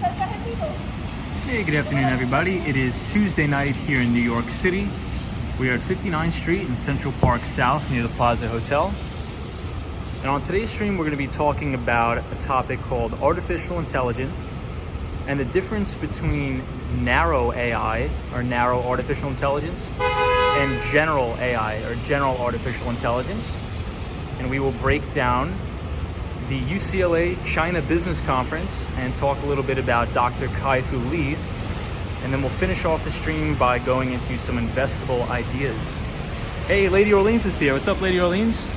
Hey, good afternoon, everybody. It is Tuesday night here in New York City. We are at 59th Street in Central Park South near the Plaza Hotel. And on today's stream, we're going to be talking about a topic called artificial intelligence and the difference between narrow AI, or narrow artificial intelligence, and general AI, or general artificial intelligence. And we will break down the UCLA China Business Conference and talk a little bit about Dr. Kai-Fu Lee. And then we'll finish off the stream by going into some investable ideas. Hey, Lady Orleans is here. What's up, Lady Orleans?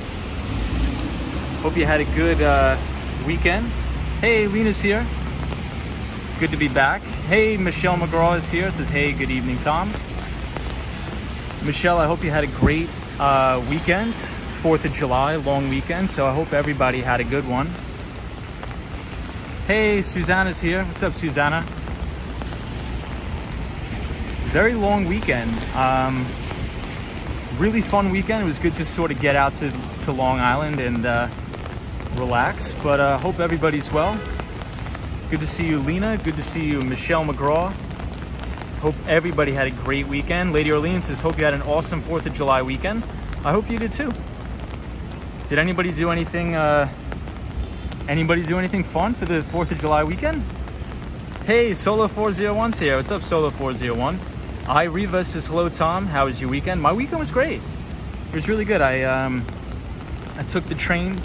Hope you had a good weekend. Hey, Lena's here. Good to be back. Hey, Michelle McGraw is here. Says, hey, good evening, Tom. Michelle, I hope you had a great weekend. 4th of July, long weekend, so I hope everybody had a good one. Hey, Susanna's here. What's up, Susanna? Very long weekend. Really fun weekend. It was good to sort of get out to Long Island and relax, but hope everybody's well. Good to see you, Lena. Good to see you, Michelle McGraw. Hope everybody had a great weekend. Lady Orleans says, hope you had an awesome 4th of July weekend. I hope you did too. Did anybody do anything fun for the 4th of July weekend? Hey, Solo401's here. What's up, Solo401? Riva says, hello, Tom. How was your weekend? My weekend was great. It was really good. I took the train,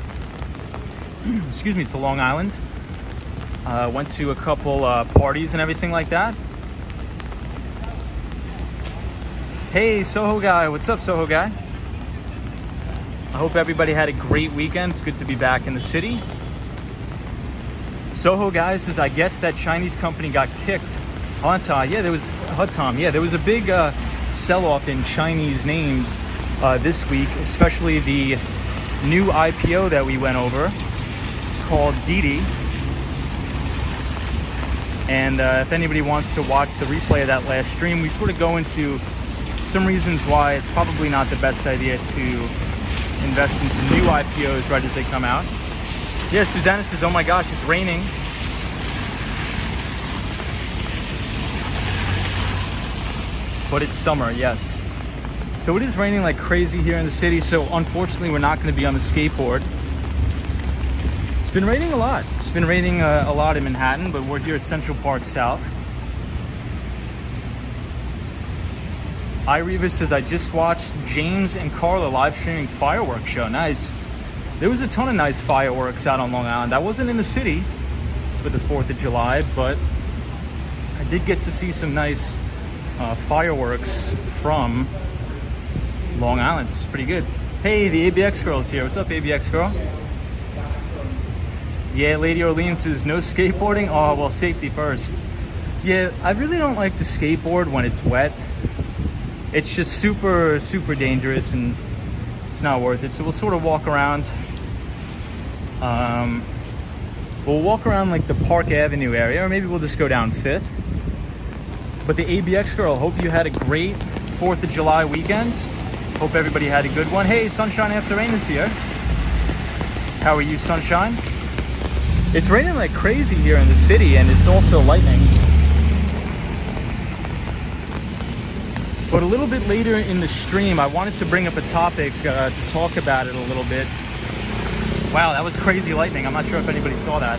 to Long Island. Went to a couple parties and everything like that. Hey, Soho Guy. What's up, Soho Guy? I hope everybody had a great weekend. It's good to be back in the city. Soho Guy says, I guess that Chinese company got kicked. Hatam, yeah, there was a big sell-off in Chinese names this week, especially the new IPO that we went over called Didi. And if anybody wants to watch the replay of that last stream, we sort of go into some reasons why it's probably not the best idea to invest into new IPOs right as they come out. Yeah, Susanna says, oh my gosh, it's raining. But it's summer, yes. So it is raining like crazy here in the city, so unfortunately we're not going to be on the skateboard. It's been raining a lot. It's been raining a lot in Manhattan, but we're here at Central Park South. Riva says, I just watched James and Carla live streaming fireworks show. Nice. There was a ton of nice fireworks out on Long Island. I wasn't in the city for the 4th of July, but I did get to see some nice fireworks from Long Island. It's pretty good. Hey, the ABX girl's here. What's up, ABX girl? Yeah, Lady Orleans says, no skateboarding? Oh, well, safety first. Yeah, I really don't like to skateboard when it's wet. It's just super, super dangerous and it's not worth it. So we'll sort of walk around. We'll walk around like the Park Avenue area, or maybe we'll just go down 5th. But the ABX girl, hope you had a great 4th of July weekend. Hope everybody had a good one. Hey, Sunshine After Rain is here. How are you, Sunshine? It's raining like crazy here in the city, and it's also lightning. But a little bit later in the stream, I wanted to bring up a topic to talk about it a little bit. Wow, that was crazy lightning. I'm not sure if anybody saw that.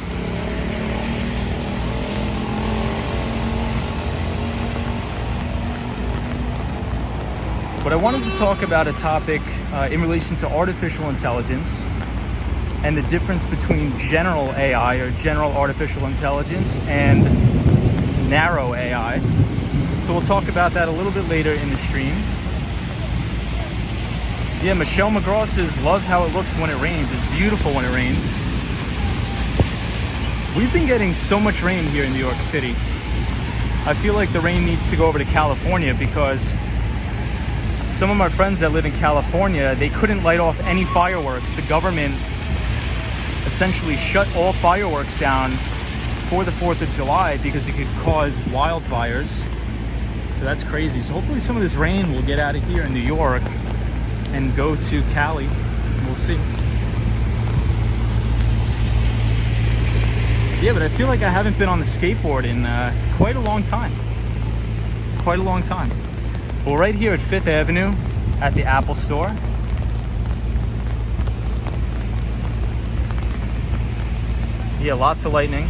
But I wanted to talk about a topic in relation to artificial intelligence and the difference between general AI, or general artificial intelligence, and narrow AI. So we'll talk about that a little bit later in the stream. Yeah, Michelle McGraw says, love how it looks when it rains. It's beautiful when it rains. We've been getting so much rain here in New York City. I feel like the rain needs to go over to California, because some of my friends that live in California, they couldn't light off any fireworks. The government essentially shut all fireworks down for the 4th of July because it could cause wildfires. So that's crazy. So hopefully some of this rain will get out of here in New York and go to Cali. We'll see. Yeah, but I feel like I haven't been on the skateboard in quite a long time. Quite a long time. Well, right here at 5th Avenue at the Apple Store. Yeah, lots of lightning.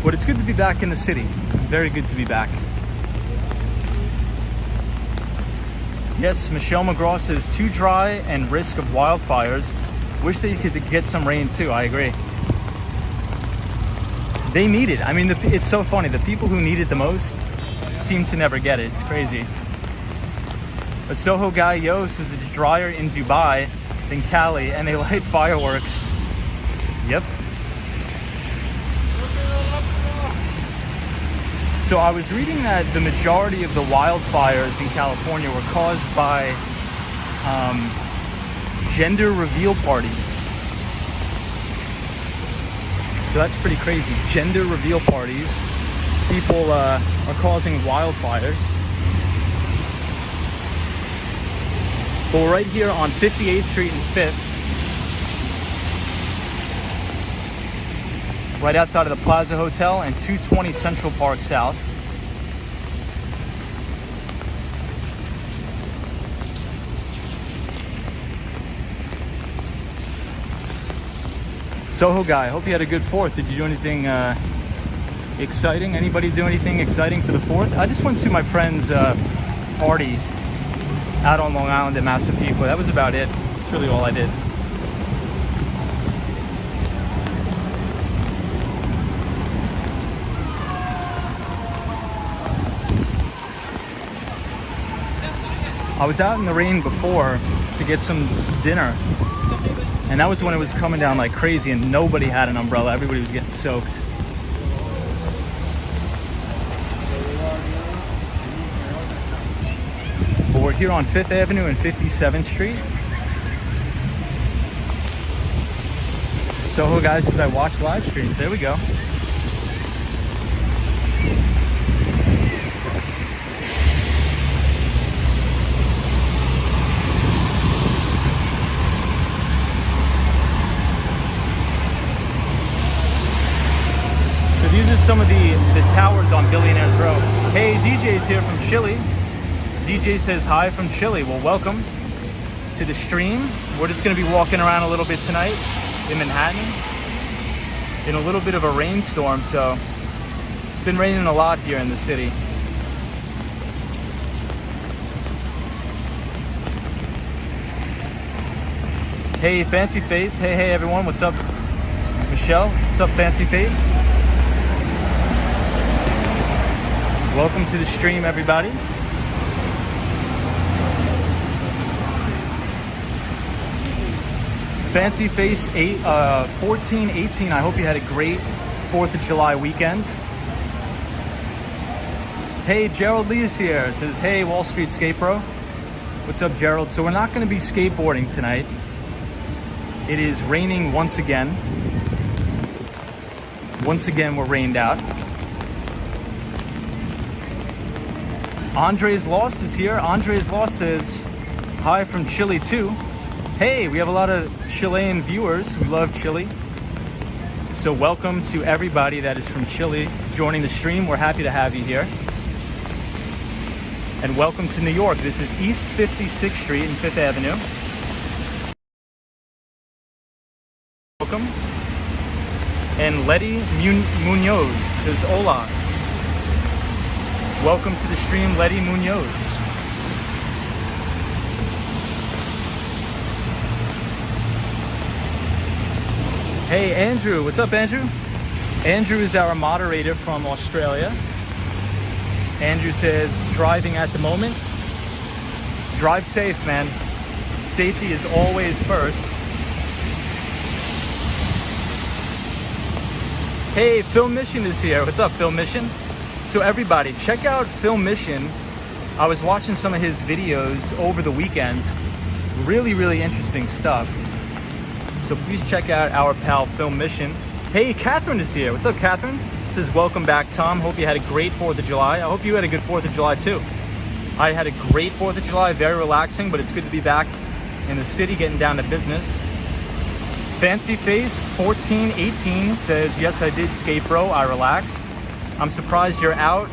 But it's good to be back in the city. Very good to be back. Yes, Michelle McGraw says too dry and risk of wildfires. Wish that you could get some rain too. I agree. They need it. I mean, it's so funny. The people who need it the most seem to never get it. It's crazy. A Soho guy, yo, says it's drier in Dubai than Cali, and they light fireworks. Yep. So I was reading that the majority of the wildfires in California were caused by gender reveal parties. So that's pretty crazy. Gender reveal parties. People are causing wildfires. But we're right here on 58th Street and 5th. Right outside of the Plaza Hotel and 220 Central Park South. Soho guy, hope you had a good 4th. Did you do anything exciting? Anybody do anything exciting for the 4th? I just went to my friend's party out on Long Island in Massapequa. That was about it. That's really all I did. I was out in the rain before to get some dinner, and that was when it was coming down like crazy and nobody had an umbrella. Everybody was getting soaked. But we're here on 5th Avenue and 57th Street. Soho guys, as I watch live streams, there we go. These are some of the towers on Billionaires Row. Hey, DJ's here from Chile. DJ says hi from Chile. Well, welcome to the stream. We're just going to be walking around a little bit tonight in Manhattan in a little bit of a rainstorm. So it's been raining a lot here in the city. Hey, Fancy Face. Hey, everyone. What's up? Michelle, what's up, Fancy Face? Welcome to the stream, everybody. Fancy Face 1418. I hope you had a great 4th of July weekend. Hey, Gerald Lee is here. Says, hey, Wall Street Skate Pro. What's up, Gerald? So we're not going to be skateboarding tonight. It is raining once again. Once again, we're rained out. Andres Lost is here. Andres Lost says, hi from Chile too. Hey, we have a lot of Chilean viewers. We love Chile. So welcome to everybody that is from Chile joining the stream. We're happy to have you here. And welcome to New York. This is East 56th Street and 5th Avenue. Welcome. And Letty Munoz says, hola. Welcome to the stream, Letty Munoz. Hey, Andrew. What's up, Andrew? Andrew is our moderator from Australia. Andrew says, driving at the moment. Drive safe, man. Safety is always first. Hey, Phil Mission is here. What's up, Phil Mission? So everybody, check out Phil Mission. I was watching some of his videos over the weekend. Really, really interesting stuff. So please check out our pal Phil Mission. Hey, Catherine is here. What's up, Catherine? Says, welcome back, Tom. Hope you had a great 4th of July. I hope you had a good 4th of July too. I had a great 4th of July, very relaxing, but it's good to be back in the city, getting down to business. Fancy Face 1418 says, yes, I did skate, bro. I relaxed. I'm surprised you're out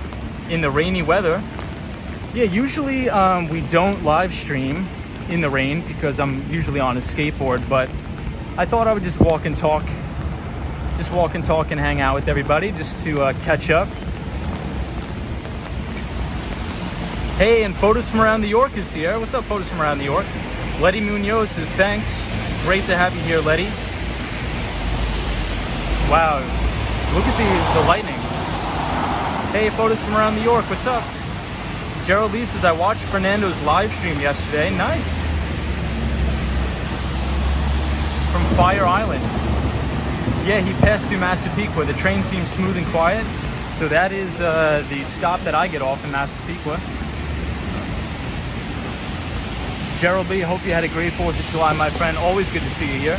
in the rainy weather. Yeah, usually we don't live stream in the rain because I'm usually on a skateboard, but I thought I would just walk and talk and hang out with everybody just to catch up. Hey, and Photos from Around New York is here. What's up, Photos from Around New York? Letty Munoz says, thanks. Great to have you here, Letty. Wow, look at the lightning. Hey, Photos from Around New York, what's up? Gerald Lee says, I watched Fernando's live stream yesterday. Nice. From Fire Island. Yeah, he passed through Massapequa. The train seems smooth and quiet. So that is the stop that I get off in Massapequa. Gerald Lee, hope you had a great 4th of July, my friend. Always good to see you here.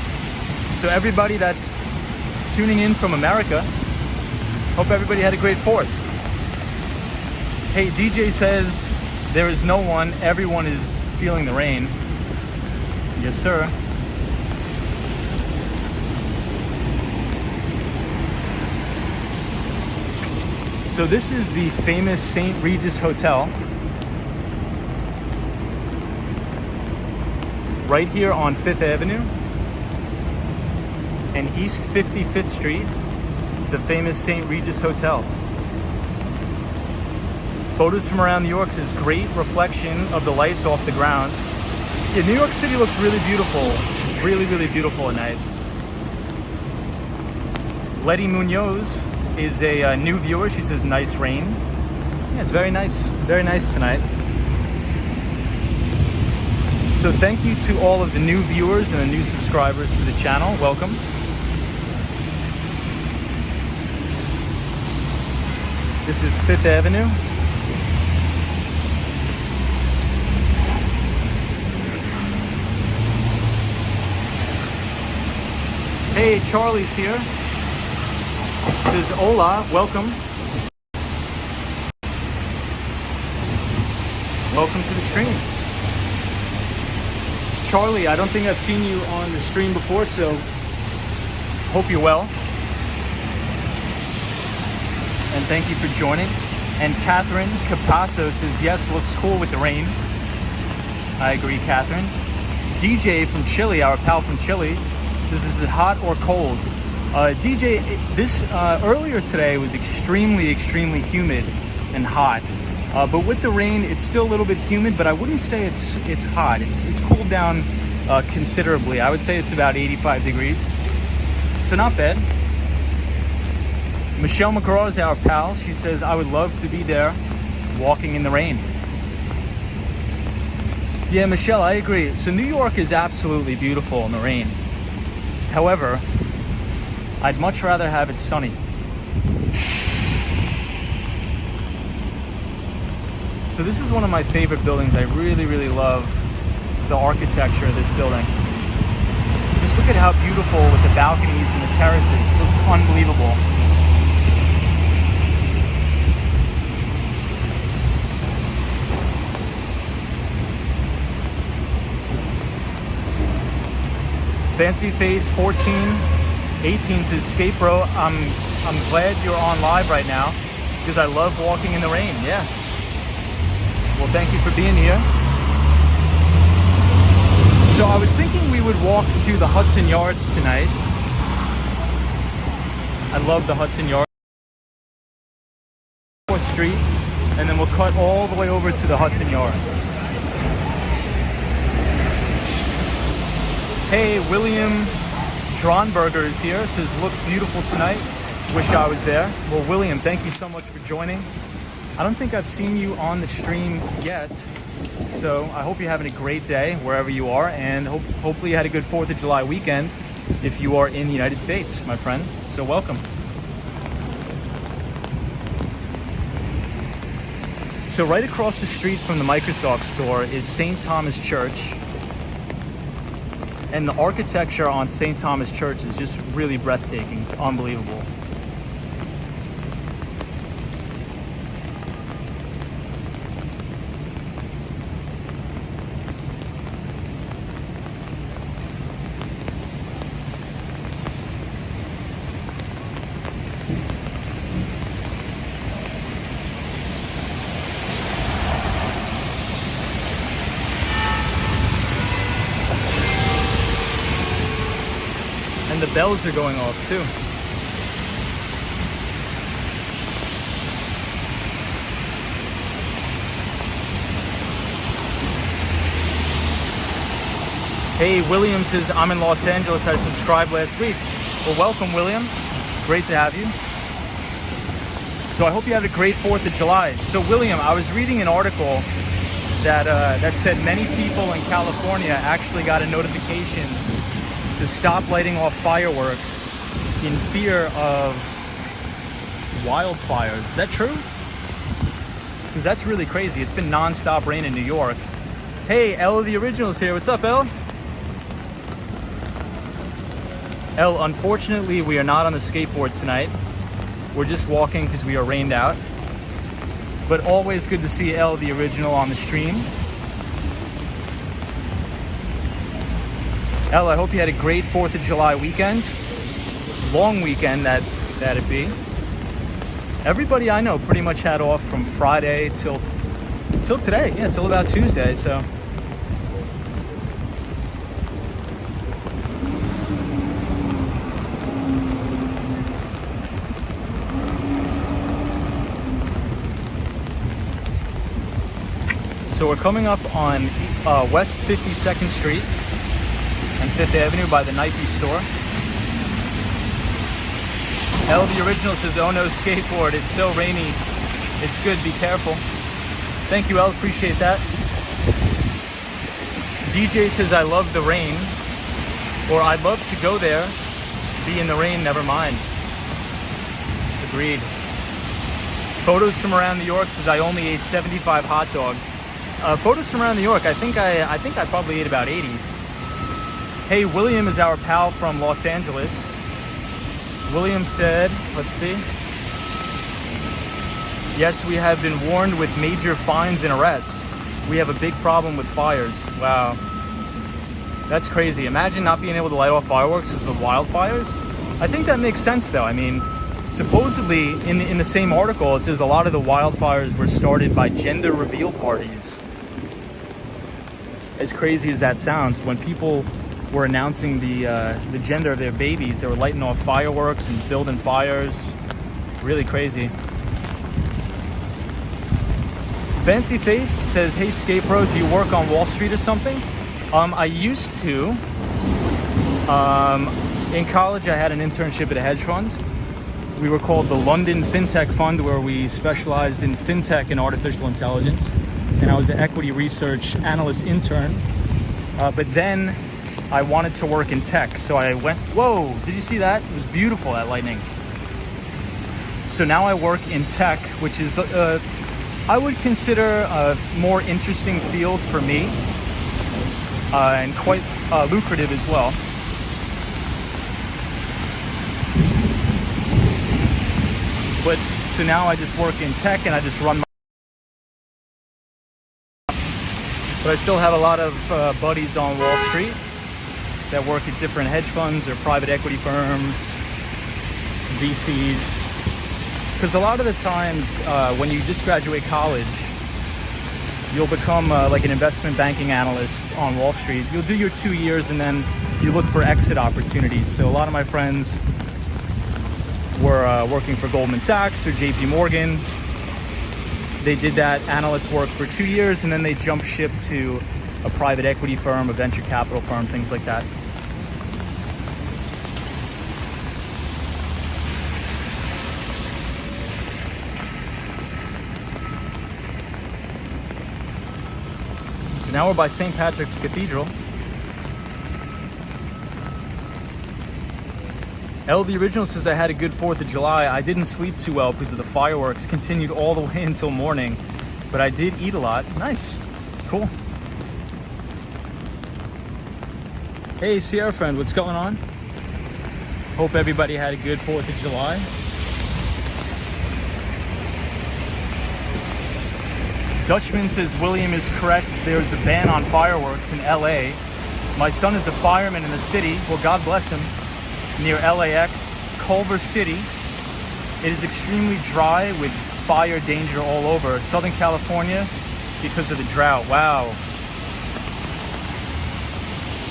So everybody that's tuning in from America, hope everybody had a great 4th. Hey, DJ says, there is no one, everyone is feeling the rain. Yes, sir. So this is the famous St. Regis Hotel. Right here on 5th Avenue and East 55th Street is the famous St. Regis Hotel. Photos from Around New York says, great reflection of the lights off the ground. Yeah, New York City looks really beautiful. Really, really beautiful at night. Letty Munoz is a new viewer. She says, nice rain. Yeah, it's very nice tonight. So thank you to all of the new viewers and the new subscribers to the channel. Welcome. This is 5th Avenue. Hey, Charlie's here. Says, hola, welcome. Welcome to the stream. Charlie, I don't think I've seen you on the stream before, so hope you're well. And thank you for joining. And Catherine Capasso says, yes, looks cool with the rain. I agree, Catherine. DJ from Chile, our pal from Chile, says, is it hot or cold? DJ, this earlier today was extremely humid and hot. But with the rain, it's still a little bit humid, but I wouldn't say it's hot. It's cooled down considerably. I would say it's about 85 degrees. So not bad. Michelle McGraw is our pal. She says, I would love to be there walking in the rain. Yeah, Michelle, I agree. So New York is absolutely beautiful in the rain. However, I'd much rather have it sunny. So this is one of my favorite buildings. I really love the architecture of this building. Just look at how beautiful with the balconies and the terraces. It looks unbelievable. Fancy Face 1418 says, skate bro, I'm glad you're on live right now because I love walking in the rain. Yeah. Well, thank you for being here. So I was thinking we would walk to the Hudson Yards tonight. I love the Hudson Yards. 4th Street, and then we'll cut all the way over to the Hudson Yards. Hey, William Dronberger is here. Says, looks beautiful tonight. Wish I was there. Well, William, thank you so much for joining. I don't think I've seen you on the stream yet, so I hope you're having a great day wherever you are, and hopefully you had a good 4th of July weekend if you are in the United States, my friend. So welcome. So right across the street from the Microsoft store is St. Thomas Church, and the architecture on St. Thomas Church is just really breathtaking. It's unbelievable. And the bells are going off too. Hey, William says, I'm in Los Angeles. I subscribed last week. Well, welcome, William. Great to have you. So I hope you had a great 4th of July. So, William, I was reading an article that said many people in California actually got a notification to stop lighting off fireworks in fear of wildfires. Is that true? Because that's really crazy. It's been non-stop rain in New York. Hey, Elle the Original's here. What's up, Elle? Elle, unfortunately, we are not on the skateboard tonight. We're just walking because we are rained out. But always good to see Elle the Original on the stream. Elle, I hope you had a great 4th of July weekend. Long weekend that'd be. Everybody I know pretty much had off from Friday till today. Yeah, till about Tuesday, so. So we're coming up on West 52nd Street and 5th Avenue by the Nike store. Elle the Original says, oh no, skateboard, it's so rainy. It's good, be careful. Thank you, Elle, appreciate that. DJ says, I love the rain. Or I'd love to go there, be in the rain, never mind. Agreed. Photos from around New York says, I only ate 75 hot dogs. Photos from around New York, I think I probably ate about 80. Hey, William is our pal from Los Angeles. William said, let's see. Yes, we have been warned with major fines and arrests. We have a big problem with fires. Wow. That's crazy. Imagine not being able to light off fireworks because of the wildfires. I think that makes sense though. I mean, supposedly in the same article, it says a lot of the wildfires were started by gender reveal parties. As crazy as that sounds, when people were announcing the gender of their babies, they were lighting off fireworks and building fires. Really crazy. Fancy Face says, hey Skate Bro, do you work on Wall Street or something? I used to. In college, I had an internship at a hedge fund. We were called the London FinTech Fund, where we specialized in fintech and artificial intelligence. And I was an equity research analyst intern. But then I wanted to work in tech. So I went, whoa, did you see that? It was beautiful, that lightning. So now I work in tech, which is, I would consider a more interesting field for me. And quite lucrative as well. But so now I just work in tech and I just run my. But I still have a lot of buddies on Wall Street that work at different hedge funds or private equity firms, VCs. Because a lot of the times when you just graduate college, you'll become like an investment banking analyst on Wall Street. You'll do your 2 years and then you look for exit opportunities. So a lot of my friends were working for Goldman Sachs or JP Morgan. They did that analyst work for 2 years and then they jumped ship to a private equity firm, a venture capital firm, things like that. So now we're by St. Patrick's Cathedral. Elle the Original says, I had a good 4th of July. I didn't sleep too well because of the fireworks. Continued all the way until morning. But I did eat a lot. Nice. Cool. Hey, Sierra friend, what's going on? Hope everybody had a good 4th of July. Dutchman says, William is correct. There's a ban on fireworks in LA. My son is a fireman in the city. Well, God bless him. Near LAX, Culver City. It is extremely dry with fire danger all over. Southern California because of the drought. Wow.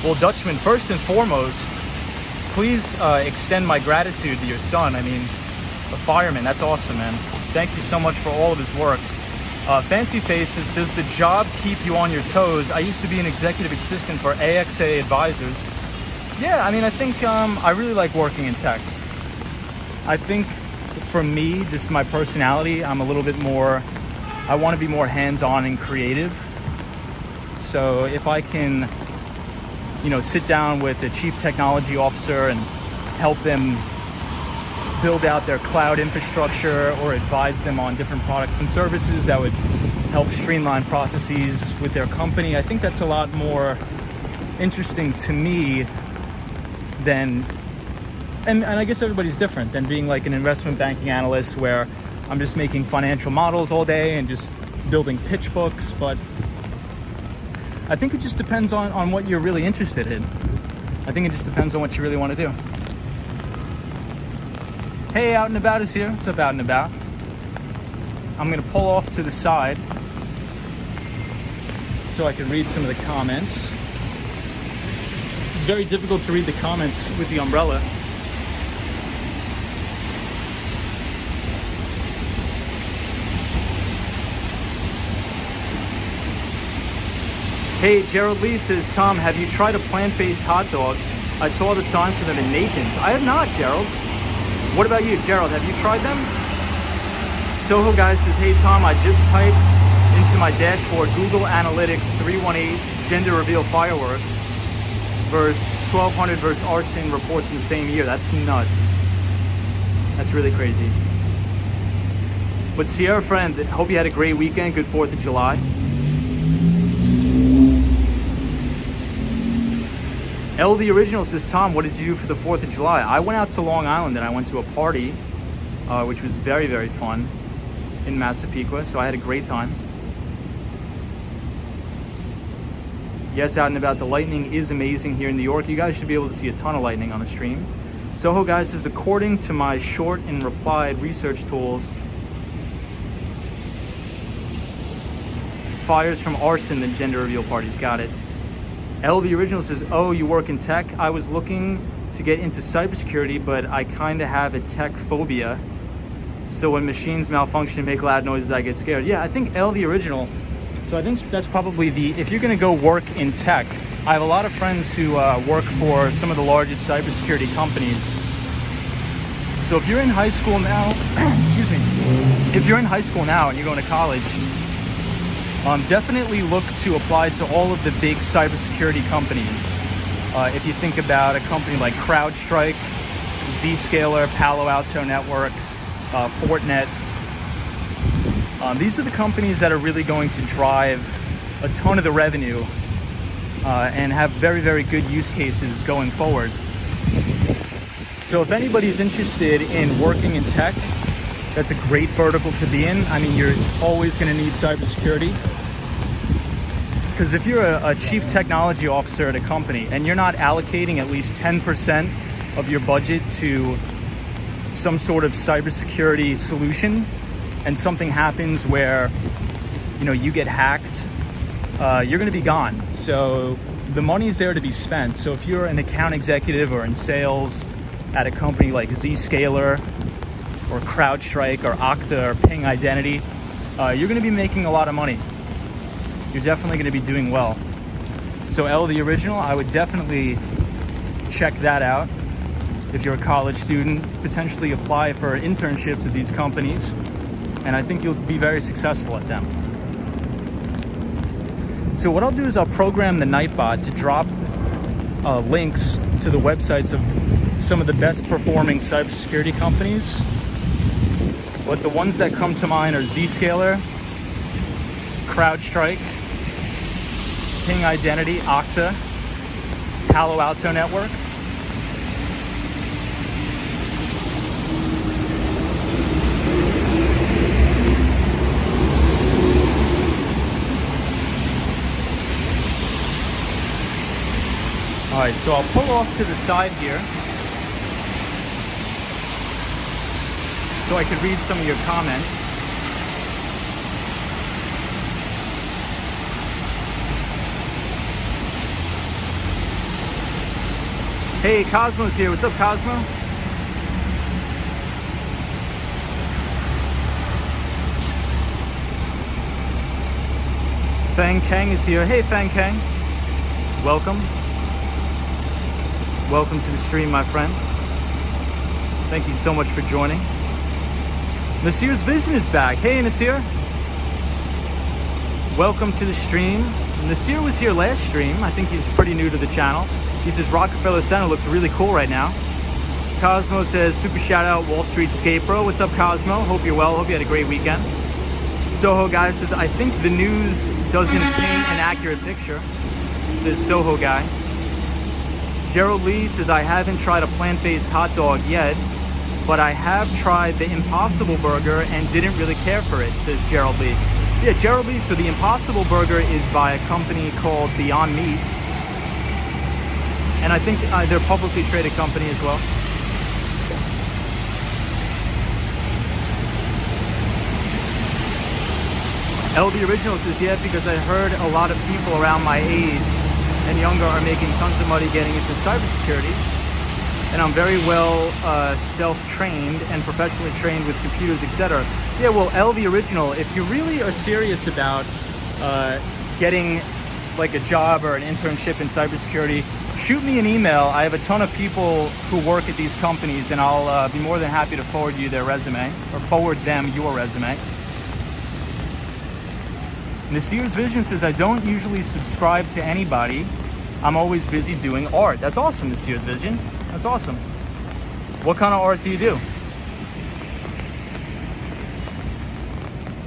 Well, Dutchman, first and foremost, please extend my gratitude to your son. I mean, a fireman, that's awesome, man. Thank you so much for all of his work. Fancy Faces, does the job keep you on your toes? I used to be an executive assistant for AXA Advisors. Yeah, I mean, I think I really like working in tech. I think for me, just my personality, I'm a little bit more, I want to be more hands-on and creative. So if I can, you know, sit down with the chief technology officer and help them build out their cloud infrastructure or advise them on different products and services that would help streamline processes with their company, I think that's a lot more interesting to me than, and I guess everybody's different, than being like an investment banking analyst where I'm just making financial models all day and just building pitch books. But I think it just depends on what you're really interested in. I think it just depends on what you really want to do. Hey, Out and About is here. What's up, Out and About? I'm going to pull off to the side so I can read some of the comments. It's very difficult to read the comments with the umbrella. Hey, Gerald Lee says, Tom, have you tried a plant-based hot dog? I saw the signs for them in Nathan's. I have not, Gerald. What about you, Gerald? Have you tried them? Soho Guy says, hey, Tom, I just typed into my dashboard Google Analytics 318 gender reveal fireworks versus 1200 versus arson reports in the same year. That's nuts. That's really crazy. But Sierra Friend, hope you had a great weekend. Good 4th of July. L the Original says, Tom, what did you do for the 4th of July? I went out to Long Island and I went to a party, which was very, very fun in Massapequa. So I had a great time. Yes, Out and About, the lightning is amazing here in New York. You guys should be able to see a ton of lightning on the stream. Soho Guy says, according to my short and replied research tools, fires from arson than gender reveal parties. Got it. L the Original says, oh, you work in tech? I was looking to get into cybersecurity, but I kind of have a tech phobia. So when machines malfunction and make loud noises, I get scared. Yeah, I think L the Original. So I think that's probably if you're going to go work in tech, I have a lot of friends who work for some of the largest cybersecurity companies. So if you're in high school now, excuse me, if you're in high school now and you're going to college, definitely look to apply to all of the big cybersecurity companies. If you think about a company like CrowdStrike, Zscaler, Palo Alto Networks, Fortinet, these are the companies that are really going to drive a ton of the revenue and have very, very good use cases going forward. So if anybody's interested in working in tech, that's a great vertical to be in. I mean, you're always going to need cybersecurity. Because if you're a chief technology officer at a company and you're not allocating at least 10% of your budget to some sort of cybersecurity solution, and something happens where, you know, you get hacked, you're going to be gone. So the money's there to be spent. So if you're an account executive or in sales at a company like Zscaler or CrowdStrike or Okta or Ping Identity, you're going to be making a lot of money. You're definitely going to be doing well. So L the Original, I would definitely check that out. If you're a college student, potentially apply for internships at these companies, and I think you'll be very successful at them. So what I'll do is I'll program the Nightbot to drop links to the websites of some of the best performing cybersecurity companies. But the ones that come to mind are Zscaler, CrowdStrike, Ping Identity, Okta, Palo Alto Networks. All right, so I'll pull off to the side here so I could read some of your comments. Hey, Cosmo's here. What's up, Cosmo? Fang Kang is here. Hey, Fang Kang. Welcome. Welcome to the stream, my friend. Thank you so much for joining. Nasir's Vision is back. Hey, Nasir. Welcome to the stream. Nasir was here last stream. I think he's pretty new to the channel. He says Rockefeller Center looks really cool right now. Cosmo says, super shout out Wall Street Skate Bro. What's up, Cosmo? Hope you're well. Hope you had a great weekend. Soho Guy says, I think the news doesn't paint an accurate picture. Says Soho Guy. Gerald Lee says, I haven't tried a plant-based hot dog yet, but I have tried the Impossible Burger and didn't really care for it, says Gerald Lee. Yeah, Gerald Lee, so the Impossible Burger is by a company called Beyond Meat. And I think they're a publicly traded company as well. LB Original says, yeah, because I heard a lot of people around my age and younger are making tons of money getting into cybersecurity. And I'm very well self-trained and professionally trained with computers, etc. Yeah, well, LB Original, if you really are serious about getting like a job or an internship in cybersecurity, shoot me an email. I have a ton of people who work at these companies, and I'll be more than happy to forward you their resume, or forward them your resume. Nasir's Vision says, I don't usually subscribe to anybody. I'm always busy doing art. That's awesome, Nasir's Vision. That's awesome. What kind of art do you do?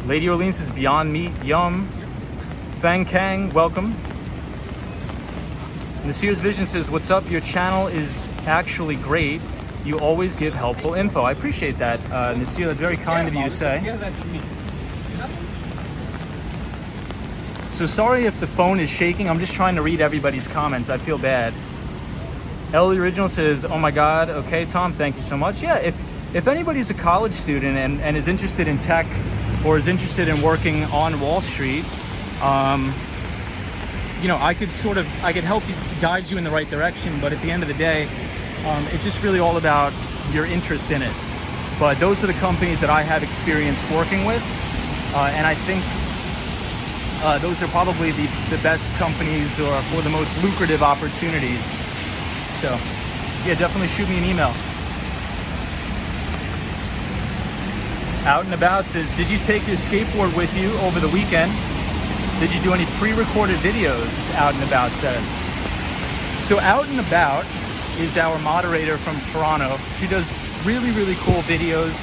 Lady Orleans says, Beyond Meat, yum. Fang Kang, welcome. Nasir's Vision says, what's up? Your channel is actually great. You always give helpful info. I appreciate that, Nasir. That's very kind of you to say. So sorry if the phone is shaking. I'm just trying to read everybody's comments. I feel bad. Ellie Original says, oh my God. Okay, Tom, thank you so much. Yeah, if anybody's a college student and is interested in tech or is interested in working on Wall Street, you know, I could help you, guide you in the right direction. But at the end of the day, it's just really all about your interest in it. But those are the companies that I have experience working with. And I think those are probably the best companies or for the most lucrative opportunities. So yeah, definitely shoot me an email. Out and About says, did you take your skateboard with you over the weekend? Did you do any pre-recorded videos? Out and About says. So Out and About is our moderator from Toronto. She does really, really cool videos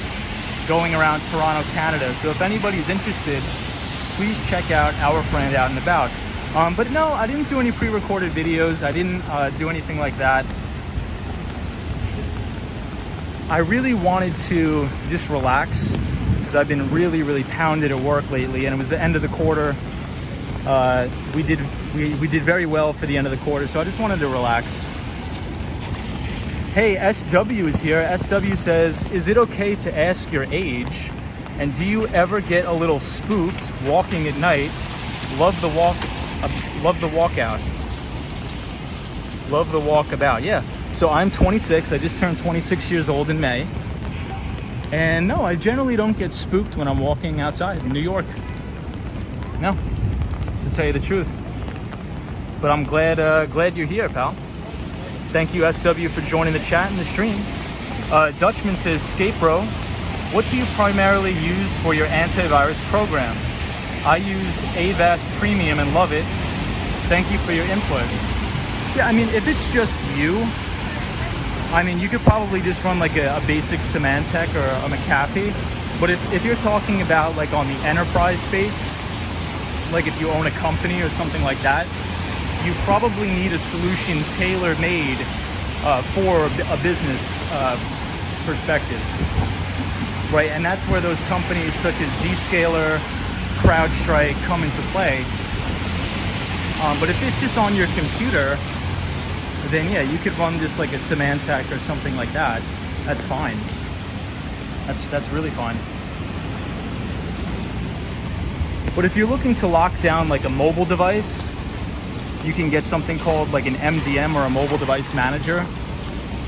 going around Toronto, Canada. So if anybody's interested, please check out our friend Out and About. But no, I didn't do any pre-recorded videos. I didn't do anything like that. I really wanted to just relax because I've been really, really pounded at work lately, and it was the end of the quarter. We did very well for the end of the quarter, so I just wanted to relax. Hey, SW is here. SW says, is it okay to ask your age? And do you ever get a little spooked walking at night? Love the walkabout. Love the walkabout. Yeah. So I'm 26. I just turned 26 years old in May. And no, I generally don't get spooked when I'm walking outside in New York. No, to tell you the truth. But I'm glad you're here, pal. Thank you, SW, for joining the chat and the stream. Dutchman says, Skate Bro, what do you primarily use for your antivirus program? I used Avast Premium and love it. Thank you for your input. Yeah, I mean, if it's just you, I mean, you could probably just run like a basic Symantec or a McAfee. But if you're talking about like on the enterprise space, like if you own a company or something like that, you probably need a solution tailor-made for a business perspective. Right, and that's where those companies such as Zscaler, CrowdStrike come into play. But if it's just on your computer, then yeah, you could run just like a Symantec or something like that. That's fine. That's really fine. But if you're looking to lock down like a mobile device, you can get something called like an MDM or a mobile device manager.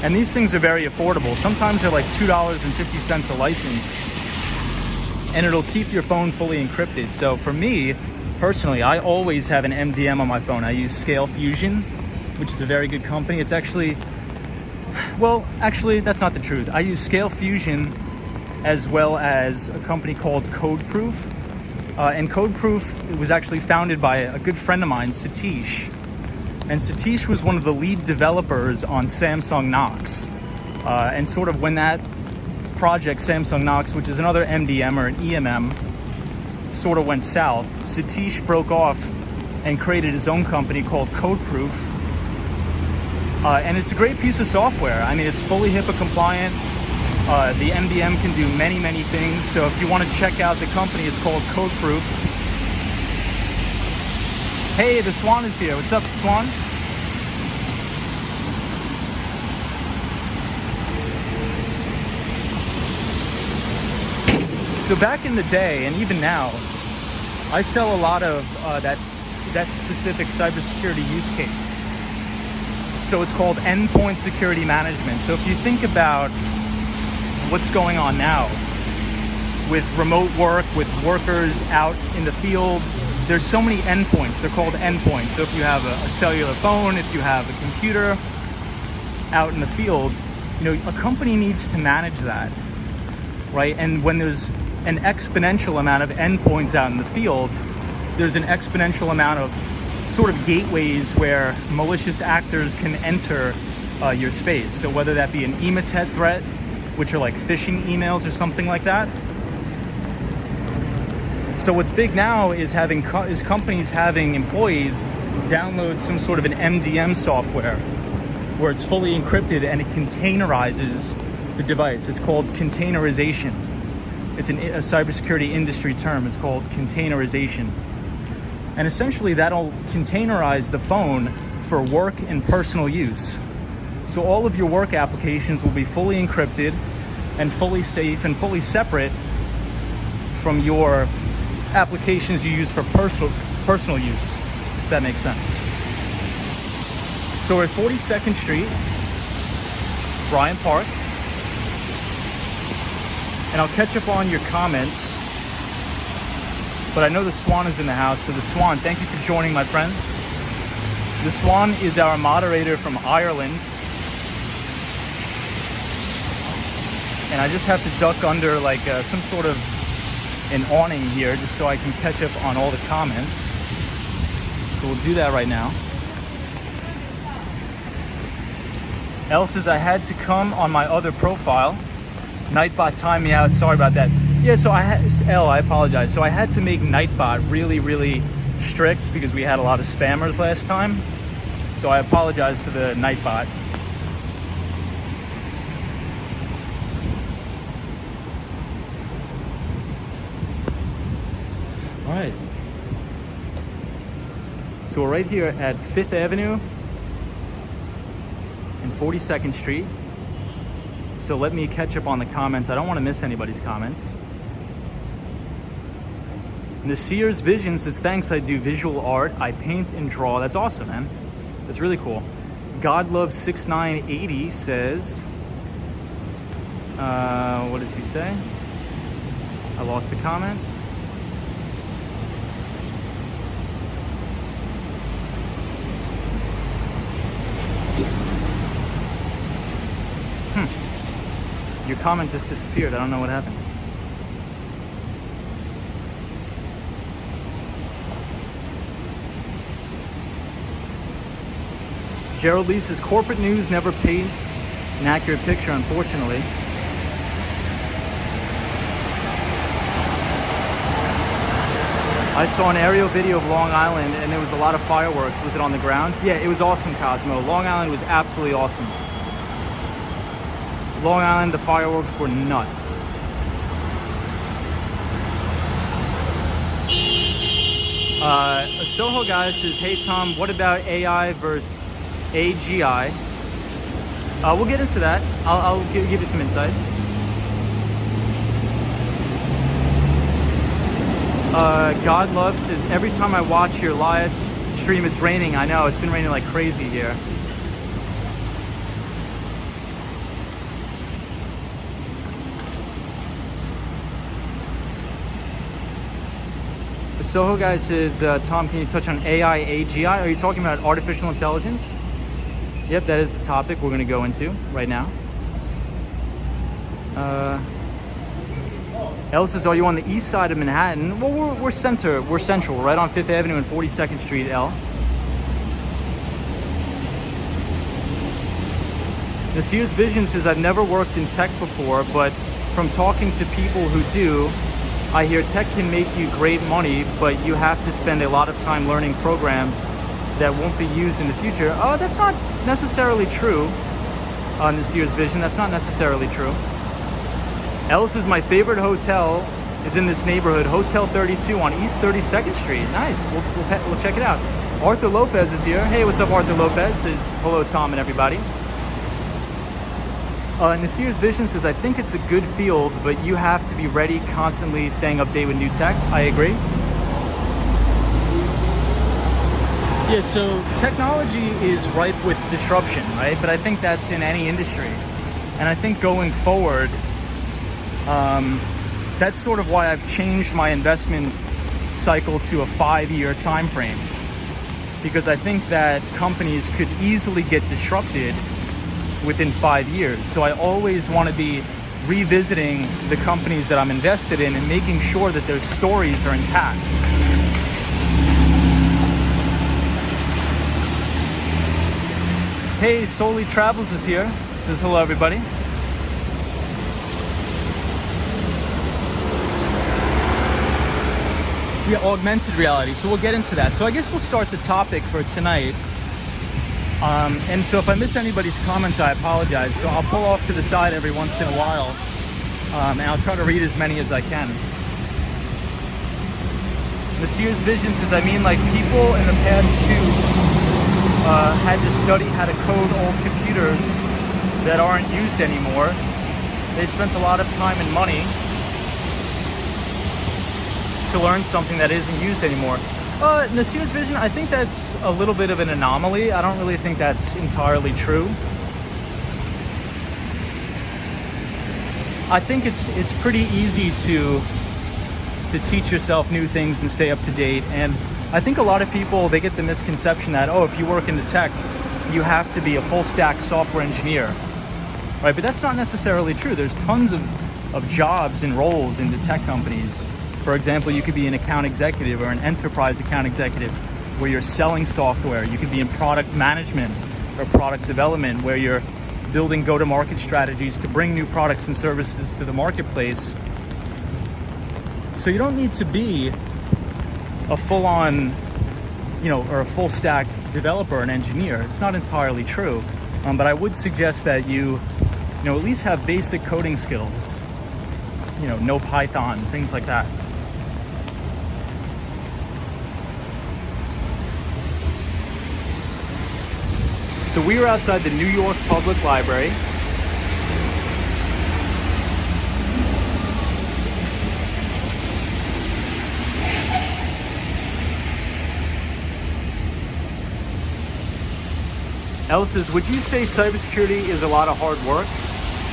And these things are very affordable. Sometimes they're like $2.50 a license, and it'll keep your phone fully encrypted. So for me, personally, I always have an MDM on my phone. I use Scale Fusion, which is a very good company. It's actually, well, actually, that's not the truth. I use Scale Fusion as well as a company called CodeProof. And CodeProof was actually founded by a good friend of mine, Satish. And Satish was one of the lead developers on Samsung Knox. And sort of when that project, Samsung Knox, which is another MDM or an EMM, sort of went south, Satish broke off and created his own company called CodeProof. And it's a great piece of software. I mean, it's fully HIPAA compliant. The MDM can do many, many things. So if you want to check out the company, it's called CodeProof. Hey, the Swan is here. What's up, Swan? So back in the day, and even now, I sell a lot of that specific cybersecurity use case. So it's called endpoint security management. So if you think about what's going on now with remote work, with workers out in the field, there's so many endpoints. They're called endpoints. So if you have a cellular phone, if you have a computer out in the field, you know, a company needs to manage that, right? And when there's an exponential amount of endpoints out in the field, there's an exponential amount of sort of gateways where malicious actors can enter your space. So whether that be an Emotet threat, which are like phishing emails or something like that. So what's big now is companies having employees download some sort of an MDM software where it's fully encrypted and it containerizes the device. It's called containerization. It's a cybersecurity industry term. It's called containerization. And essentially that'll containerize the phone for work and personal use. So all of your work applications will be fully encrypted and fully safe and fully separate from your applications you use for personal use, if that makes sense. So we're at 42nd Street, Bryant Park. And I'll catch up on your comments. But I know the Swan is in the house. So the Swan, thank you for joining, my friend. The Swan is our moderator from Ireland. And I just have to duck under like some sort of an awning here just so I can catch up on all the comments. So we'll do that right now. Elle says I had to come on my other profile. Nightbot timed me out. Sorry about that. Yeah, so Elle, I apologize. So I had to make Nightbot really, really strict because we had a lot of spammers last time. So I apologize to the Nightbot. All right. So we're right here at 5th Avenue and 42nd Street. So let me catch up on the comments. I don't want to miss anybody's comments. And the Sears Vision says, thanks, I do visual art. I paint and draw. That's awesome, man. That's really cool. God Loves 6980 says, what does he say? I lost the comment. Your comment just disappeared. I don't know what happened. Gerald Lee says, corporate news never paints an accurate picture, unfortunately. I saw an aerial video of Long Island and there was a lot of fireworks. Was it on the ground? Yeah, it was awesome, Cosmo. Long Island was absolutely awesome. Long Island, the fireworks were nuts. A Soho guy says, hey Tom, what about AI versus AGI? We'll get into that. I'll give you some insights. God Love says, every time I watch your live stream, it's raining. I know, it's been raining like crazy here. Soho guy says, Tom, can you touch on AI, AGI? Are you talking about artificial intelligence? Yep, that is the topic we're going to go into right now. Elle says, are you on the east side of Manhattan? Well, we're central, right on 5th Avenue and 42nd Street, Elle. Nasir's Vision says, I've never worked in tech before, but from talking to people who do, I hear tech can make you great money, but you have to spend a lot of time learning programs that won't be used in the future. Oh, that's not necessarily true. Nasir's Vision, that's not necessarily true. Elle says, my favorite hotel is in this neighborhood, Hotel 32 on East 32nd Street. Nice, we'll check it out. Arthur Lopez is here. Hey, what's up, Arthur Lopez? Says, hello, Tom and everybody. Nasir's Vision says, I think it's a good field, but you have to be ready, constantly staying updated with new tech. I agree. Yeah, so technology is ripe with disruption, right? But I think that's in any industry. And I think going forward, that's sort of why I've changed my investment cycle to a 5-year time frame. Because I think that companies could easily get disrupted within 5 years. So I always want to be revisiting the companies that I'm invested in and making sure that their stories are intact. Hey, Solely Travels is here. Says hello, everybody. Yeah, augmented reality. So we'll get into that. So I guess we'll start the topic for tonight. And so if I miss anybody's comments, I apologize. So I'll pull off to the side every once in a while, and I'll try to read as many as I can. Nasir's Vision says, I mean, like people in the past too had to study how to code old computers that aren't used anymore. They spent a lot of time and money to learn something that isn't used anymore. Nasir's Vision, I think that's a little bit of an anomaly. I don't really think that's entirely true. I think it's pretty easy to teach yourself new things and stay up to date. And I think a lot of people, they get the misconception that, oh, if you work in the tech, you have to be a full stack software engineer, right? But that's not necessarily true. There's tons of jobs and roles in the tech companies. For example, you could be an account executive or an enterprise account executive where you're selling software. You could be in product management or product development where you're building go-to-market strategies to bring new products and services to the marketplace. So you don't need to be a full-on, or a full-stack developer, an engineer. It's not entirely true. But I would suggest that you at least have basic coding skills. No Python, things like that. So we were outside the New York Public Library. Elle says, would you say cybersecurity is a lot of hard work?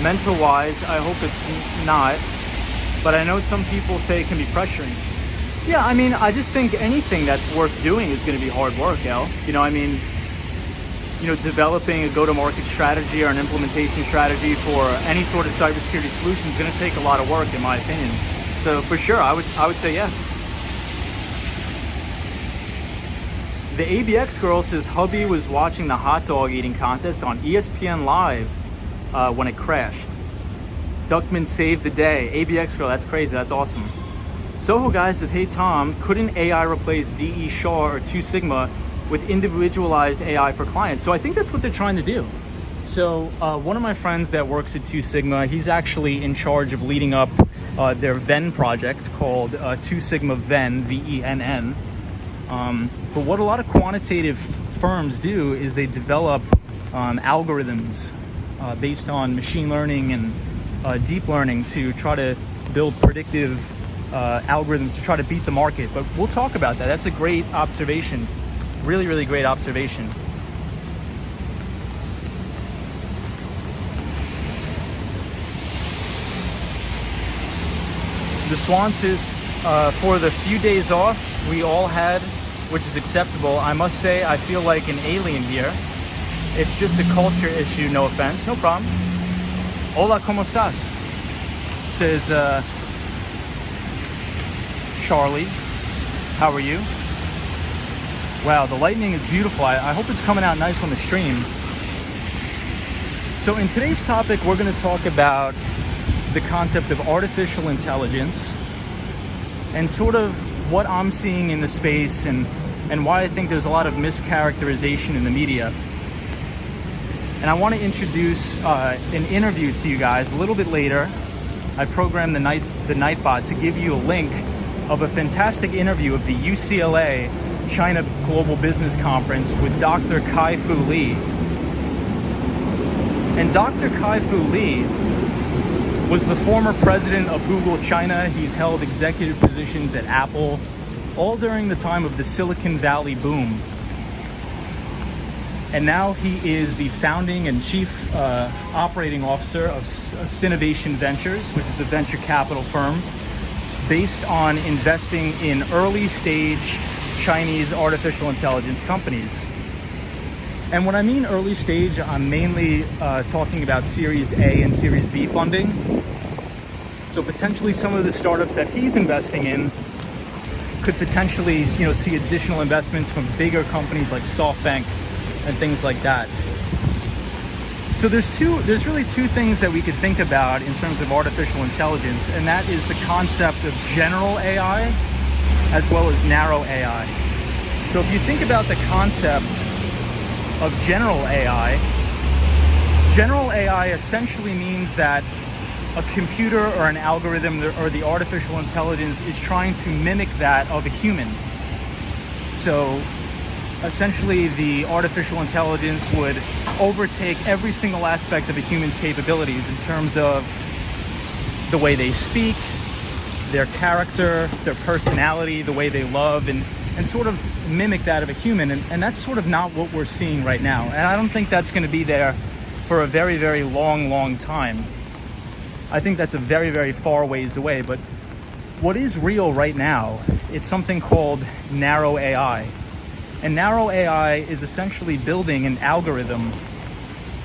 Mental-wise, I hope it's not. But I know some people say it can be pressuring. Yeah, I mean, I just think anything that's worth doing is going to be hard work, Elle. Developing a go-to-market strategy or an implementation strategy for any sort of cybersecurity solution is going to take a lot of work, in my opinion. So for sure, I would say yes. The ABX girl says hubby was watching the hot dog eating contest on ESPN Live when it crashed. Duckman saved the day. ABX girl, that's crazy. That's awesome. Soho guy says, hey Tom, couldn't AI replace DE Shaw or Two Sigma with individualized AI for clients? So I think that's what they're trying to do. So one of my friends that works at Two Sigma, he's actually in charge of leading up their Venn project called Two Sigma Venn, VENN. But what a lot of quantitative firms do is they develop algorithms based on machine learning and deep learning to try to build predictive algorithms to try to beat the market. But we'll talk about that. That's a great observation. Really, really great observation. The Swan says, for the few days off, we all had, which is acceptable. I must say, I feel like an alien here. It's just a culture issue, no offense, no problem. Hola, ¿cómo estás? Says Charlie. How are you? Wow, the lightning is beautiful. I hope it's coming out nice on the stream. So in today's topic, we're going to talk about the concept of artificial intelligence and sort of what I'm seeing in the space and why I think there's a lot of mischaracterization in the media. And I want to introduce an interview to you guys a little bit later. I programmed the Nightbot to give you a link of a fantastic interview of the UCLA China Global Business Conference with Dr. Kai-Fu Lee. And Dr. Kai-Fu Lee was the former president of Google China. He's held executive positions at Apple, all during the time of the Silicon Valley boom. And now he is the founding and chief operating officer of Sinovation Ventures, which is a venture capital firm based on investing in early stage Chinese artificial intelligence companies. And when I mean early stage, I'm mainly talking about Series A and Series B funding. So potentially some of the startups that he's investing in could potentially, see additional investments from bigger companies like SoftBank and things like that. So there's really two things that we could think about in terms of artificial intelligence, and that is the concept of general AI as well as narrow AI. So if you think about the concept of general AI essentially means that a computer or an algorithm or the artificial intelligence is trying to mimic that of a human. So essentially the artificial intelligence would overtake every single aspect of a human's capabilities in terms of the way they speak, their character, their personality, the way they love, and sort of mimic that of a human. And that's sort of not what we're seeing right now. And I don't think that's going to be there for a very, very long time. I think that's a very, very far ways away. But what is real right now, it's something called narrow AI. And narrow AI is essentially building an algorithm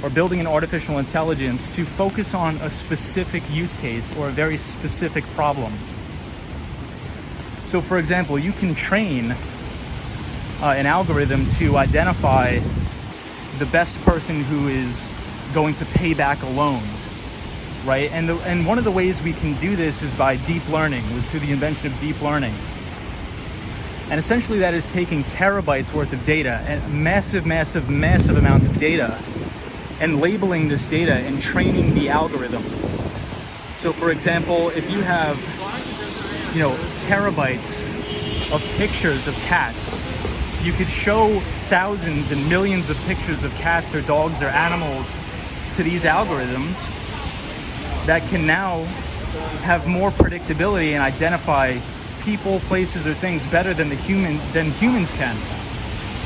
or building an artificial intelligence to focus on a specific use case or a very specific problem. So for example, you can train an algorithm to identify the best person who is going to pay back a loan, right? And one of the ways we can do this is by deep learning, was through the invention of deep learning. And essentially that is taking terabytes worth of data and massive amounts of data and labeling this data and training the algorithm. So for example, if you have, terabytes of pictures of cats, you could show thousands and millions of pictures of cats or dogs or animals to these algorithms that can now have more predictability and identify people, places, or things better than humans can.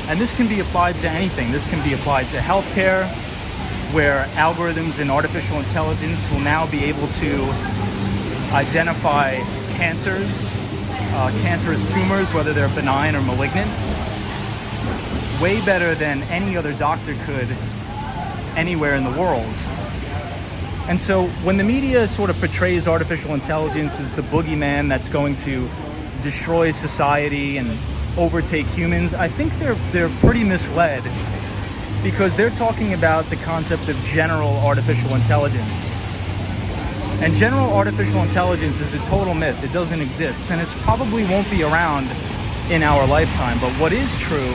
And this can be applied to anything. This can be applied to healthcare, where algorithms and artificial intelligence will now be able to identify cancers, cancerous tumors, whether they're benign or malignant, way better than any other doctor could anywhere in the world. And so when the media sort of portrays artificial intelligence as the boogeyman that's going to destroy society and overtake humans, I think they're pretty misled, because they're talking about the concept of general artificial intelligence. And general artificial intelligence is a total myth. It doesn't exist, and it probably won't be around in our lifetime. But what is true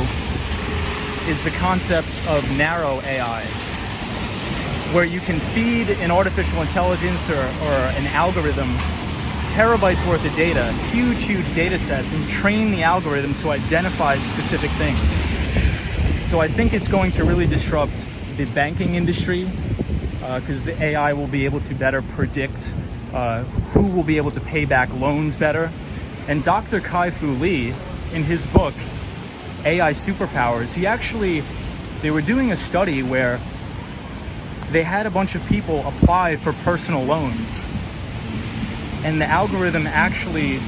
is the concept of narrow AI, where you can feed an artificial intelligence or an algorithm terabytes worth of data, huge data sets, and train the algorithm to identify specific things. So I think it's going to really disrupt the banking industry, because the AI will be able to better predict who will be able to pay back loans better. And Dr. Kai-Fu Lee, in his book, AI Superpowers, they were doing a study where they had a bunch of people apply for personal loans. And the algorithm actually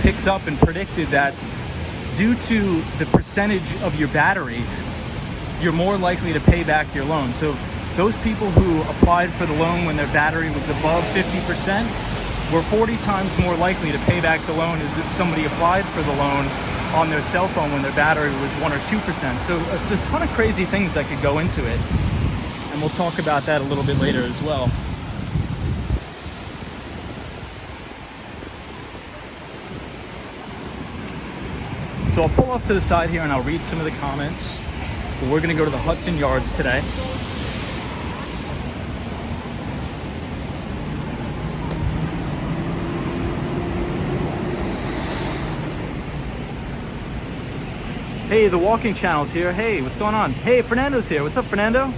picked up and predicted that due to the percentage of your battery, you're more likely to pay back your loan. So those people who applied for the loan when their battery was above 50% were 40 times more likely to pay back the loan as if somebody applied for the loan on their cell phone when their battery was 1 or 2%. So it's a ton of crazy things that could go into it. And we'll talk about that a little bit later as well. So I'll pull off to the side here and I'll read some of the comments. But we're gonna go to the Hudson Yards today. Hey, the Walking Channel's here. Hey, what's going on? Hey, Fernando's here. What's up, Fernando?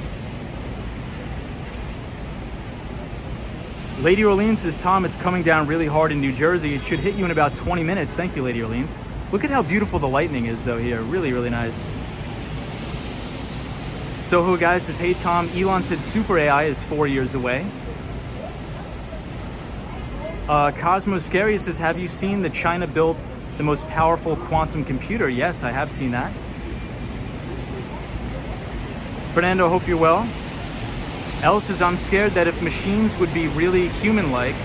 Lady Orleans says, Tom, it's coming down really hard in New Jersey. It should hit you in about 20 minutes. Thank you, Lady Orleans. Look at how beautiful the lightning is, though, here. Really, really nice. Soho Guy says, hey, Tom, Elon said Super AI is 4 years away. Cosmo Scary says, have you seen that China built the most powerful quantum computer? Yes, I have seen that. Fernando, hope you're well. Elle says, I'm scared that if machines would be really human-like,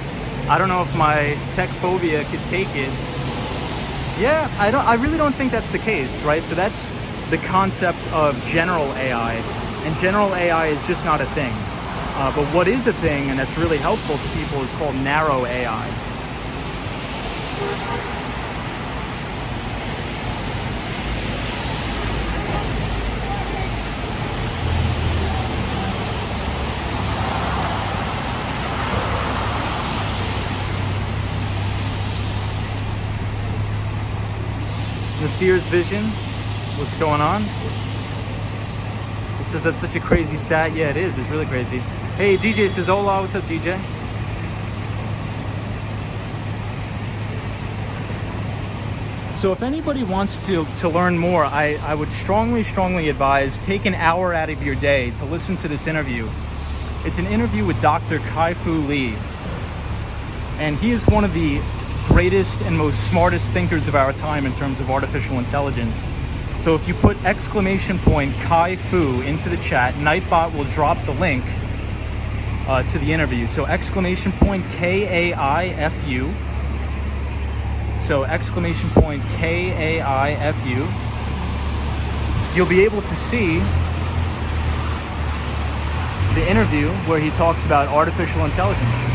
I don't know if my tech phobia could take it. Yeah, I really don't think that's the case, right? So that's the concept of general AI, and general AI is just not a thing. But what is a thing, and that's really helpful to people, is called narrow AI. Sears Vision, what's going on? It says that's such a crazy stat. Yeah, it is. It's really crazy. Hey, DJ says, hola, what's up, DJ? So if anybody wants to learn more, I would strongly advise take an hour out of your day to listen to this interview. It's an interview with Dr. Kai-Fu Lee. And he is one of the greatest and most smartest thinkers of our time in terms of artificial intelligence. So if you put !Kai-Fu into the chat, Nightbot will drop the link to the interview. So !Kai-Fu. So !Kai-Fu. You'll be able to see the interview where he talks about artificial intelligence.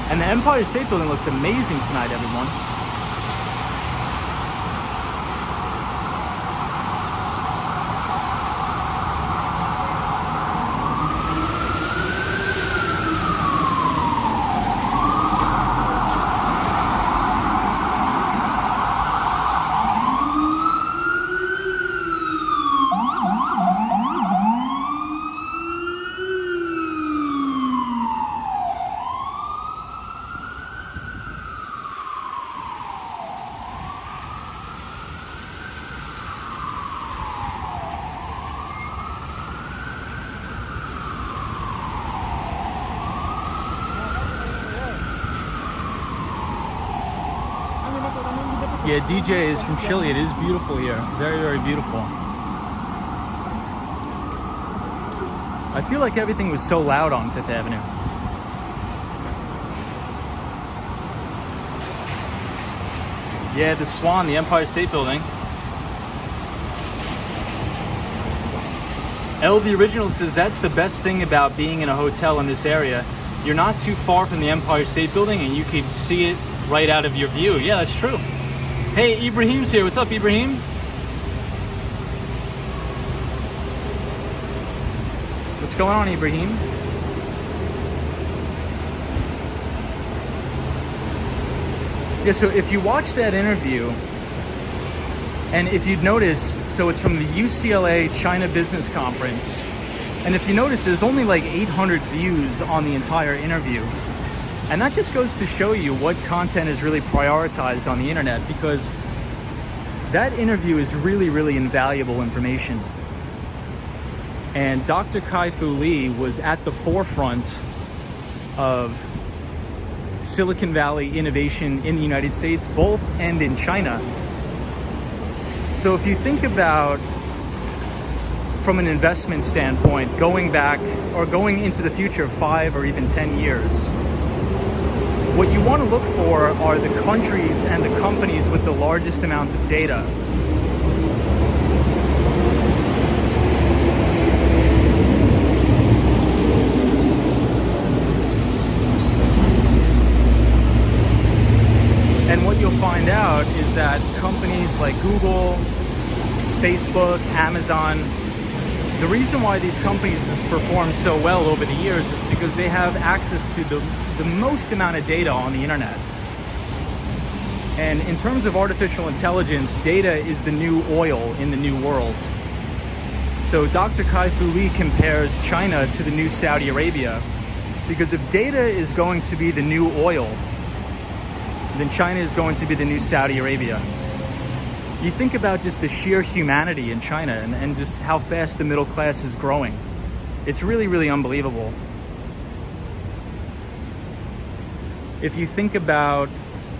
And the Empire State Building looks amazing tonight, everyone. Yeah, DJ is from Chile. It is beautiful here. Very, very beautiful. I feel like everything was so loud on Fifth Avenue. Yeah, the Swan, the Empire State Building. L the Original says that's the best thing about being in a hotel in this area. You're not too far from the Empire State Building and you can see it right out of your view. Yeah, that's true. Hey, Ibrahim's here. What's up, Ibrahim? What's going on, Ibrahim? Yeah, so if you watch that interview, and if you'd notice, so it's from the UCLA China Business Conference, and if you notice, there's only like 800 views on the entire interview. And that just goes to show you what content is really prioritized on the internet, because that interview is really, really invaluable information. And Dr. Kai-Fu Lee was at the forefront of Silicon Valley innovation in the United States, both and in China. So if you think about, from an investment standpoint, going back or going into the future 5 or even 10 years, what you want to look for are the countries and the companies with the largest amounts of data. And what you'll find out is that companies like Google, Facebook, Amazon, the reason why these companies have performed so well over the years is because they have access to the most amount of data on the internet. And in terms of artificial intelligence, data is the new oil in the new world. So Dr. Kai-Fu Lee compares China to the new Saudi Arabia, because if data is going to be the new oil, then China is going to be the new Saudi Arabia. You think about just the sheer humanity in China and just how fast the middle class is growing. It's really, really unbelievable. If you think about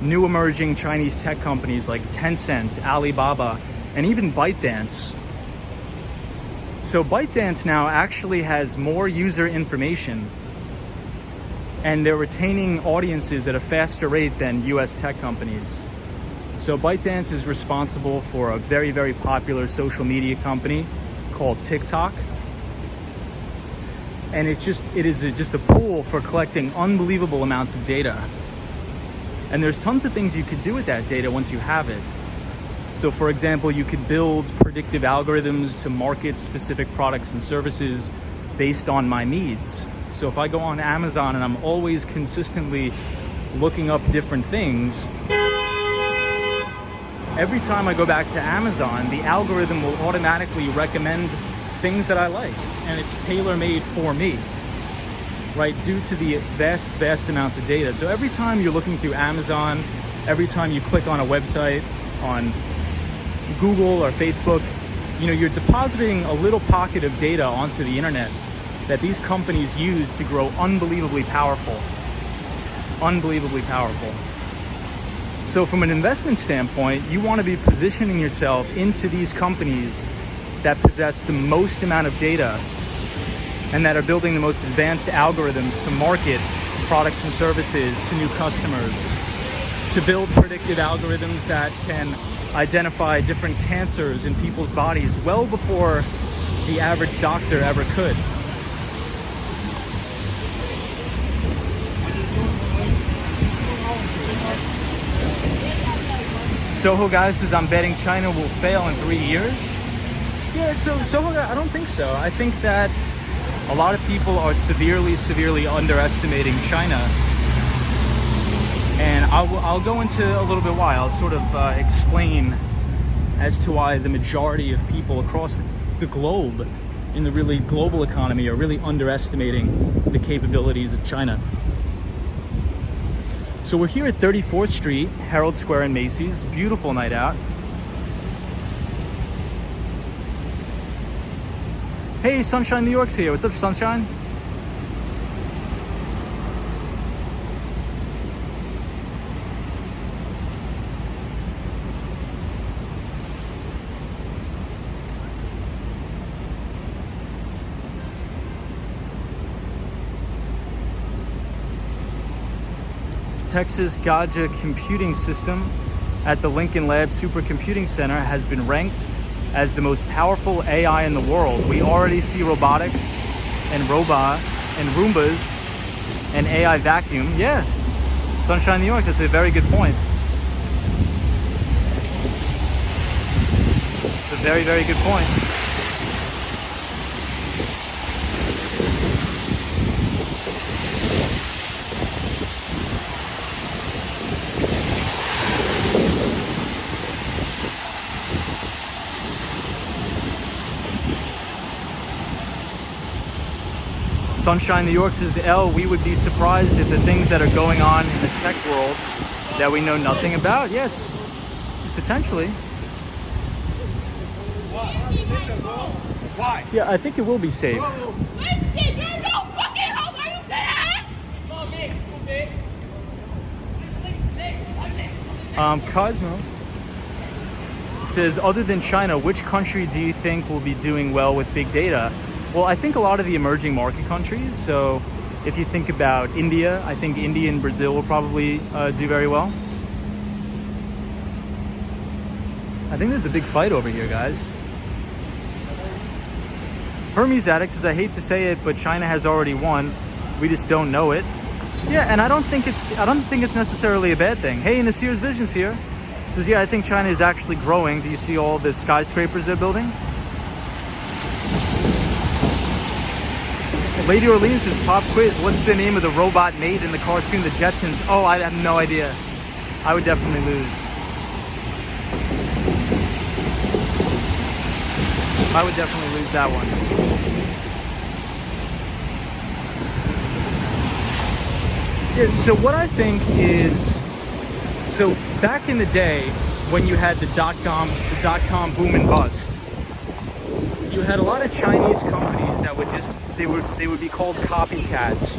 new emerging Chinese tech companies like Tencent, Alibaba, and even ByteDance. So ByteDance now actually has more user information, and they're retaining audiences at a faster rate than US tech companies. So ByteDance is responsible for a very, very popular social media company called TikTok. And it is just a pool for collecting unbelievable amounts of data. And there's tons of things you could do with that data once you have it. So for example, you could build predictive algorithms to market specific products and services based on my needs. So if I go on Amazon and I'm always consistently looking up different things, every time I go back to Amazon, the algorithm will automatically recommend things that I like, and it's tailor-made for me, right? Due to the vast, vast amounts of data. So every time you're looking through Amazon, every time you click on a website on Google or Facebook, you're depositing a little pocket of data onto the internet that these companies use to grow unbelievably powerful. Unbelievably powerful. So from an investment standpoint, you want to be positioning yourself into these companies that possess the most amount of data and that are building the most advanced algorithms to market products and services to new customers, to build predictive algorithms that can identify different cancers in people's bodies well before the average doctor ever could. Soho guy says, I'm betting China will fail in 3 years. Yeah, so Soho guy, I don't think so. I think that a lot of people are severely, severely underestimating China. And I'll go into a little bit why. I'll sort of explain as to why the majority of people across the globe in the really global economy are really underestimating the capabilities of China. So we're here at 34th Street, Herald Square in Macy's. Beautiful night out. Hey, Sunshine New York's here. What's up, Sunshine? Texas Gaja computing system at the Lincoln Lab Supercomputing Center has been ranked as the most powerful AI in the world. We already see robotics and Roombas and AI vacuum. Yeah, Sunshine New York, that's a very good point. It's a very, very good point. Sunshine New York says, L, we would be surprised if the things that are going on in the tech world that we know nothing about. Yes, potentially. Why? Yeah, I think it will be safe. Winston, you're no fucking home. Are you dead? Cosmo says, other than China, which country do you think will be doing well with big data? Well, I think a lot of the emerging market countries. So if you think about India, I think India and Brazil will probably do very well. I think there's a big fight over here, guys. Hermes Addict says, I hate to say it, but China has already won. We just don't know it. Yeah, and I don't think it's necessarily a bad thing. Hey, Nasir's Visions here. Says, yeah, I think China is actually growing. Do you see all the skyscrapers they're building? Lady Orleans says, pop quiz. What's the name of the robot made in the cartoon The Jetsons? Oh, I have no idea. I would definitely lose. I would definitely lose that one. Yeah, so what I think is, so back in the day when you had the dot-com boom and bust, you had a lot of Chinese companies that would they would be called copycats.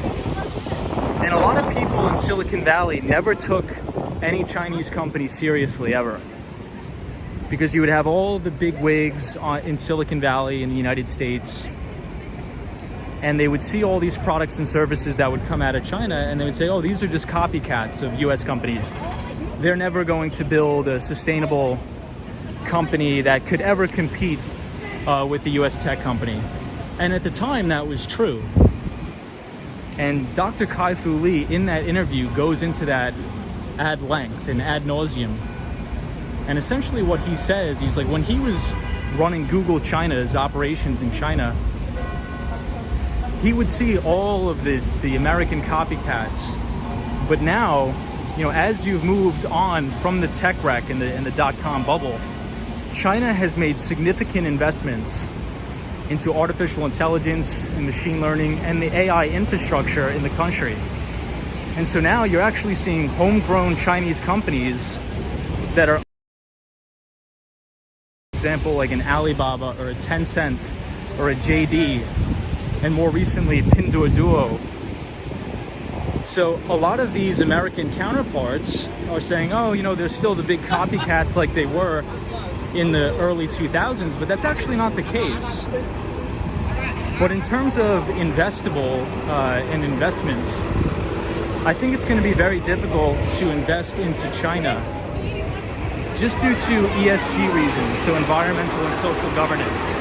And a lot of people in Silicon Valley never took any Chinese company seriously ever. Because you would have all the big wigs in Silicon Valley in the United States, and they would see all these products and services that would come out of China, and they would say, oh, these are just copycats of US companies. They're never going to build a sustainable company that could ever compete with the US tech company. And at the time, that was true. And Dr. Kai-Fu Lee, in that interview, goes into that ad length and ad nauseum. And essentially what he says, he's like, when he was running Google China's operations in China, he would see all of the American copycats. But now, you know, as you've moved on from the tech wreck and the dot-com bubble, China has made significant investments into artificial intelligence and machine learning and the AI infrastructure in the country. And so now you're actually seeing homegrown Chinese companies that are, for example, like an Alibaba or a Tencent or a JD, and more recently Pinduoduo. So a lot of these American counterparts are saying, oh, you know, they're still the big copycats like they were in the early 2000s, but that's actually not the case. But in terms of investable and investments, I think it's going to be very difficult to invest into China just due to ESG reasons, so environmental and social governance.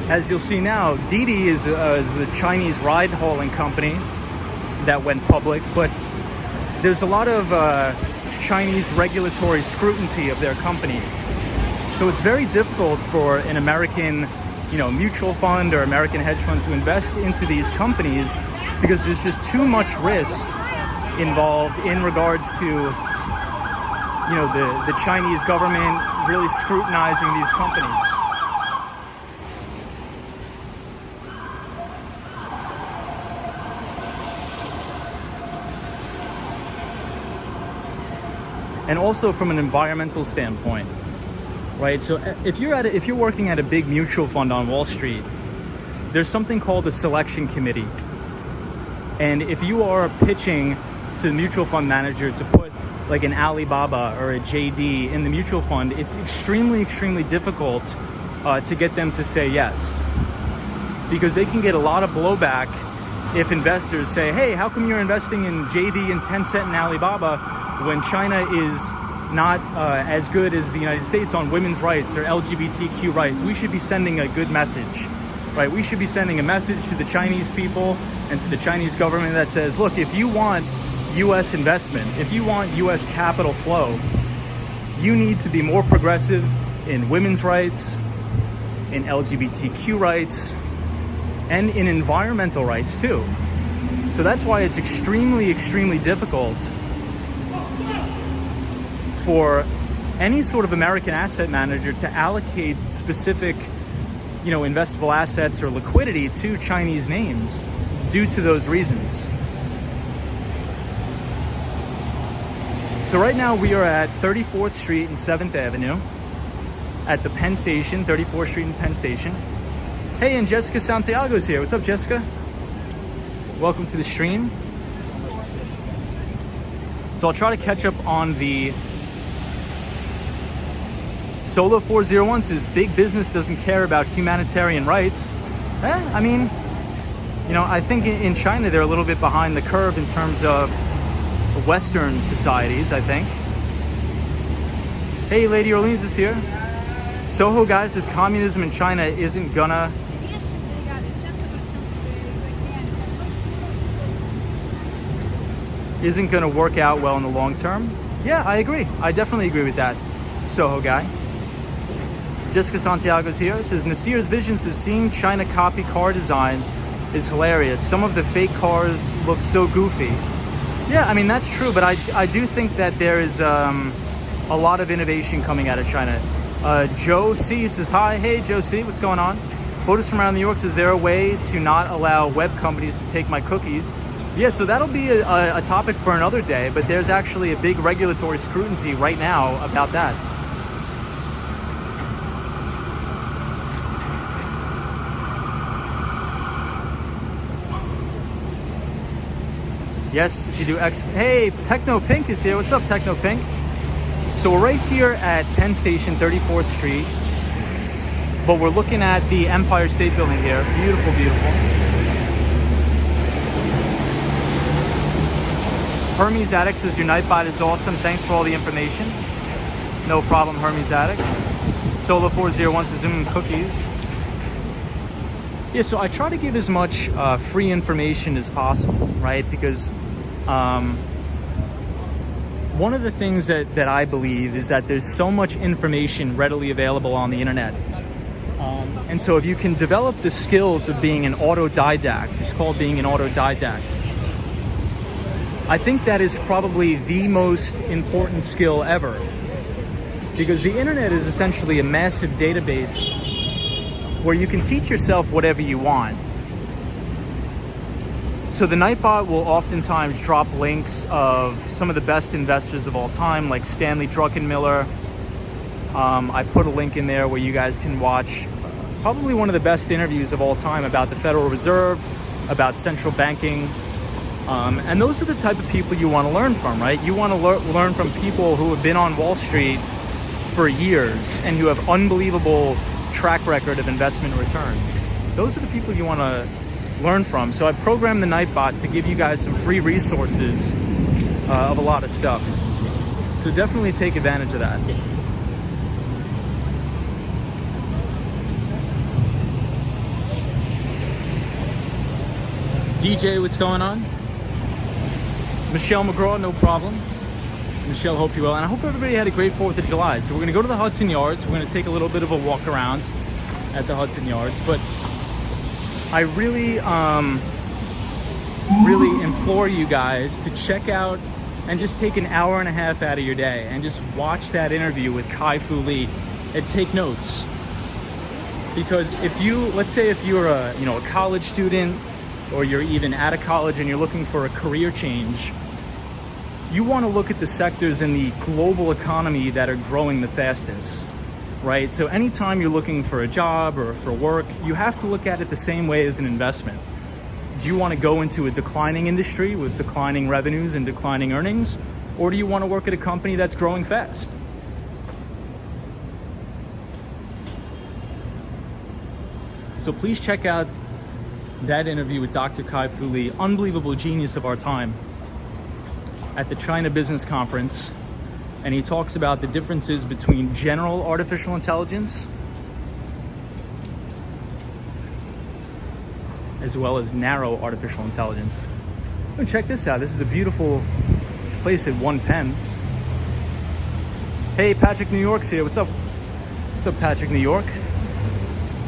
As you'll see now, Didi is the Chinese ride-hauling company that went public, but there's a lot of Chinese regulatory scrutiny of their companies. So it's very difficult for an American, you know, mutual fund or American hedge fund to invest into these companies because there's just too much risk involved in regards to, you know, the Chinese government really scrutinizing these companies. And also from an environmental standpoint, right? So if you're working at a big mutual fund on Wall Street, there's something called the selection committee. And if you are pitching to the mutual fund manager to put like an Alibaba or a JD in the mutual fund, it's extremely, extremely difficult to get them to say yes. Because they can get a lot of blowback if investors say, hey, how come you're investing in JD and Tencent and Alibaba when China is not as good as the United States on women's rights or LGBTQ rights? We should be sending a good message, right? We should be sending a message to the Chinese people and to the Chinese government that says, look, if you want US investment, if you want US capital flow, you need to be more progressive in women's rights, in LGBTQ rights, and in environmental rights too. So that's why it's extremely, extremely difficult for any sort of American asset manager to allocate specific, you know, investable assets or liquidity to Chinese names due to those reasons. So right now we are at 34th Street and 7th Avenue at the Penn Station, 34th Street and Penn Station. Hey, and Jessica Santiago's here. What's up, Jessica? Welcome to the stream. So I'll try to catch up on the Solo 401 says big business doesn't care about humanitarian rights. I mean, you know, I think in China they're a little bit behind the curve in terms of Western societies, I think. Hey, Lady Orleans is here. Soho guy says communism in China isn't gonna work out well in the long term. Yeah, I agree. I definitely agree with that, Soho guy. Jessica Santiago's here. It says Nasir's vision says seeing China copy car designs is hilarious. Some of the fake cars look so goofy. Yeah, I mean, that's true, but I do think that there is a lot of innovation coming out of China. Joe C says hi. Hey, Joe C, what's going on? Photos from around New York says, is there a way to not allow web companies to take my cookies? Yeah, so that'll be a topic for another day, but there's actually a big regulatory scrutiny right now about that. Yes, if you do X. Hey, Techno Pink is here. What's up, Techno Pink? So we're right here at Penn Station, 34th Street, but we're looking at the Empire State Building here. Beautiful, beautiful. Hermes Attic says your Nightbot is awesome. Thanks for all the information. No problem, Hermes Attic. Solo 401 says cookies. Yeah, so I try to give as much free information as possible, right? Because one of the things that I believe is that there's so much information readily available on the internet. And so if you can develop the skills of being an autodidact, it's called being an autodidact. I think that is probably the most important skill ever. Because the internet is essentially a massive database where you can teach yourself whatever you want. So the Nightbot will oftentimes drop links of some of the best investors of all time, like Stanley Druckenmiller. I put a link in there where you guys can watch probably one of the best interviews of all time about the Federal Reserve, about central banking. And those are the type of people you want to learn from, right? You want to learn from people who have been on Wall Street for years and who have unbelievable track record of investment returns. Those are the people you want to learn from. So I programmed the Nightbot to give you guys some free resources of a lot of stuff. So definitely take advantage of that. DJ, what's going on? Michelle McGraw, no problem. Michelle, hope you well. And I hope everybody had a great 4th of July. So we're going to go to the Hudson Yards. We're going to take a little bit of a walk around at the Hudson Yards. But I really, really implore you guys to check out and just take an hour and a half out of your day and just watch that interview with Kai-Fu Lee and take notes. Because if you, let's say if you're a college student, or you're even out of college and you're looking for a career change, you want to look at the sectors in the global economy that are growing the fastest, right? So anytime you're looking for a job or for work, you have to look at it the same way as an investment. Do you want to go into a declining industry with declining revenues and declining earnings? Or do you want to work at a company that's growing fast? So please check out that interview with Dr. Kai-Fu Lee, unbelievable genius of our time, at the China Business Conference. And he talks about the differences between general artificial intelligence as well as narrow artificial intelligence. Oh, check this out. This is a beautiful place at 1 Penn. Hey, Patrick New York's here. What's up? What's up, Patrick New York?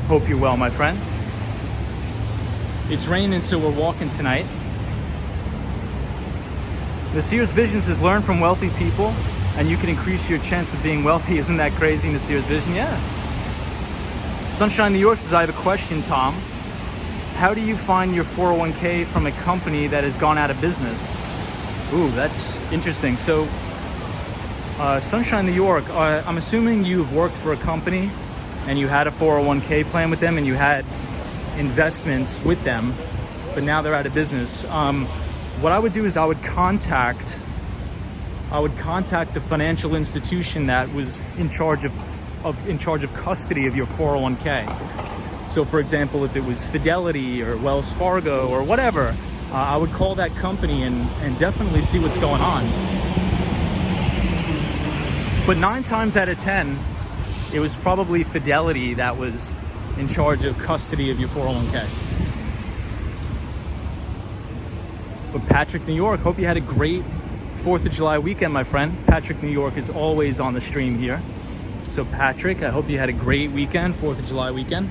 Hope you're well, my friend. It's raining, so we're walking tonight. Nasir's vision says learn from wealthy people and you can increase your chance of being wealthy. Isn't that crazy, Nasir's vision? Yeah. Sunshine New York says, I have a question, Tom. How do you find your 401k from a company that has gone out of business? Ooh, that's interesting. So Sunshine, New York, I'm assuming you've worked for a company and you had a 401k plan with them and you had investments with them, but now they're out of business. What I would do is I would contact the financial institution that was in charge of custody of your 401k. So for example, if it was Fidelity or Wells Fargo or whatever, I would call that company and definitely see what's going on. But 9 times out of 10, it was probably Fidelity that was in charge of custody of your 401k. But Patrick, New York, hope you had a great 4th of July weekend, my friend. Patrick, New York is always on the stream here. So Patrick, I hope you had a great weekend, 4th of July weekend.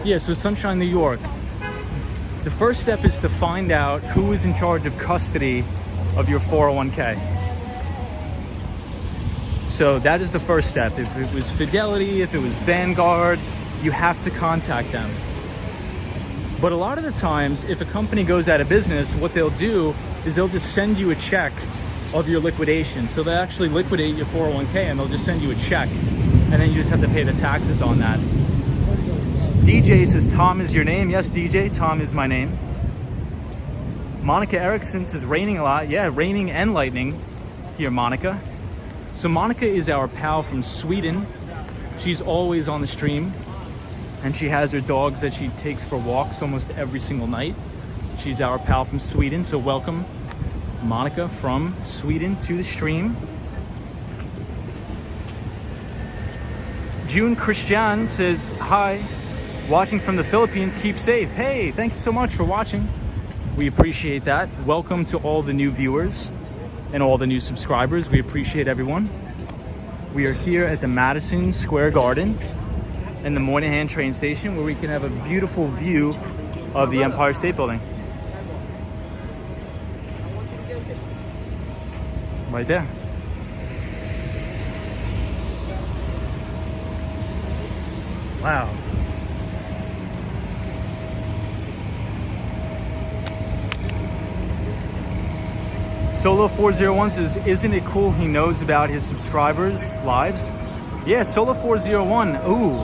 Yeah, so Sunshine, New York. The first step is to find out who is in charge of custody of your 401k. So that is the first step. If it was Fidelity, if it was Vanguard, you have to contact them. But a lot of the times, if a company goes out of business, what they'll do is they'll just send you a check of your liquidation. So they actually liquidate your 401k and they'll just send you a check. And then you just have to pay the taxes on that. DJ says, Tom is your name. Yes, DJ, Tom is my name. Monica Erickson says, raining a lot. Yeah, raining and lightning here, Monica. So Monica is our pal from Sweden. She's always on the stream. And she has her dogs that she takes for walks almost every single night. She's our pal from Sweden. So welcome, Monica from Sweden, to the stream. June Christian says, hi. Watching from the Philippines, keep safe. Hey, thank you so much for watching. We appreciate that. Welcome to all the new viewers and all the new subscribers. We appreciate everyone. We are here at the Madison Square Garden and the Moynihan train station, where we can have a beautiful view of the Empire State Building. Right there. Wow. Solo 401 says, isn't it cool he knows about his subscribers' lives? Yeah, Solo 401. Ooh.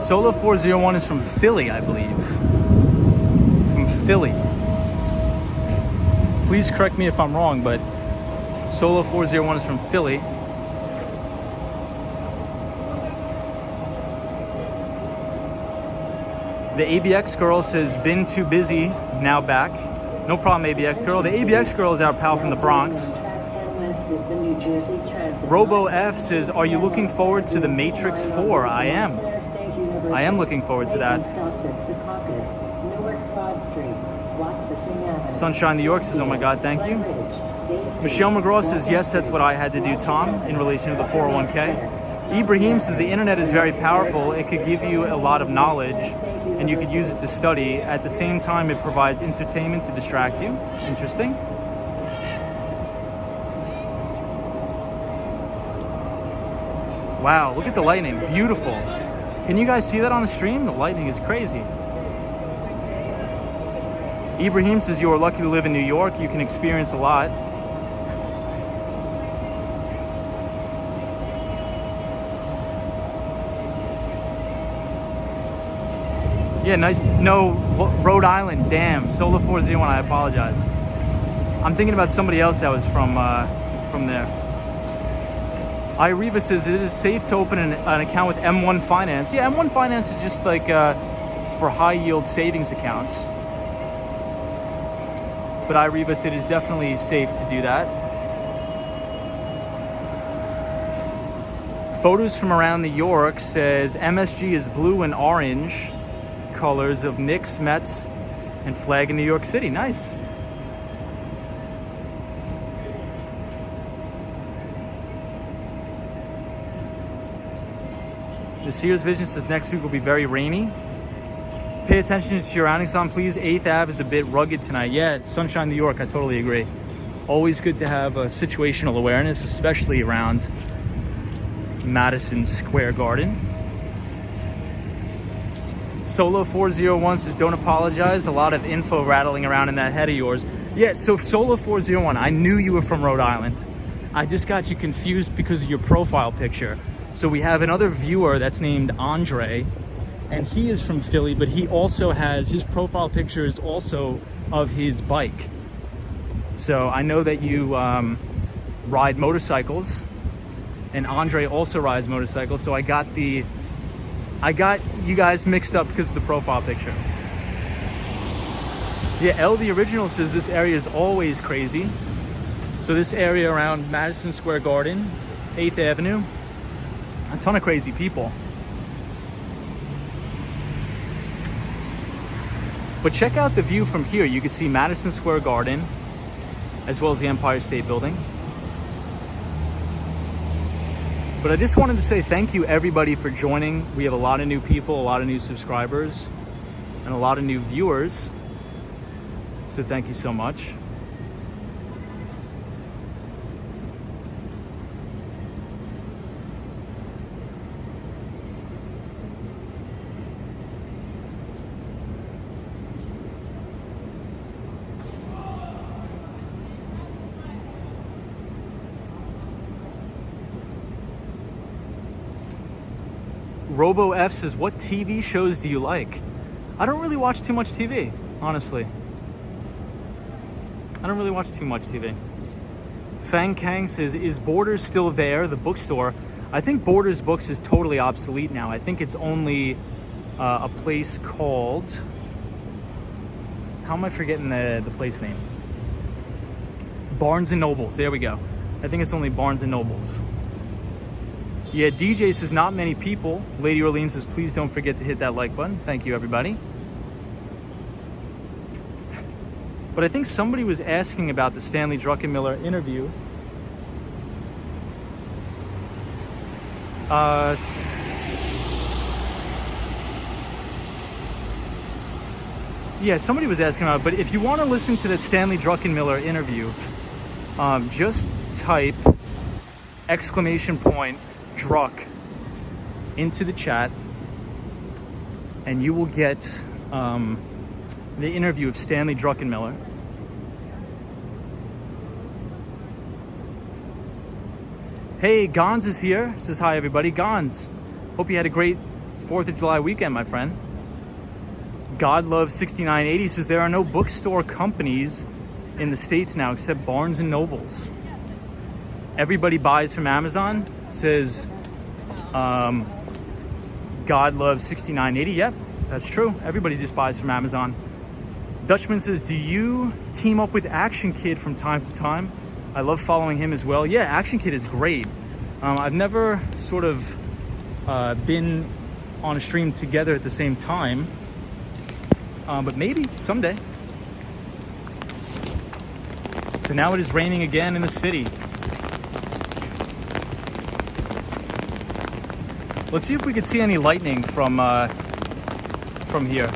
Solo 401 is from Philly, I believe. From Philly. Please correct me if I'm wrong, but Solo 401 is from Philly. The ABX girl says, been too busy, now back. No problem, ABX girl. The ABX girl is our pal from the Bronx. Robo F says, are you looking forward to The Matrix 4? I am. I am looking forward to that. Sunshine, New York says, oh my God, thank you. Michelle McGraw says, yes, that's what I had to do, Tom, in relation to the 401k. Ibrahim says, the internet is very powerful. It could give you a lot of knowledge and you could use it to study. At the same time, it provides entertainment to distract you. Interesting. Wow, look at the lightning. Beautiful. Can you guys see that on the stream? The lightning is crazy. Ibrahim says, you are lucky to live in New York. You can experience a lot. Yeah, nice. No, Rhode Island. Damn. Solo 401. I apologize. I'm thinking about somebody else that was from there. Iriva says it is safe to open an account with M1 Finance. Yeah, M1 Finance is just like for high yield savings accounts. But Iriva said it is definitely safe to do that. Photos from around New York says MSG is blue and orange colors of Knicks, Mets, and flag in New York City. Nice. The Sears Vision says next week will be very rainy. Pay attention to your surroundings on, please. 8th Ave is a bit rugged tonight. Yeah, Sunshine, New York, I totally agree. Always good to have a situational awareness, especially around Madison Square Garden. Solo 401 says, don't apologize. A lot of info rattling around in that head of yours. Yeah, so Solo 401, I knew you were from Rhode Island. I just got you confused because of your profile picture. So we have another viewer that's named Andre, and he is from Philly, but he also has, his profile picture is also of his bike. So I know that you ride motorcycles, and Andre also rides motorcycles, so I got you guys mixed up because of the profile picture. Yeah, L the Original says this area is always crazy. So this area around Madison Square Garden, 8th Avenue, a ton of crazy people. But check out the view from here. You can see Madison Square Garden, as well as the Empire State Building. But I just wanted to say thank you everybody for joining. We have a lot of new people, a lot of new subscribers, and a lot of new viewers. So thank you so much. Robo F says, what TV shows do you like? I don't really watch too much TV, honestly. I don't really watch too much TV. Fang Kang says, is Borders still there, the bookstore? I think Borders Books is totally obsolete now. I think it's only a place called, how am I forgetting the place name? Barnes and Nobles, there we go. I think it's only Barnes and Nobles. Yeah, DJ says not many people. Lady Orleans says, please don't forget to hit that like button. Thank you, everybody. But I think somebody was asking about the Stanley Druckenmiller interview. Yeah, somebody was asking about it. But if you want to listen to the Stanley Druckenmiller interview, just type !Druck into the chat, and you will get the interview of Stanley Druckenmiller. Hey, Gons is here. Says hi, everybody. Gons, hope you had a great 4th of July weekend, my friend. God Loves 6980 says there are no bookstore companies in the States now except Barnes and Nobles. Everybody buys from Amazon, says God Loves 6980. Yep, that's true. Everybody just buys from Amazon. Dutchman says, do you team up with Action Kid from time to time? I love following him as well. Yeah, Action Kid is great. I've never sort of been on a stream together at the same time, but maybe someday. So now it is raining again in the city. Let's see if we could see any lightning from here.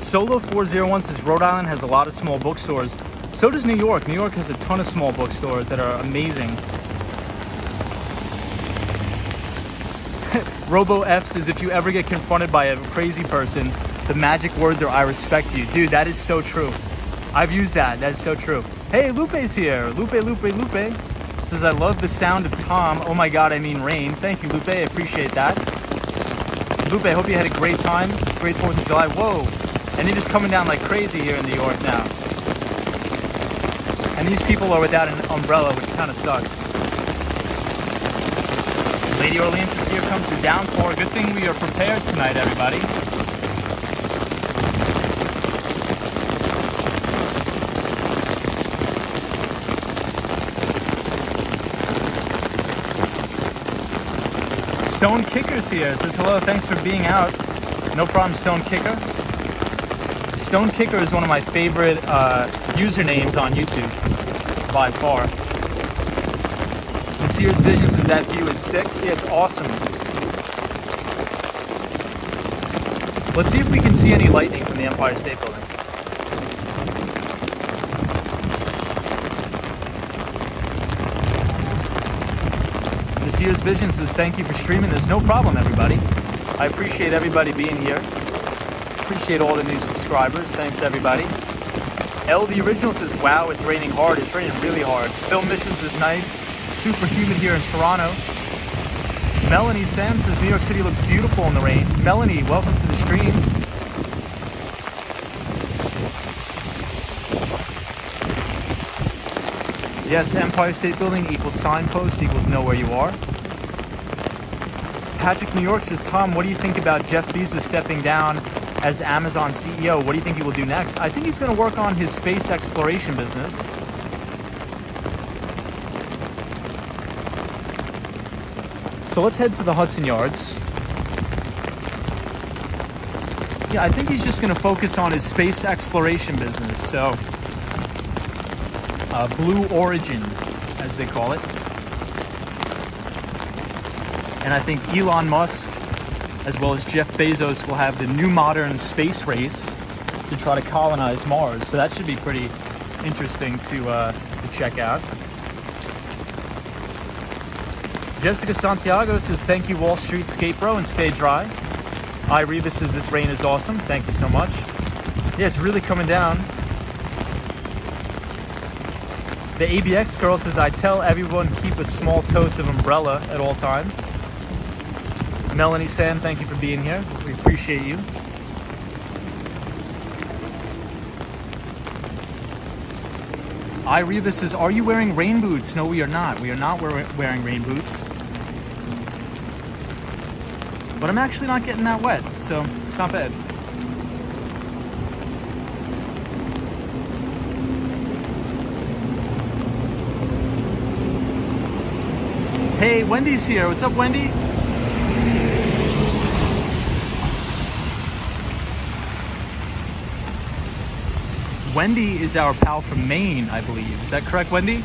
Solo 401 says Rhode Island has a lot of small bookstores. So does New York. New York has a ton of small bookstores that are amazing. Robo F says, if you ever get confronted by a crazy person, the magic words are, I respect you. Dude, that is so true. I've used that. That is so true. Hey, Lupe's here. Lupe says, I love the sound of Tom. Oh my God, I mean rain. Thank you, Lupe. I appreciate that. Lupe, I hope you had a great time. Great 4th of July. Whoa. And it is coming down like crazy here in New York now. And these people are without an umbrella, which kind of sucks. Lady Orleans says, here comes the downpour. Good thing we are prepared tonight, everybody. Stone Kicker's here. Says hello, thanks for being out. No problem, Stone Kicker. Stone Kicker is one of my favorite usernames on YouTube, by far. And Sears Vision says that view is sick. Yeah, it's awesome. Let's see if we can see any lightning from the Empire State Building. Sears Vision says, thank you for streaming. There's no problem, everybody. I appreciate everybody being here. Appreciate all the new subscribers. Thanks, everybody. L the Original says, wow, it's raining hard. It's raining really hard. Film Missions is nice. Super humid here in Toronto. Melanie Sam says, New York City looks beautiful in the rain. Melanie, welcome to the stream. Yes, Empire State Building equals signpost equals know where you are. Patrick New York says, Tom, what do you think about Jeff Bezos stepping down as Amazon CEO? What do you think he will do next? I think he's going to work on his space exploration business. So let's head to the Hudson Yards. Yeah, I think he's just going to focus on his space exploration business. So, Blue Origin, as they call it. And I think Elon Musk, as well as Jeff Bezos, will have the new modern space race to try to colonize Mars. So that should be pretty interesting to check out. Jessica Santiago says, thank you, Wall Street Skate Bro, and stay dry. I Reba says, this rain is awesome. Thank you so much. Yeah, it's really coming down. The ABX girl says, I tell everyone keep a small totes of umbrella at all times. Melanie Sam, thank you for being here. We appreciate you. Ireba says, are you wearing rain boots? No, we are not. We are not wearing rain boots. But I'm actually not getting that wet, so it's not bad. Hey, Wendy's here. What's up, Wendy? Wendy is our pal from Maine, I believe. Is that correct, Wendy?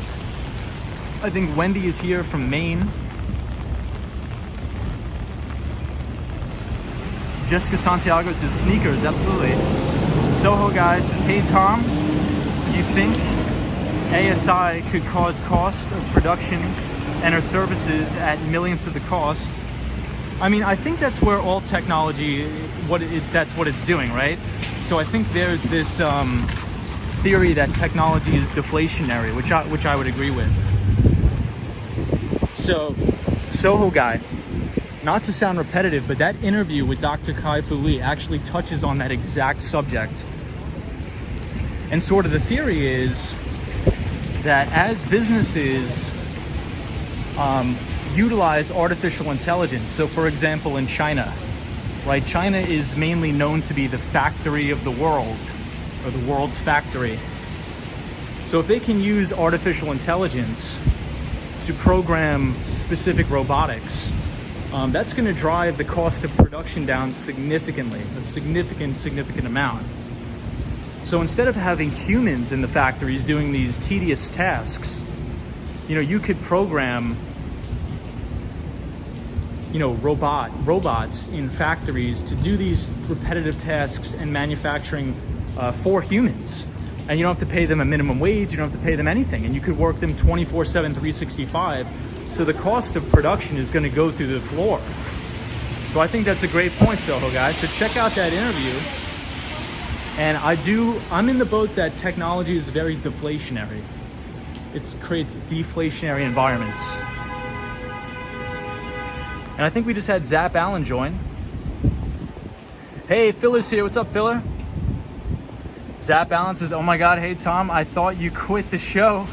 I think Wendy is here from Maine. Jessica Santiago says sneakers, absolutely. Soho Guy says, hey Tom, you think ASI could cause costs of production and our services at millions of the cost? I mean, I think that's where all technology, that's what it's doing, right? So I think there's this theory that technology is deflationary, which I would agree with. So, Soho Guy, not to sound repetitive, but that interview with Dr. Kai-Fu Lee actually touches on that exact subject. And sort of the theory is that as businesses utilize artificial intelligence, so for example in China, right? China is mainly known to be the factory of the world, or the world's factory. So if they can use artificial intelligence to program specific robotics, that's going to drive the cost of production down significantly, a significant amount. So instead of having humans in the factories doing these tedious tasks, you could program, robots in factories to do these repetitive tasks and manufacturing for humans. And you don't have to pay them a minimum wage, you don't have to pay them anything, and you could work them 24/7, 365. So the cost of production is going to go through the floor. So I think that's a great point, Soho Guys. So check out that interview. And I'm in the boat that technology is very deflationary. It creates deflationary environments. And I think we just had Zap Allen join. Hey, Filler's here. What's up, Filler? Zap Allen says, oh my God, hey Tom, I thought you quit the show.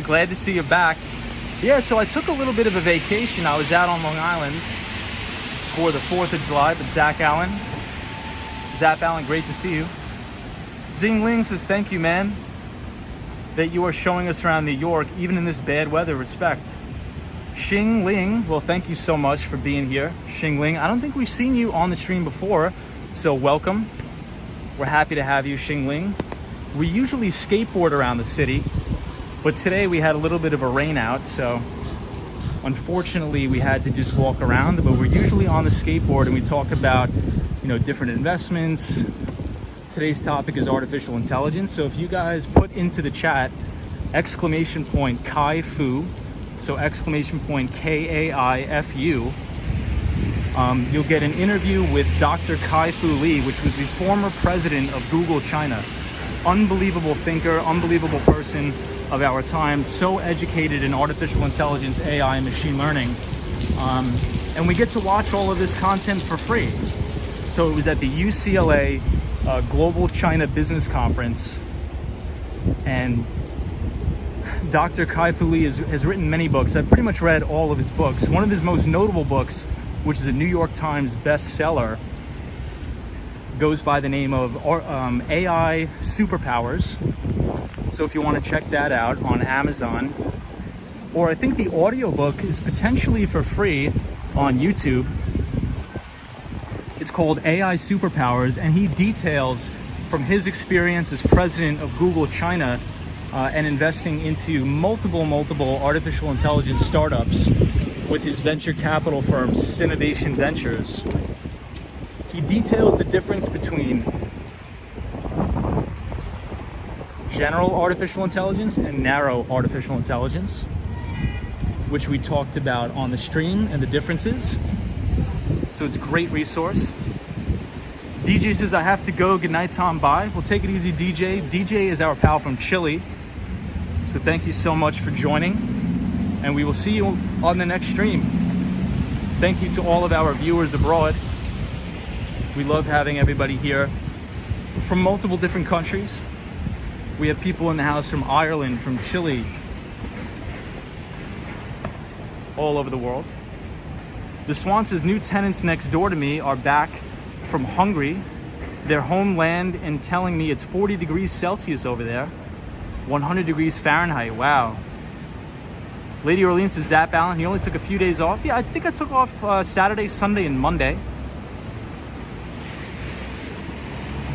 Glad to see you back. Yeah, so I took a little bit of a vacation. I was out on Long Island for the 4th of July, but Zap Allen, great to see you. Zing Ling says, thank you, man, that you are showing us around New York, even in this bad weather. Respect. Xing Ling, well, thank you so much for being here. Xing Ling, I don't think we've seen you on the stream before, so welcome. We're happy to have you, Xing Ling. We usually skateboard around the city, but today we had a little bit of a rain out, so unfortunately we had to just walk around. But we're usually on the skateboard and we talk about, different investments. Today's topic is artificial intelligence. So if you guys put into the chat Kai-Fu, so !Kaifu, You'll get an interview with Dr. Kai-Fu Lee, which was the former president of Google China. Unbelievable thinker, unbelievable person of our time, so educated in artificial intelligence, AI, and machine learning. And we get to watch all of this content for free. So it was at the UCLA Global China Business Conference, and Dr. Kai-Fu Lee has written many books. I've pretty much read all of his books. One of his most notable books, which is a New York Times bestseller, goes by the name of AI Superpowers. So if you want to check that out on Amazon, or I think the audiobook is potentially for free on YouTube. It's called AI Superpowers, and he details from his experience as president of Google China and investing into multiple artificial intelligence startups with his venture capital firm, Sinovation Ventures. He details the difference between general artificial intelligence and narrow artificial intelligence, which we talked about on the stream, and the differences. So it's a great resource. DJ says, I have to go. Good night, Tom. Bye. Well, take it easy, DJ. DJ is our pal from Chile. So thank you so much for joining, and we will see you on the next stream. Thank you to all of our viewers abroad. We love having everybody here from multiple different countries. We have people in the house from Ireland, from Chile, all over the world. The Swan says, new tenants next door to me are back from Hungary, their homeland, and telling me it's 40 degrees Celsius over there, 100 degrees Fahrenheit. Wow. Lady Orleans says, Zap Allen, he only took a few days off. Yeah, I think I took off Saturday, Sunday, and Monday.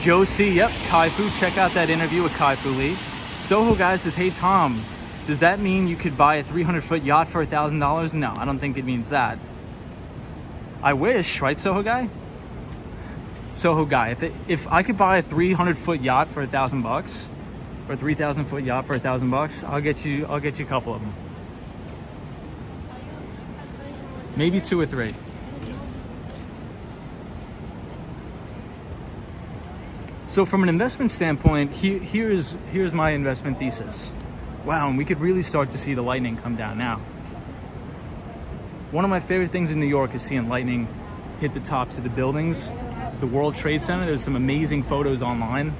Joe C, yep, Kai-Fu, check out that interview with Kai-Fu Lee. Soho Guy says, hey Tom, does that mean you could buy a 300-foot yacht for $1,000? No, I don't think it means that. I wish, right, Soho Guy? Soho Guy, if I could buy a 300-foot yacht for $1,000, or a 3,000-foot yacht for $1,000, I'll get you a couple of them. Maybe 2 or 3. So from an investment standpoint, here's my investment thesis. Wow, and we could really start to see the lightning come down now. One of my favorite things in New York is seeing lightning hit the tops of the buildings. The World Trade Center, there's some amazing photos online.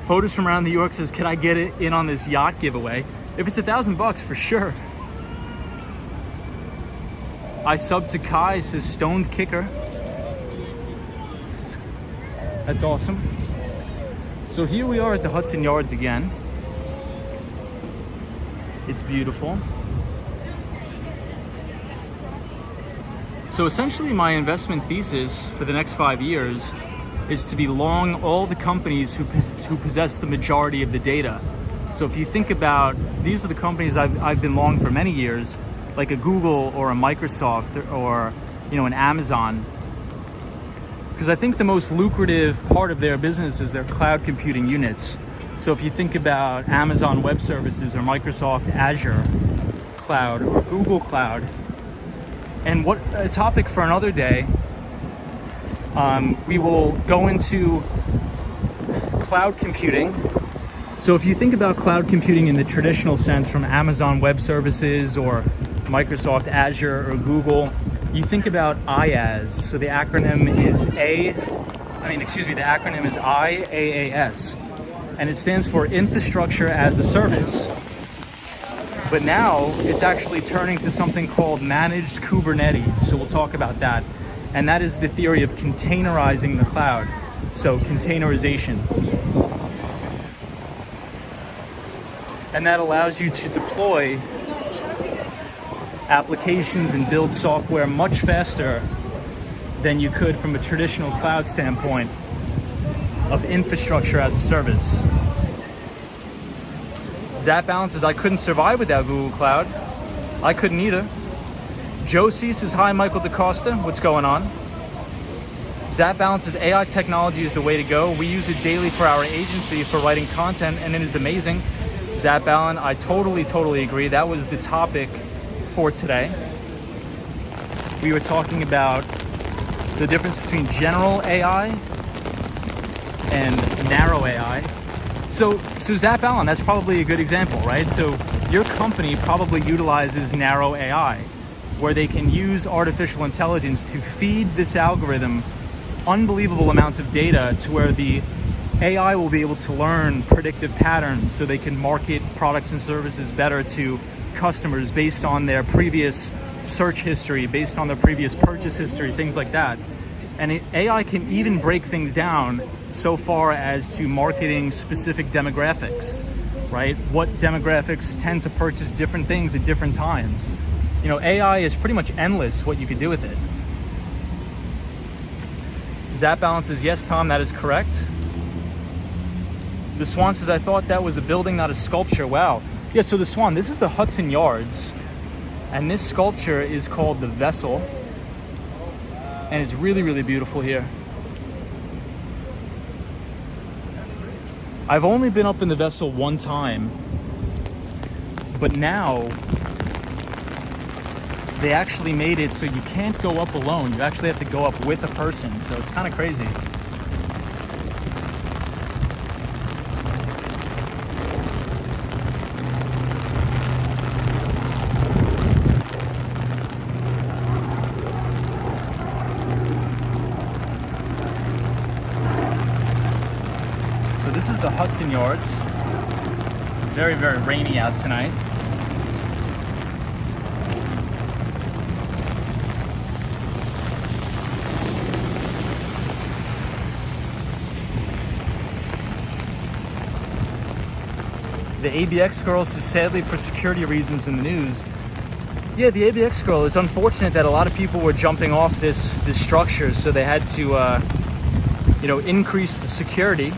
Photos from around New York says, can I get it in on this yacht giveaway? If it's $1,000, for sure. I sub to Kai, says stoned kicker. That's awesome. So here we are at the Hudson Yards again. It's beautiful. So essentially my investment thesis for the next 5 years is to be long all the companies who possess the majority of the data. So if you think about, these are the companies I've been long for many years, like a Google or a Microsoft or an Amazon. Because I think the most lucrative part of their business is their cloud computing units. So if you think about Amazon Web Services or Microsoft Azure Cloud or Google Cloud, and what a topic for another day, we will go into cloud computing. So if you think about cloud computing in the traditional sense from Amazon Web Services or Microsoft Azure or Google, you think about IaaS. So the acronym is IaaS, and it stands for Infrastructure as a Service. But now it's actually turning to something called Managed Kubernetes. So we'll talk about that. And that is the theory of containerizing the cloud. So containerization. And that allows you to deploy applications and build software much faster than you could from a traditional cloud standpoint of infrastructure as a service. Zap Allen says, I couldn't survive without Google Cloud. I couldn't either. Joe C says, hi, Michael DaCosta. What's going on? Zap Allen says, AI technology is the way to go. We use it daily for our agency for writing content, and it is amazing. Zap Allen, I totally agree. That was the topic for today. we were talking about the difference between general AI and narrow AI. So Zap Allen, that's probably a good example, right? So your company probably utilizes narrow AI, where they can use artificial intelligence to feed this algorithm unbelievable amounts of data to where the AI will be able to learn predictive patterns so they can market products and services better to customers based on their previous search history, based on their previous purchase history, things like that. And AI can even break things down so far as to marketing specific demographics, right? What demographics tend to purchase different things at different times. You know, AI is pretty much endless what you can do with it. Zap Balance says, yes, Tom, that is correct. The Swan says, I thought that was a building, not a sculpture. Wow. Yeah, so the Swan, this is the Hudson Yards. And this sculpture is called the Vessel. And it's really, really beautiful here. I've only been up in the Vessel one time, but now they actually made it so you can't go up alone. You actually have to go up with a person, so it's kind of crazy. So this is the Hudson Yards. Very, very rainy out tonight. The ABX girl says, sadly for security reasons in the news. Yeah, the ABX girl, it's unfortunate that a lot of people were jumping off this structure, so they had to, increase the security.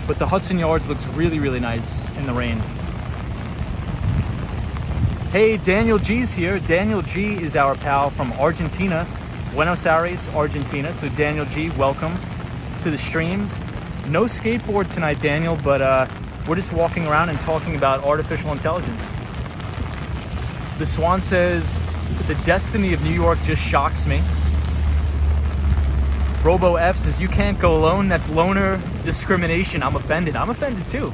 But the Hudson Yards looks really, really nice in the rain. Hey, Daniel G's here. Daniel G is our pal from Argentina, Buenos Aires, Argentina. So Daniel G, welcome to the stream. No skateboard tonight, Daniel, but we're just walking around and talking about artificial intelligence. The Swan says, the destiny of New York just shocks me. Robo F says, you can't go alone. That's loner discrimination. I'm offended. I'm offended too.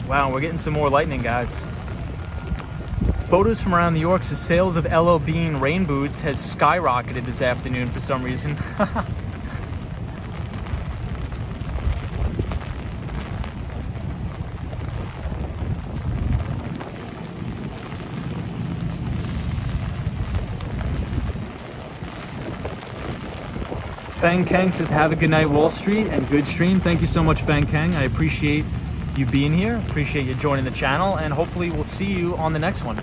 Wow, we're getting some more lightning, guys. Photos from around New York says sales of LL Bean rain boots has skyrocketed this afternoon for some reason. Fang Kang says, have a good night, Wall Street, and good stream. Thank you so much, Fang Kang. I appreciate you being here. Appreciate you joining the channel, and hopefully we'll see you on the next one.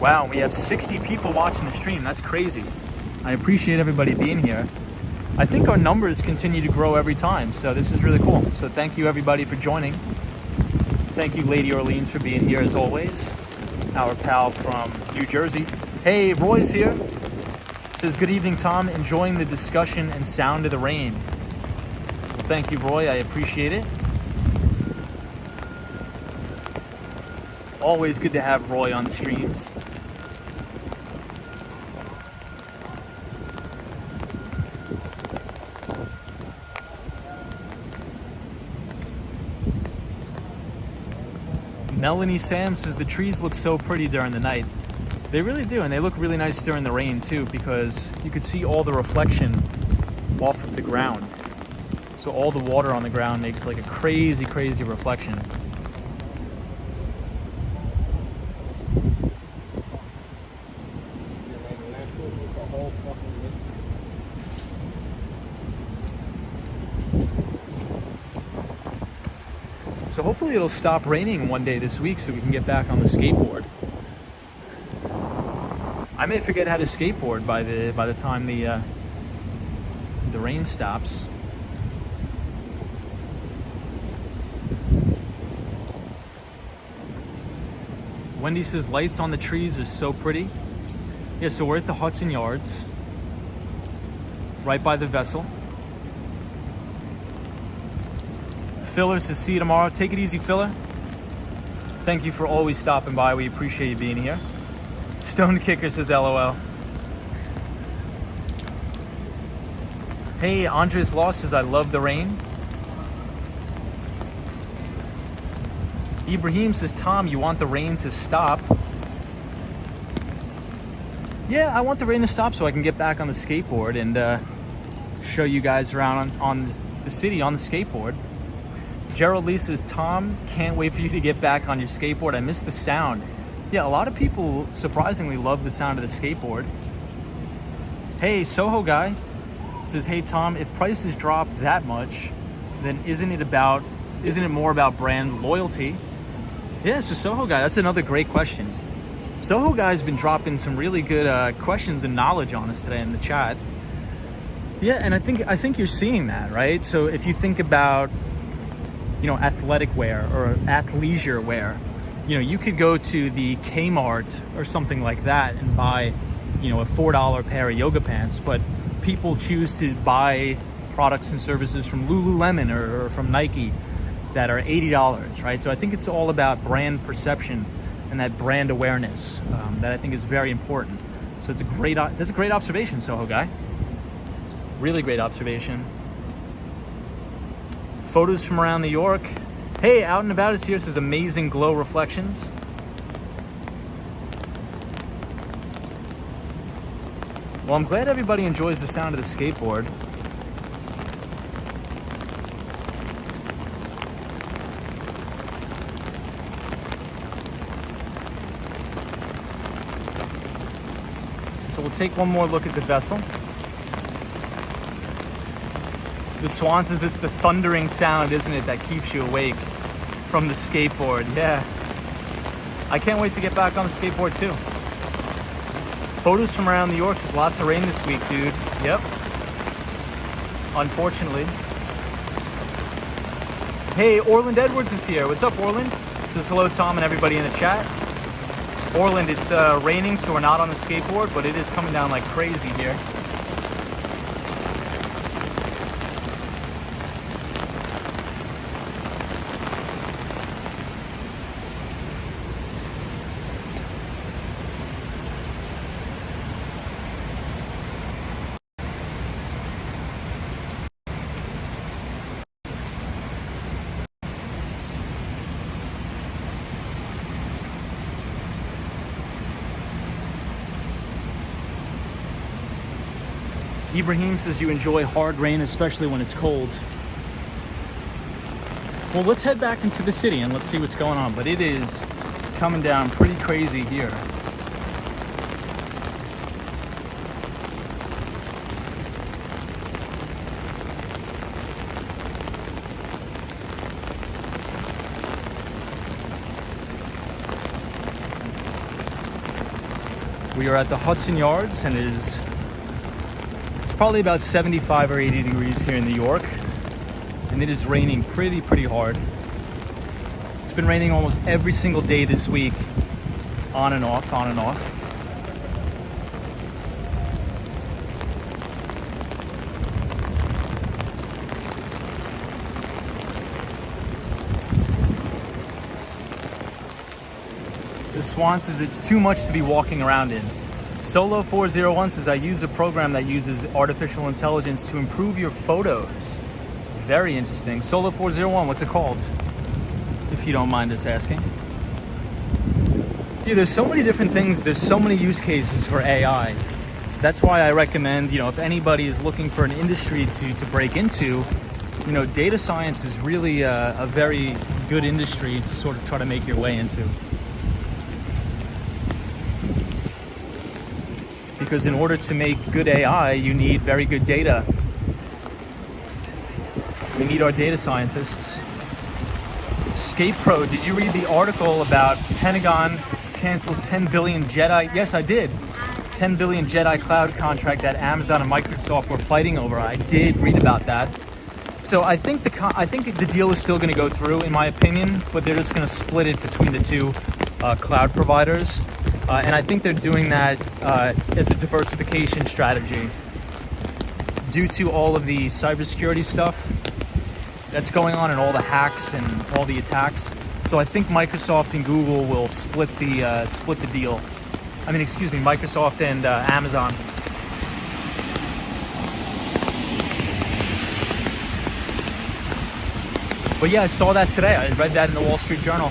Wow, we have 60 people watching the stream. That's crazy. I appreciate everybody being here. I think our numbers continue to grow every time, so this is really cool. So thank you everybody for joining. Thank you, Lady Orleans, for being here as always. Our pal from New Jersey. Hey, Roy's here. Says, good evening, Tom. Enjoying the discussion and sound of the rain. Well, thank you, Roy. I appreciate it. Always good to have Roy on the streams. Melanie Sam says, the trees look so pretty during the night. They really do, and they look really nice during the rain too, because you could see all the reflection off of the ground. So all the water on the ground makes like a crazy, crazy reflection. So hopefully it'll stop raining one day this week so we can get back on the skateboard. I may forget how to skateboard by the time the rain stops. Wendy says lights on the trees are so pretty. Yeah, so we're at the Hudson Yards, right by the Vessel. Filler says, see you tomorrow. Take it easy, Filler. Thank you for always stopping by. We appreciate you being here. Stone Kicker says, LOL. Hey, Andres Law says, I love the rain. Ibrahim says, Tom, you want the rain to stop? Yeah, I want the rain to stop so I can get back on the skateboard and show you guys around on the city on the skateboard. Gerald Lee says, Tom, can't wait for you to get back on your skateboard. I miss the sound. Yeah, a lot of people surprisingly love the sound of the skateboard. Hey, Soho Guy says, hey Tom, if prices drop that much, then isn't it more about brand loyalty? Yeah, so Soho Guy, that's another great question. Soho Guy's been dropping some really good questions and knowledge on us today in the chat. Yeah, and I think you're seeing that, right? So if you think about, you know, athletic wear or athleisure wear, you know, you could go to the Kmart or something like that and buy, you know, a $4 pair of yoga pants, but people choose to buy products and services from Lululemon or from Nike that are $80, right? So I think it's all about brand perception and that brand awareness that I think is very important. So that's a great observation, Soho Guy. Really great observation. Photos from around New York. Hey, Out and About is here. Says amazing glow reflections. Well, I'm glad everybody enjoys the sound of the skateboard. So we'll take one more look at the vessel. The Swan says it's the thundering sound, isn't it, that keeps you awake from the skateboard. Yeah. I can't wait to get back on the skateboard too. Photos from around New York says lots of rain this week, dude. Yep. Unfortunately. Hey, Orland Edwards is here. What's up, Orland? Says hello, Tom, and everybody in the chat. Orland, it's raining, so we're not on the skateboard, but it is coming down like crazy here. Ibrahim says you enjoy hard rain, especially when it's cold. Well, let's head back into the city and let's see what's going on. But it is coming down pretty crazy here. We are at the Hudson Yards and it's probably about 75 or 80 degrees here in New York, and it is raining pretty hard. It's been raining almost every single day this week, on and off. The Swan says it's too much to be walking around in. Solo 401 says, I use a program that uses artificial intelligence to improve your photos. Very interesting. Solo 401, what's it called? If you don't mind us asking. Yeah, there's so many different things. There's so many use cases for AI. That's why I recommend, you know, if anybody is looking for an industry to break into, you know, data science is really a very good industry to sort of try to make your way into. Because in order to make good AI, you need very good data. We need our data scientists. Skate Pro, did you read the article about Pentagon cancels 10 billion Jedi? Yes, I did. 10 billion Jedi cloud contract that Amazon and Microsoft were fighting over. I did read about that. So I think the deal is still going to go through, in my opinion, but they're just going to split it between the two cloud providers. And I think they're doing that as a diversification strategy. Due to all of the cybersecurity stuff, that's going on and all the hacks and all the attacks. So I think Microsoft and Google will split the deal. I mean, excuse me, Microsoft and Amazon. But yeah, I saw that today. I read that in the Wall Street Journal.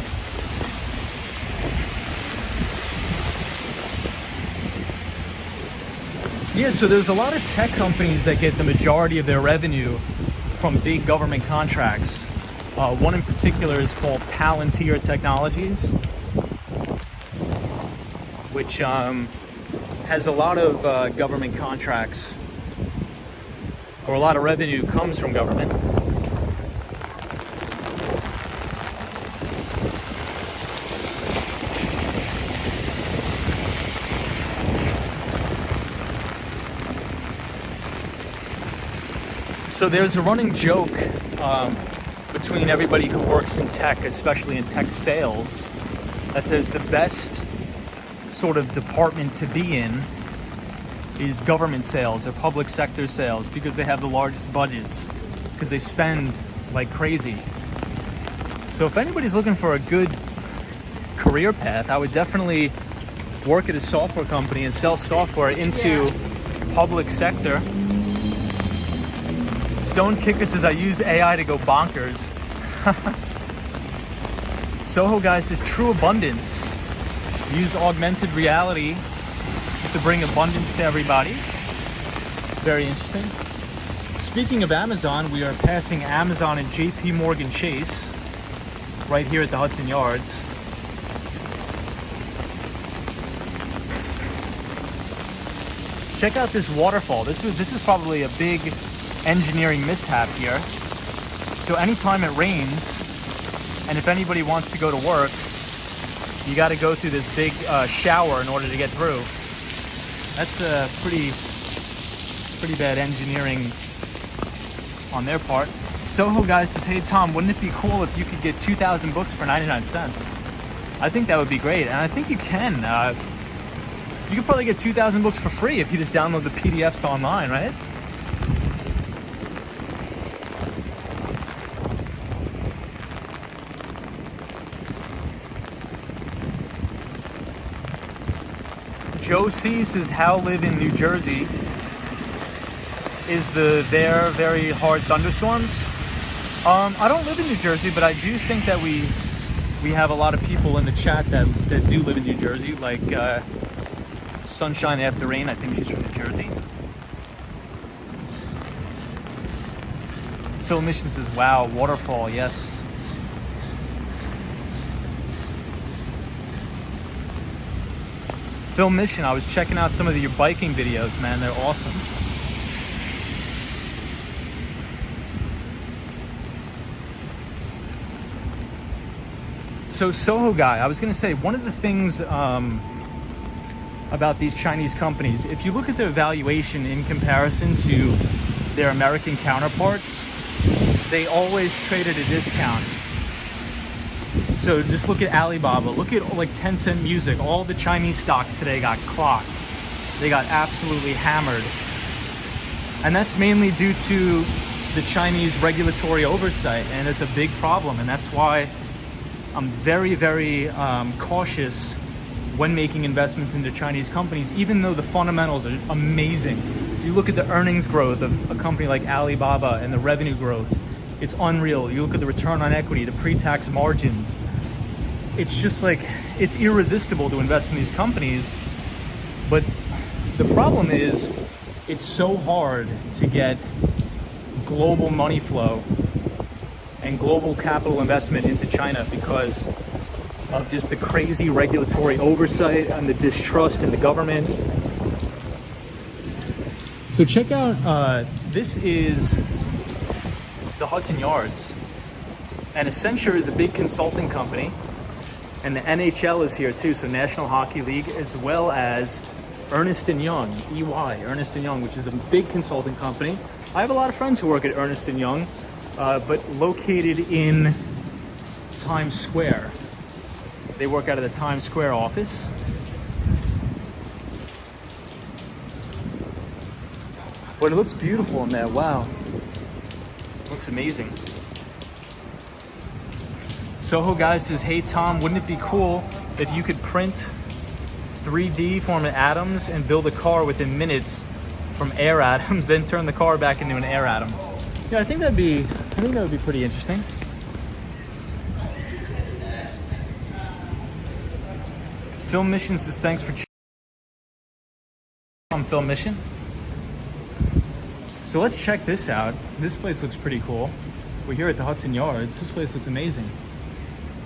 Yeah, so there's a lot of tech companies that get the majority of their revenue from big government contracts. One in particular is called Palantir Technologies, which has a lot of government contracts, or a lot of revenue comes from government. So there's a running joke between everybody who works in tech, especially in tech sales, that says the best sort of department to be in is government sales or public sector sales, because they have the largest budgets, because they spend like crazy. So if anybody's looking for a good career path, I would definitely work at a software company and sell software into public sector. Stone Kicker says, I use AI to go bonkers. Soho Guy says, true abundance. Use augmented reality just to bring abundance to everybody. Very interesting. Speaking of Amazon, we are passing Amazon and JP Morgan Chase right here at the Hudson Yards. Check out this waterfall. This is probably a big engineering mishap here. So anytime it rains, and if anybody wants to go to work, you got to go through this big shower in order to get through. That's a pretty bad engineering on their part. Soho Guy says, hey Tom, wouldn't it be cool if you could get 2,000 books for 99 cents? I think that would be great, and I think you can. You could probably get 2,000 books for free if you just download the PDFs online, right? Joe C says, Hal live in New Jersey. Is there very hard thunderstorms? I don't live in New Jersey, but I do think that we have a lot of people in the chat that do live in New Jersey, like Sunshine After Rain. I think she's from New Jersey. Phil Mission says, wow, waterfall, yes. Phil Mission, I was checking out some of your biking videos, man. They're awesome. So Soho Guy, I was going to say, one of the things about these Chinese companies, if you look at their valuation in comparison to their American counterparts, they always trade at a discount. So just look at Alibaba, look at like Tencent Music. All the Chinese stocks today got clocked. They got absolutely hammered. And that's mainly due to the Chinese regulatory oversight, and it's a big problem. And that's why I'm very, very cautious when making investments into Chinese companies, even though the fundamentals are amazing. You look at the earnings growth of a company like Alibaba and the revenue growth, it's unreal. You look at the return on equity, the pre-tax margins. It's just like, it's irresistible to invest in these companies. But the problem is, it's so hard to get global money flow and global capital investment into China because of just the crazy regulatory oversight and the distrust in the government. So check out, this is the Hudson Yards. And Accenture is a big consulting company. And the NHL is here too, so National Hockey League, as well as Ernst & Young, EY, Ernst & Young, which is a big consulting company. I have a lot of friends who work at Ernst & Young, but located in Times Square. They work out of the Times Square office. But it looks beautiful in there, wow. Looks amazing. Soho Guy says, hey Tom, wouldn't it be cool if you could print 3D form atoms and build a car within minutes from air atoms, then turn the car back into an air atom? Yeah, I think that would be pretty interesting. Film Mission says, thanks for on Film Mission. So let's check this out. This place looks pretty cool. We're here at the Hudson Yards. This place looks amazing.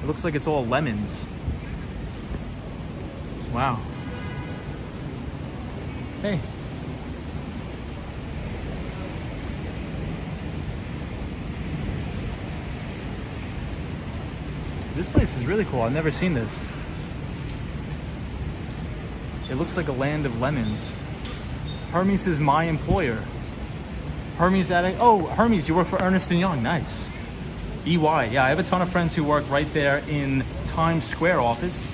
It looks like it's all lemons. Wow. Hey. This place is really cool. I've never seen this. It looks like a land of lemons. Hermes is my employer. Hermes Hermes, you work for Ernst & Young. Nice. EY. Yeah, I have a ton of friends who work right there in Times Square office.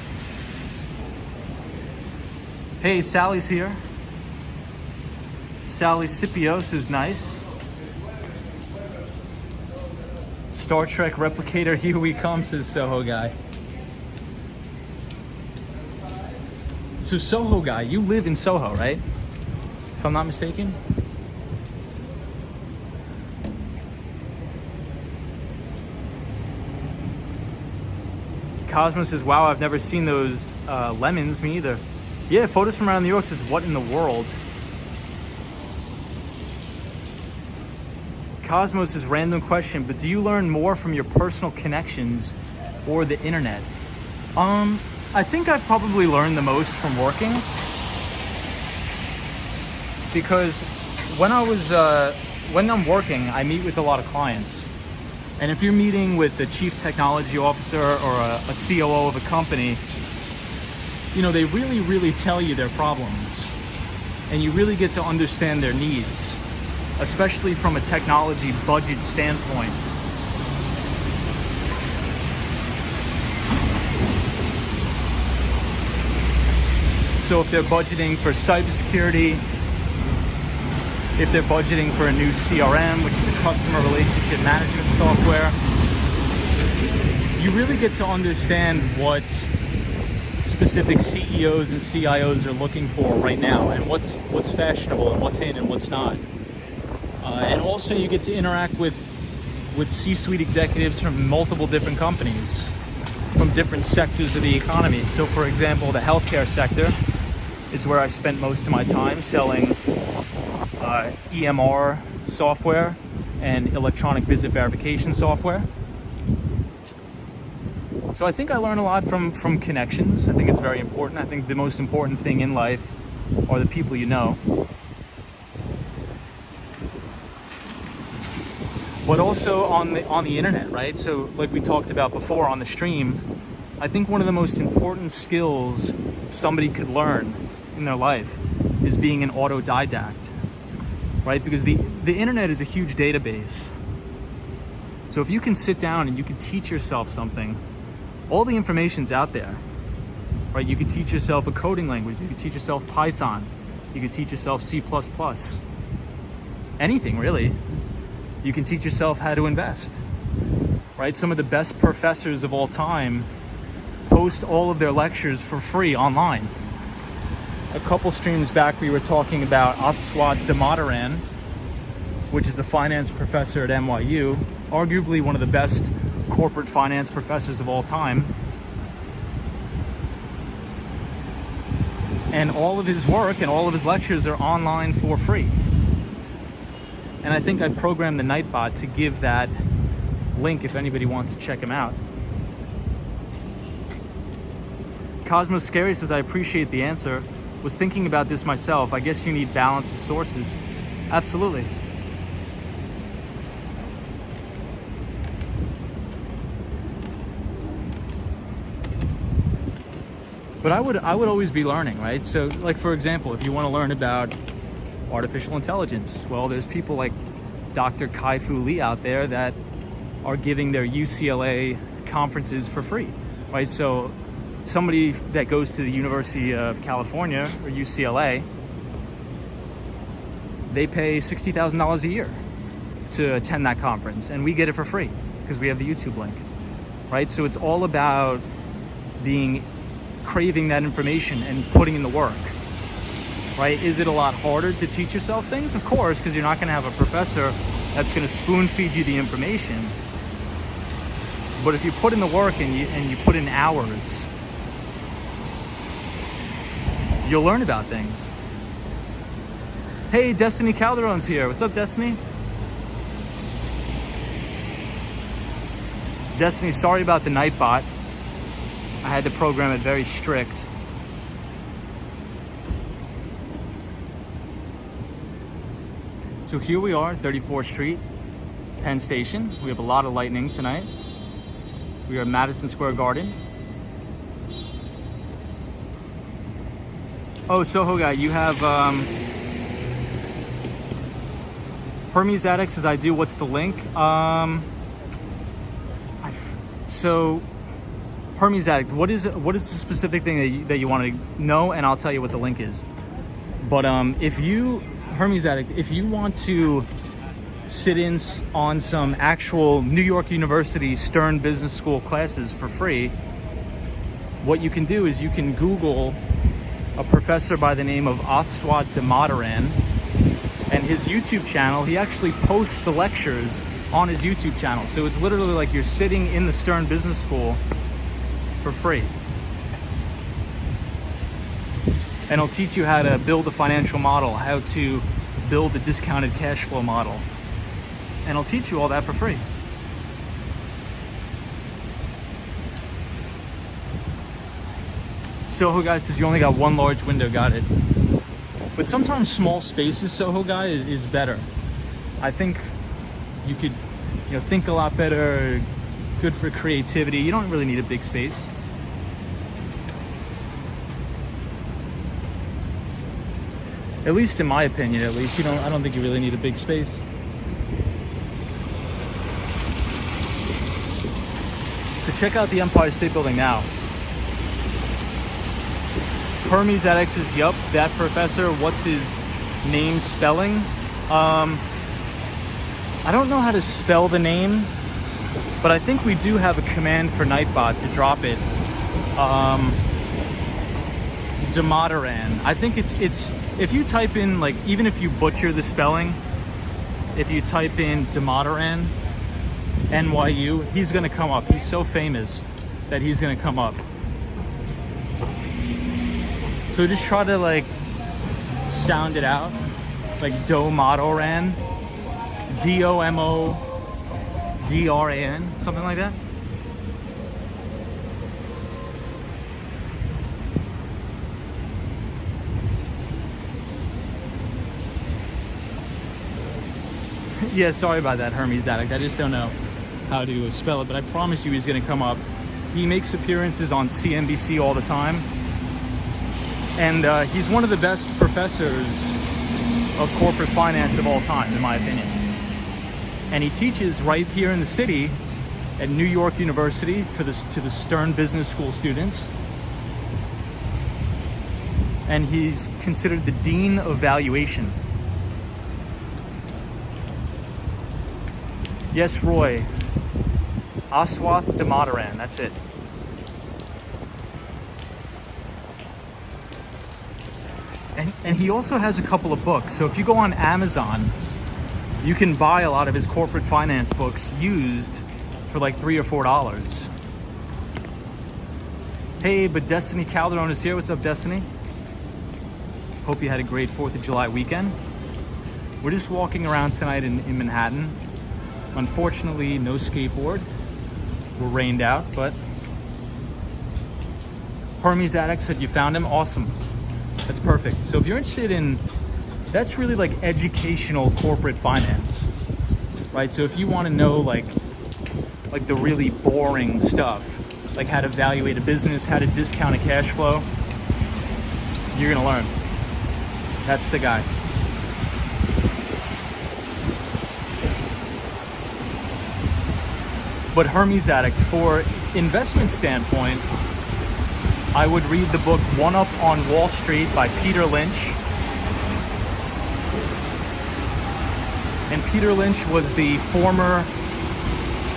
Hey, Sally's here. Sally Scipios is nice. Star Trek replicator, here we come, says Soho Guy. So Soho Guy, you live in Soho, right? If I'm not mistaken. Cosmo says, wow, I've never seen those lemons, me either. Yeah, photos from around New York says, what in the world? Cosmos says, random question, but do you learn more from your personal connections or the internet? I think I probably learned the most from working, because when I'm working, I meet with a lot of clients. And if you're meeting with the chief technology officer or a COO of a company, you know, they really, really tell you their problems, and you really get to understand their needs, especially from a technology budget standpoint. So if they're budgeting for cybersecurity, if they're budgeting for a new CRM, which is the customer relationship management software, you really get to understand what specific CEOs and CIOs are looking for right now, and what's fashionable and what's in and what's not. And also you get to interact with C-suite executives from multiple different companies, from different sectors of the economy. So for example, the healthcare sector is where I spent most of my time selling EMR software and electronic visit verification software. So I think I learn a lot from connections. I think it's very important. I think the most important thing in life are the people you know. But also on the internet, right? So like we talked about before on the stream, I think one of the most important skills somebody could learn in their life is being an autodidact, right? Because the internet is a huge database. So if you can sit down and you can teach yourself something, all the information's out there, right? You could teach yourself a coding language. You could teach yourself Python. You could teach yourself C++. Anything, really. You can teach yourself how to invest, right? Some of the best professors of all time post all of their lectures for free online. A couple streams back, we were talking about Aswat Damodaran, which is a finance professor at NYU, arguably one of the best corporate finance professors of all time. And all of his work and all of his lectures are online for free. And I think I programmed the Nightbot to give that link if anybody wants to check him out. Cosmos Scary says, I appreciate the answer. Was thinking about this myself. I guess you need balance of sources. Absolutely. But I would always be learning, right? So like, for example, if you want to learn about artificial intelligence, well, there's people like Dr. Kai-Fu Lee out there that are giving their UCLA conferences for free, right? So somebody that goes to the University of California or UCLA, they pay $60,000 a year to attend that conference, and we get it for free because we have the YouTube link. right? So it's all about craving that information and putting in the work, right? Is it a lot harder to teach yourself things? Of course, because you're not going to have a professor that's going to spoon feed you the information. But if you put in the work and you put in hours, you'll learn about things. Hey, Destiny Calderon's here. What's up, Destiny? Destiny, sorry about the Nightbot. I had to program it very strict. So here we are, 34th Street, Penn Station. We have a lot of lightning tonight. We are at Madison Square Garden. Oh, Soho guy, you have Hermes Addict says I do. What's the link? So Hermes Addict, what is the specific thing that you want to know? And I'll tell you what the link is. But Hermes Addict, if you want to sit in on some actual New York University Stern Business School classes for free, what you can do is you can Google a professor by the name of Aswath Damodaran, and his YouTube channel, he actually posts the lectures on his YouTube channel. So it's literally like you're sitting in the Stern Business School for free. And he'll teach you how to build a financial model, how to build a discounted cash flow model. And he'll teach you all that for free. Soho guy says you only got one large window, got it. But sometimes small spaces, Soho guy, is better. I think you could, think a lot better, good for creativity. You don't really need a big space. At least in my opinion, I don't think you really need a big space. So check out the Empire State Building now. Hermes Addict says, yup, that professor, what's his name spelling? I don't know how to spell the name, but I think we do have a command for Nightbot to drop it. Damodaran. I think it's if you type in, like, even if you butcher the spelling, if you type in Damodaran, NYU, he's gonna come up. He's so famous that he's gonna come up. So just try to sound it out, like Domodaran, DOMODRAN, something like that. Yeah, sorry about that, Hermes Addict. I just don't know how to spell it, but I promise you he's gonna come up. He makes appearances on CNBC all the time. And he's one of the best professors of corporate finance of all time, in my opinion. And he teaches right here in the city at New York University to the Stern Business School students. And he's considered the Dean of Valuation. Yes, Roy. Aswath Damodaran, that's it. And he also has a couple of books. So if you go on Amazon, you can buy a lot of his corporate finance books used for like $3 or $4. Hey, but Destiny Calderon is here. What's up, Destiny? Hope you had a great 4th of July weekend. We're just walking around tonight in Manhattan. Unfortunately, no skateboard. We're rained out, but Hermes Addict said you found him. Awesome. That's perfect. So if you're interested in, that's really like educational corporate finance, right? So if you want to know like the really boring stuff, like how to evaluate a business, how to discount a cash flow, you're gonna learn. That's the guy. But Hermes Addict, for investment standpoint, I would read the book One Up on Wall Street by Peter Lynch. And Peter Lynch was the former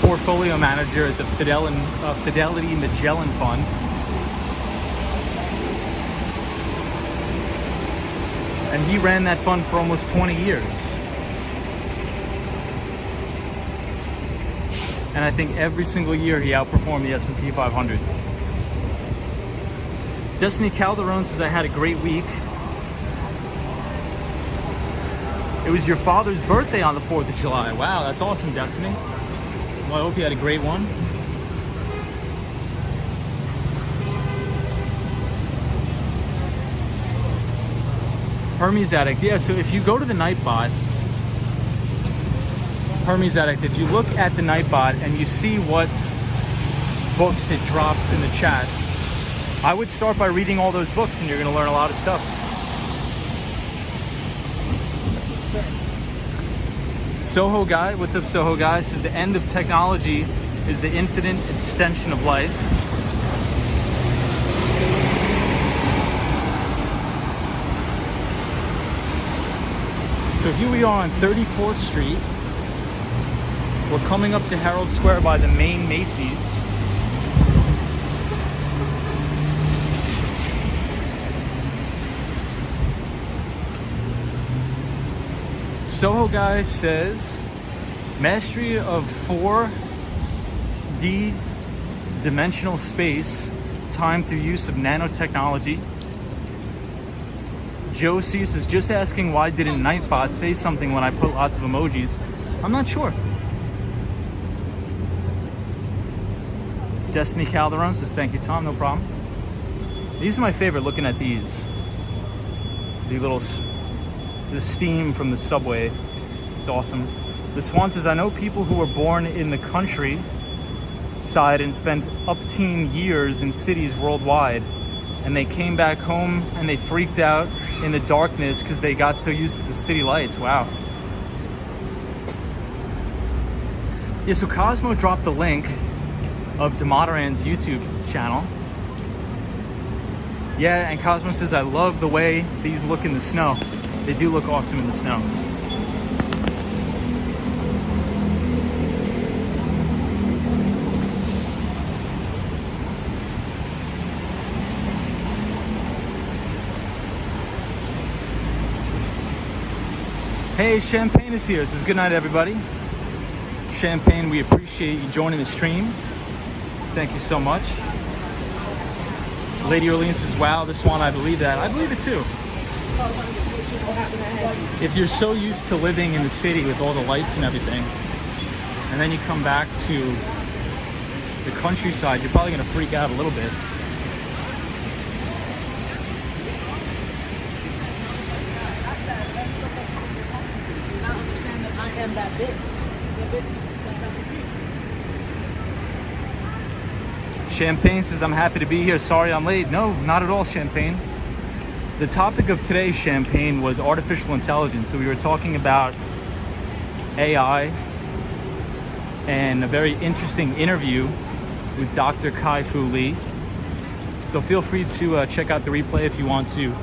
portfolio manager at the Fidelity Magellan Fund. And he ran that fund for almost 20 years. And I think every single year he outperformed the S&P 500. Destiny Calderon says, I had a great week. It was your father's birthday on the 4th of July. Wow, that's awesome, Destiny. Well, I hope you had a great one. Hermes Addict. Yeah, so if you go to the Nightbot, Hermes Addict, if you look at the Nightbot and you see what books it drops in the chat, I would start by reading all those books and you're going to learn a lot of stuff. Soho Guy, what's up Soho Guy, says the end of technology is the infinite extension of life. So here we are on 34th Street. We're coming up to Herald Square by the main Macy's. Soho Guy says, mastery of 4D dimensional space, time through use of nanotechnology. Josie says, just asking why didn't Nightbot say something when I put lots of emojis? I'm not sure. Destiny Calderon says, thank you, Tom, no problem. These are my favorite, looking at these. The steam from the subway. It's awesome. The Swan says, I know people who were born in the countryside and spent up-teen years in cities worldwide. And they came back home and they freaked out in the darkness because they got so used to the city lights. Wow. Yeah, so Cosmo dropped the link of Demodoran's YouTube channel. Yeah, and Cosmo says, I love the way these look in the snow. They do look awesome in the snow. Hey, Champagne is here. Says good night, everybody. Champagne, we appreciate you joining the stream. Thank you so much. Lady Orleans says, wow, this one, I believe that. I believe it too. If you're so used to living in the city with all the lights and everything, and then you come back to the countryside, you're probably going to freak out a little bit. Champagne says, I'm happy to be here. Sorry I'm late. No, not at all, Champagne. The topic of today's Champagne was artificial intelligence. So we were talking about AI and a very interesting interview with Dr. Kai-Fu Lee. So feel free to check out the replay if you want to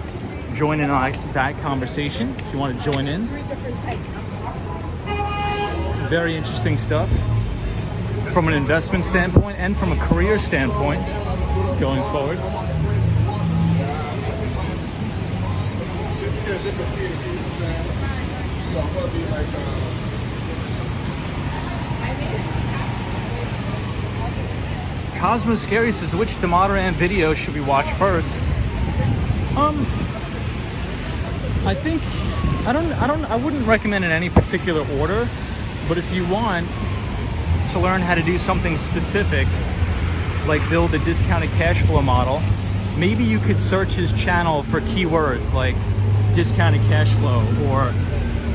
join in on that conversation, if you want to join in. Very interesting stuff from an investment standpoint and from a career standpoint going forward. Cosmo Scary says, which Demodoran video should we watch first? I wouldn't recommend in any particular order, but if you want to learn how to do something specific, like build a discounted cash flow model, maybe you could search his channel for keywords like discounted cash flow or,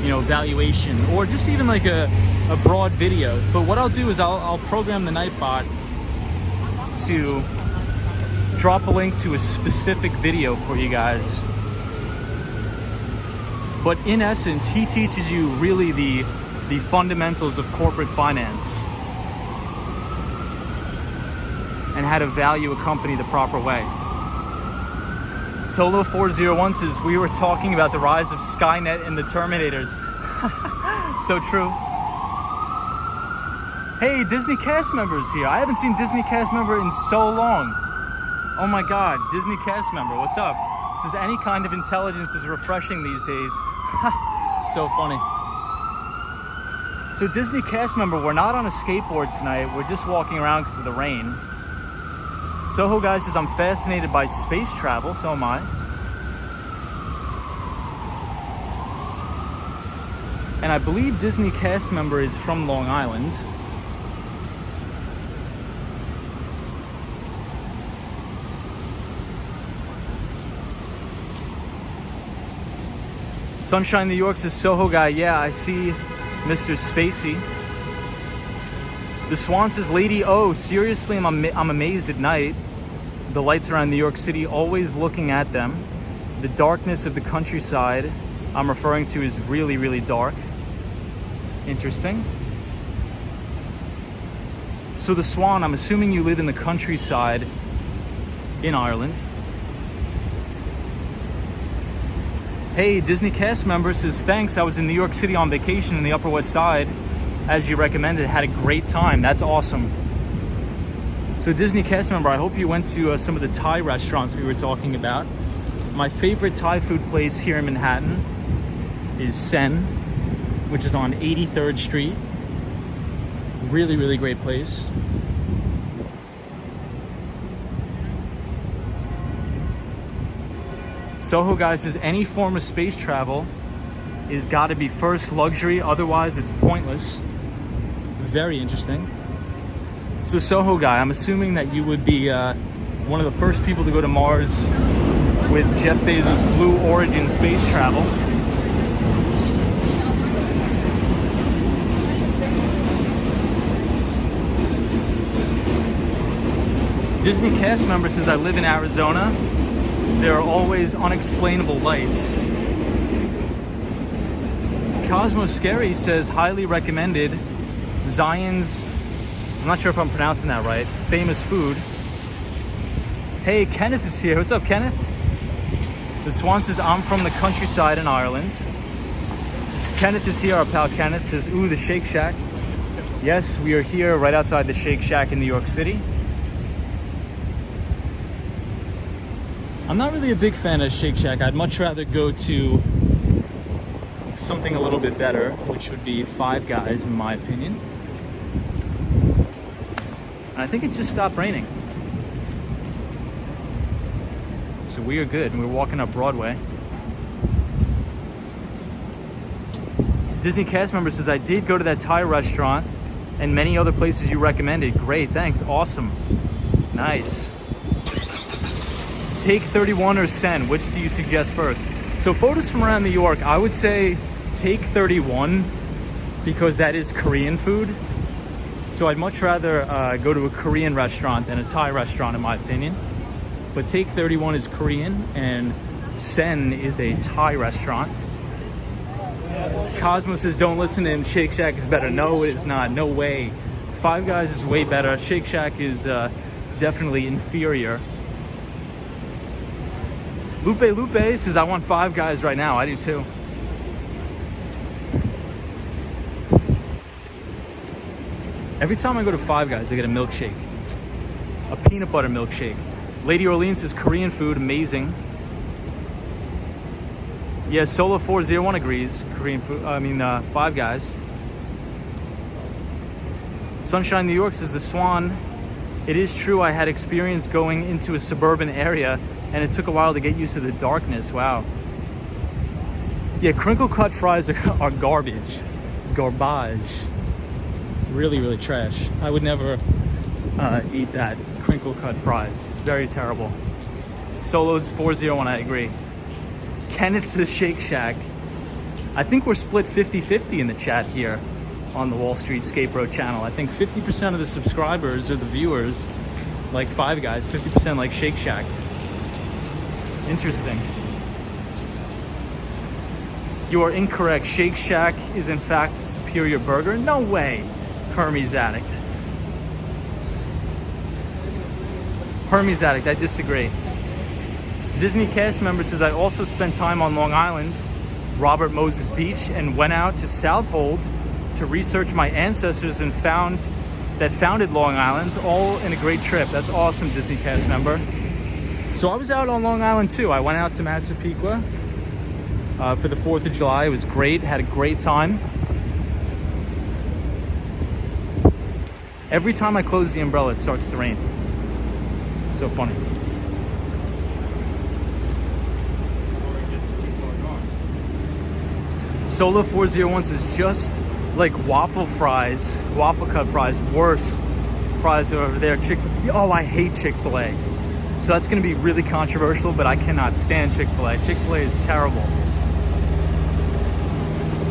you know, valuation, or just even like a broad video. But what I'll do is I'll program the Nightbot to drop a link to a specific video for you guys. But in essence, he teaches you really the fundamentals of corporate finance and how to value a company the proper way. Solo 401 says, we were talking about the rise of Skynet and the Terminators. So true. Hey, Disney cast members here. I haven't seen Disney cast member in so long. Oh my God, Disney cast member, what's up? This is any kind of intelligence is refreshing these days. So funny. So Disney cast member, we're not on a skateboard tonight. We're just walking around because of the rain. Soho Guy says, I'm fascinated by space travel, so am I. And I believe Disney cast member is from Long Island. Sunshine New York says, Soho Guy, yeah, I see Mr. Spacey. The Swan says, Lady O, seriously, I'm amazed at night. The lights around New York City, always looking at them. The darkness of the countryside I'm referring to is really, really dark. Interesting. So the Swan, I'm assuming you live in the countryside in Ireland. Hey, Disney cast member says, thanks, I was in New York City on vacation in the Upper West Side. As you recommended, had a great time. That's awesome. So Disney cast member, I hope you went to some of the Thai restaurants we were talking about. My favorite Thai food place here in Manhattan is Sen, which is on 83rd Street. Really, really great place. Soho Guy says, any form of space travel is got to be first luxury, otherwise it's pointless. Very interesting. So Soho Guy, I'm assuming that you would be one of the first people to go to Mars with Jeff Bezos' Blue Origin space travel. Disney cast member says, I live in Arizona. There are always unexplainable lights. Cosmo Scary says, highly recommended. Zion's, I'm not sure if I'm pronouncing that right, famous food. Hey, Kenneth is here. What's up, Kenneth? The Swan says, I'm from the countryside in Ireland. Kenneth is here. Our pal Kenneth says, ooh, the Shake Shack. Yes, we are here right outside the Shake Shack in New York City. I'm not really a big fan of Shake Shack. I'd much rather go to something a little bit better, which would be Five Guys, in my opinion. And I think it just stopped raining. So we are good, and we're walking up Broadway. Disney cast member says, I did go to that Thai restaurant and many other places you recommended. Great, thanks, awesome. Nice. Take 31 or Sen, which do you suggest first? So photos from around New York, I would say Take 31 because that is Korean food. So I'd much rather go to a Korean restaurant than a Thai restaurant, in my opinion. But Take 31 is Korean and Sen is a Thai restaurant. Cosmo says, don't listen to him, Shake Shack is better. No, it is not, no way. Five Guys is way better. Shake Shack is definitely inferior. Lupe says, I want Five Guys right now. I do too. Every time I go to Five Guys, I get a milkshake. A peanut butter milkshake. Lady Orleans says, Korean food, amazing. Yeah, Solo 401 agrees. Korean food, Five Guys. Sunshine New York says, the Swan, it is true I had experience going into a suburban area and it took a while to get used to the darkness. Wow. Yeah, crinkle cut fries are garbage. Garbage. Really, really trash. I would never eat that. Crinkle cut fries. Very terrible. Solo's 401, I agree. Kenneth says Shake Shack. I think we're split 50-50 in the chat here on the Wall Street Skate Bro channel. I think 50% of the subscribers or the viewers like Five Guys, 50% like Shake Shack. Interesting. You are incorrect. Shake Shack is in fact a superior burger. No way. Hermes Addict. Hermes Addict, I disagree. Disney cast member says, I also spent time on Long Island, Robert Moses Beach, and went out to Southold to research my ancestors and found that founded Long Island, all in a great trip. That's awesome, Disney cast member. So I was out on Long Island too. I went out to Massapequa for the 4th of July. It was great, had a great time. Every time I close the umbrella, it starts to rain. It's so funny. Solo 401 says just like waffle cut fries, worse fries are over there. Oh, I hate Chick-fil-A. So that's gonna be really controversial, but I cannot stand Chick-fil-A. Chick-fil-A is terrible.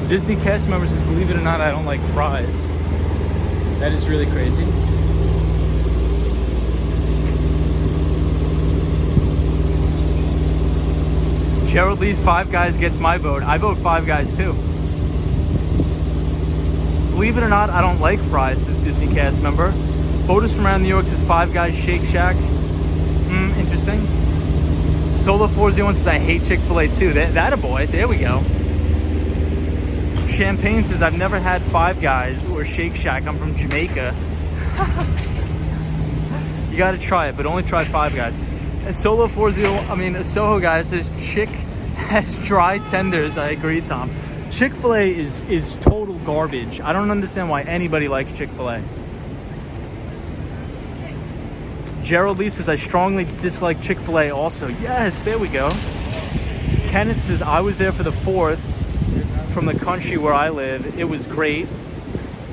Disney cast members says, believe it or not, I don't like fries. That is really crazy. Gerald Lee, Five Guys gets my vote. I vote Five Guys too. Believe it or not, I don't like fries, says Disney cast member. Photos from around New York says Five Guys, Shake Shack. Interesting. Solo 401 says I hate Chick-fil-A too. That a boy. There we go. Champagne says I've never had Five Guys or Shake Shack. I'm from Jamaica. You gotta try it, but only try Five Guys. A Soho guy says Chick has dry tenders. I agree, Tom. Chick-fil-A is total garbage. I don't understand why anybody likes Chick-fil-A. Gerald Lee says I strongly dislike Chick-fil-A also. Yes, there we go. Kenneth says I was there for the 4th from the country where I live. It was great.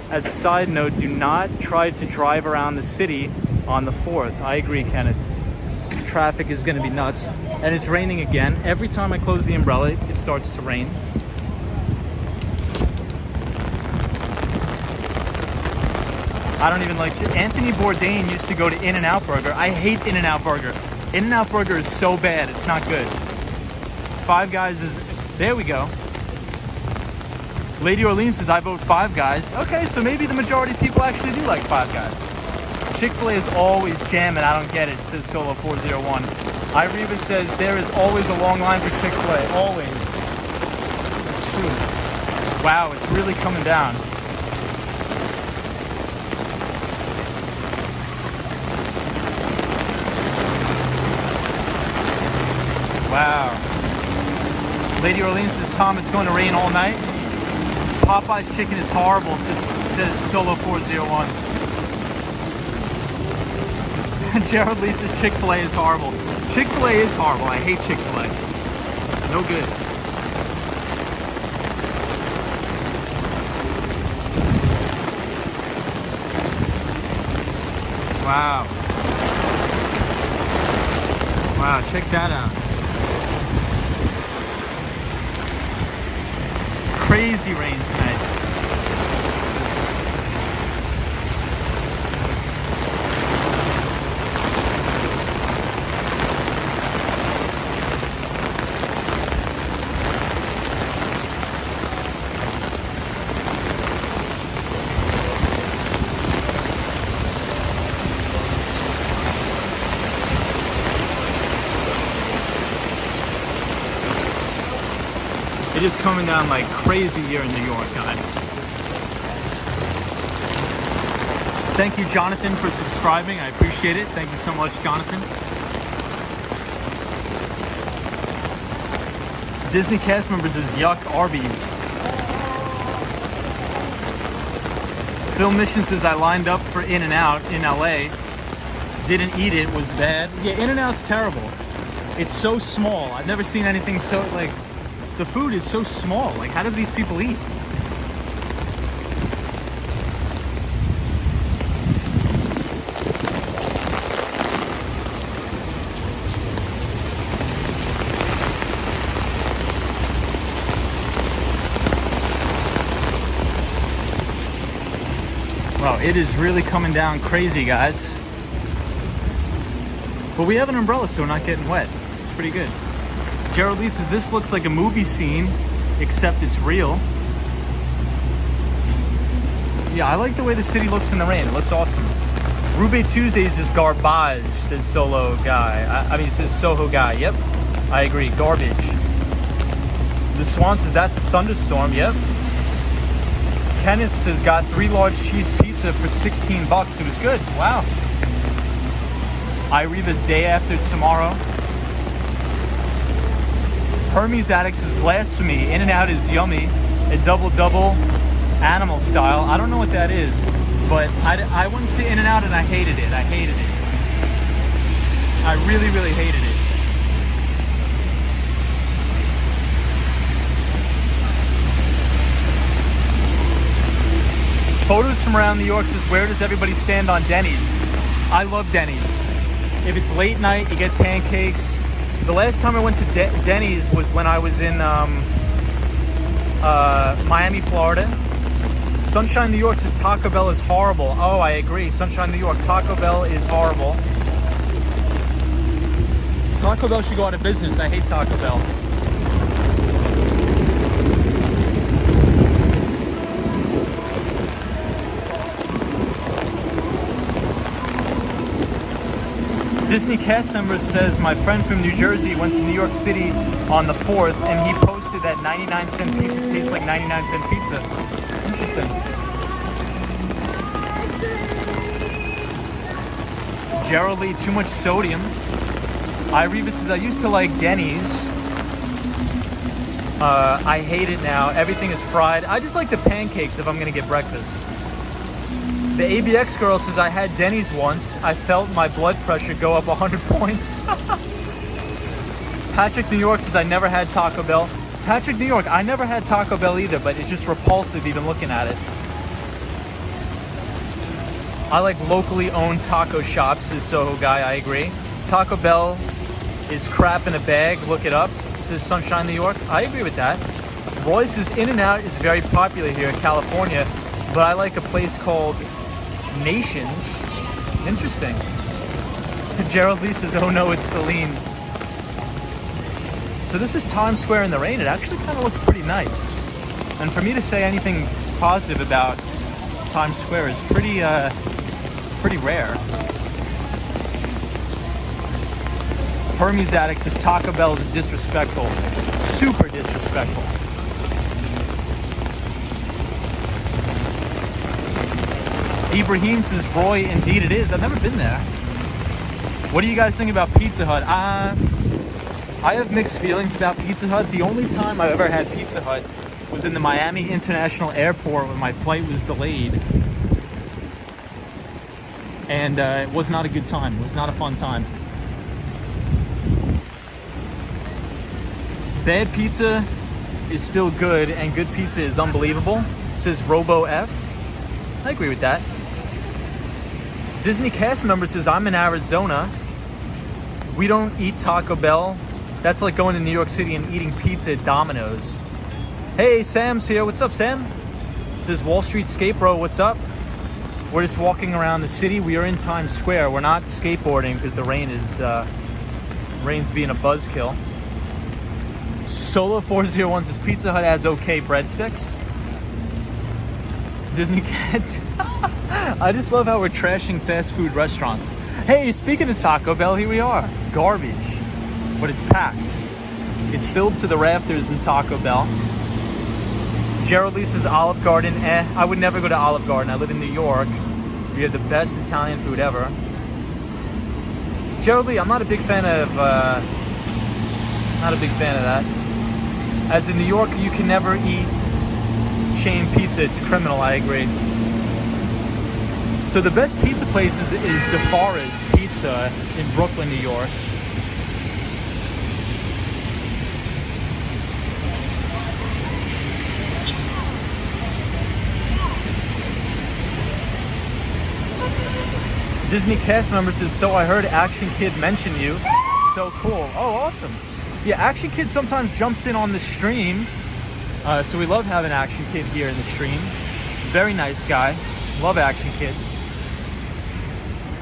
As a side note, do not try to drive around the city on the 4th. I agree, Kenneth. Traffic is going to be nuts. And it's raining again. Every time I close the umbrella, it starts to rain. I don't even like Anthony Bourdain used to go to In-N-Out Burger. I hate In-N-Out Burger. In-N-Out Burger is so bad. It's not good. Five Guys is... There we go. Lady Orleans says, I vote Five Guys. Okay, so maybe the majority of people actually do like Five Guys. Chick-fil-A is always jamming. I don't get it, says Solo 401. Ireva says, there is always a long line for Chick-fil-A. Always. That's true. Wow, it's really coming down. Wow. Lady Orleans says, Tom, it's going to rain all night. Popeye's chicken is horrible, says Solo 401. Gerald Lee says Chick-fil-A is horrible. Chick-fil-A is horrible. I hate Chick-fil-A. No good. Wow. Wow, check that out. Crazy rain tonight. It is coming down like crazy here in New York, guys. Thank you, Jonathan, for subscribing. I appreciate it. Thank you so much, Jonathan. Disney cast members is yuck, Arby's. Phil Mission says I lined up for In-N-Out in LA. Didn't eat it, was bad. Yeah, In-N-Out's terrible. It's so small. I've never seen anything so, like, the food is so small. Like, how do these people eat? Wow, it is really coming down crazy, guys. But we have an umbrella, so we're not getting wet. It's pretty good. Gerald Lee says, this looks like a movie scene, except it's real. Yeah, I like the way the city looks in the rain. It looks awesome. Rube Tuesdays is garbage, says Solo guy. Says Soho guy. Yep, I agree. Garbage. The Swan says, that's a thunderstorm. Yep. Kenneth says got 3 large cheese pizza for $16. It was good. Wow. Ireva's day after tomorrow. Hermes Addicts is blasphemy. In-N-Out is yummy. A double animal style. I don't know what that is, but I went to In-N-Out and I hated it. I hated it. I really, really hated it. Photos from around New York says, where does everybody stand on Denny's? I love Denny's. If it's late night, you get pancakes. The last time I went to Denny's was when I was in Miami, Florida. Sunshine, New York says Taco Bell is horrible. Oh, I agree. Sunshine, New York, Taco Bell is horrible. Taco Bell should go out of business. I hate Taco Bell. Disney cast member says, my friend from New Jersey went to New York City on the 4th and he posted that 99-cent pizza tastes like 99-cent pizza. Interesting. Gerald Lee, too much sodium. Ireva says, I used to like Denny's. I hate it now. Everything is fried. I just like the pancakes if I'm gonna get breakfast. The ABX girl says, I had Denny's once. I felt my blood pressure go up 100 points. Patrick New York says, I never had Taco Bell. Patrick New York, I never had Taco Bell either, but it's just repulsive even looking at it. I like locally owned taco shops, says Soho Guy, I agree. Taco Bell is crap in a bag, look it up, says Sunshine New York. I agree with that. Roy says, In-N-Out is very popular here in California, but I like a place called Nations. Interesting. Gerald Lee says, oh no, it's Celine. So this is Times Square in the rain. It actually kind of looks pretty nice. And for me to say anything positive about Times Square is pretty rare. Hermes Addict says Taco Bell is disrespectful. Super disrespectful. Ibrahim says, Roy, indeed it is. I've never been there. What do you guys think about Pizza Hut? I have mixed feelings about Pizza Hut. The only time I ever had Pizza Hut was in the Miami International Airport when my flight was delayed. And it was not a good time. It was not a fun time. Bad pizza is still good and good pizza is unbelievable, says Robo F. I agree with that. Disney cast member says, I'm in Arizona. We don't eat Taco Bell. That's like going to New York City and eating pizza at Domino's. Hey, Sam's here. What's up, Sam? Says Wall Street Skate Bro, what's up? We're just walking around the city. We are in Times Square. We're not skateboarding because the rain is rain's being a buzzkill. Solo 401 says Pizza Hut has okay breadsticks. Disney Cat. I just love how we're trashing fast food restaurants. Hey, speaking of Taco Bell, here we are. Garbage, but it's packed. It's filled to the rafters in Taco Bell. Gerald Lee says Olive Garden. I would never go to Olive Garden. I live in New York. We have the best Italian food ever. Gerald Lee, I'm not a big fan of that. As in New York, you can never eat chain pizza. It's criminal. I agree. So the best pizza place is DeFara's Pizza in Brooklyn, New York. Disney cast member says, so I heard Action Kid mention you. So cool. Oh, awesome. Yeah, Action Kid sometimes jumps in on the stream. So we love having Action Kid here in the stream. Very nice guy. Love Action Kid.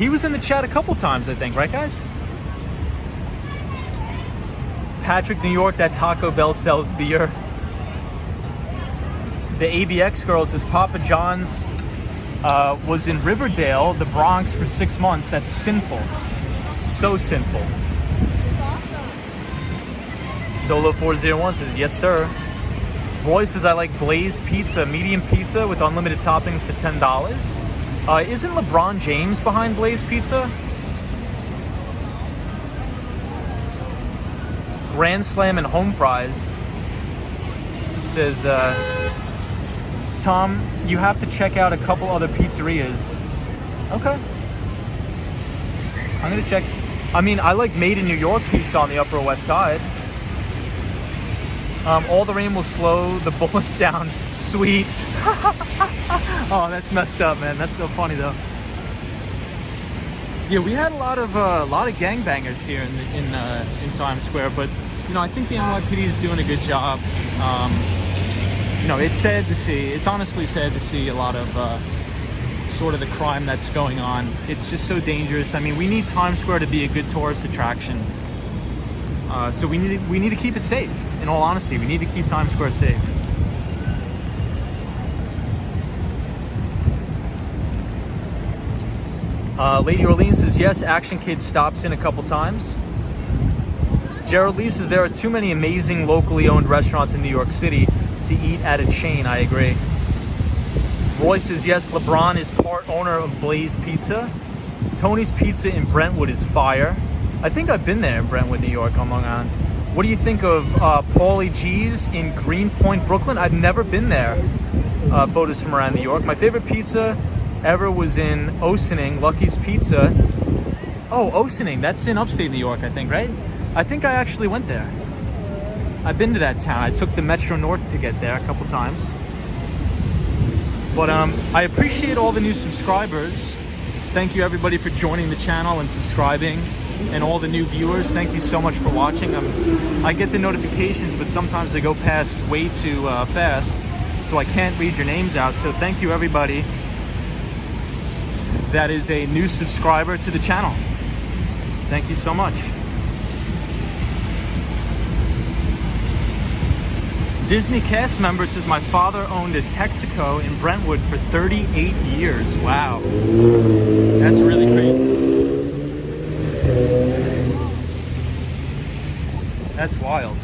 He was in the chat a couple times, I think. Right, guys? Patrick, New York, that Taco Bell sells beer. The ABX girl says Papa John's was in Riverdale, the Bronx, for 6 months. That's sinful. So sinful. Solo 401 says, yes, sir. Roy says, I like Blaze Pizza, medium pizza with unlimited toppings for $10. Isn't LeBron James behind Blaze Pizza? Grand Slam and Home Fries. It says, Tom, you have to check out a couple other pizzerias. Okay. I'm gonna check. I mean, I like Made in New York pizza on the Upper West Side. All the rain will slow the bullets down. Sweet. Oh, that's messed up, man. That's so funny though. Yeah, we had a lot of gangbangers here in Times Square, but you know, I think the NYPD is doing a good job. You know, it's sad to see. It's honestly sad to see a lot of sort of the crime that's going on. It's just so dangerous. I mean, we need Times Square to be a good tourist attraction. So we need to keep it safe. In all honesty, we need to keep Times Square safe. Lady Orleans says, yes, Action Kid stops in a couple times. Gerald Lee says, there are too many amazing locally owned restaurants in New York City to eat at a chain. I agree. Roy says, yes, LeBron is part owner of Blaze Pizza. Tony's Pizza in Brentwood is fire. I think I've been there in Brentwood, New York, on Long Island. What do you think of Paulie G's in Greenpoint, Brooklyn? I've never been there. Photos from around New York. My favorite pizza ever was in Ossining, Lucky's Pizza. Oh, Ossining, that's in upstate New York, I think, right? I think I actually went there. I've been to that town. I took the Metro North to get there a couple times. But I appreciate all the new subscribers. Thank you everybody for joining the channel and subscribing, and all the new viewers. Thank you so much for watching. I get the notifications, but sometimes they go past way too fast, so I can't read your names out. So thank you everybody that is a new subscriber to the channel. Thank you so much. Disney cast member says, my father owned a Texaco in Brentwood for 38 years. Wow. That's really crazy. That's wild.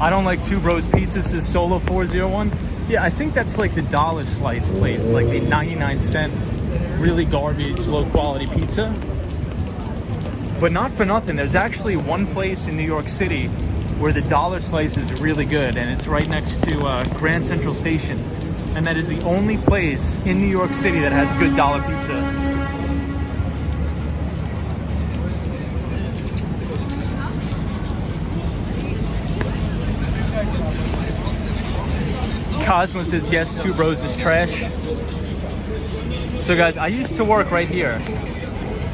I don't like Two Bros Pizza, says Solo 401. Yeah, I think that's like the dollar slice place, like the 99-cent, really garbage, low quality pizza. But not for nothing, there's actually one place in New York City where the dollar slice is really good, and it's right next to Grand Central Station. And that is the only place in New York City that has good dollar pizza. Cosmo says, yes, Two Bros is trash. So guys, I used to work right here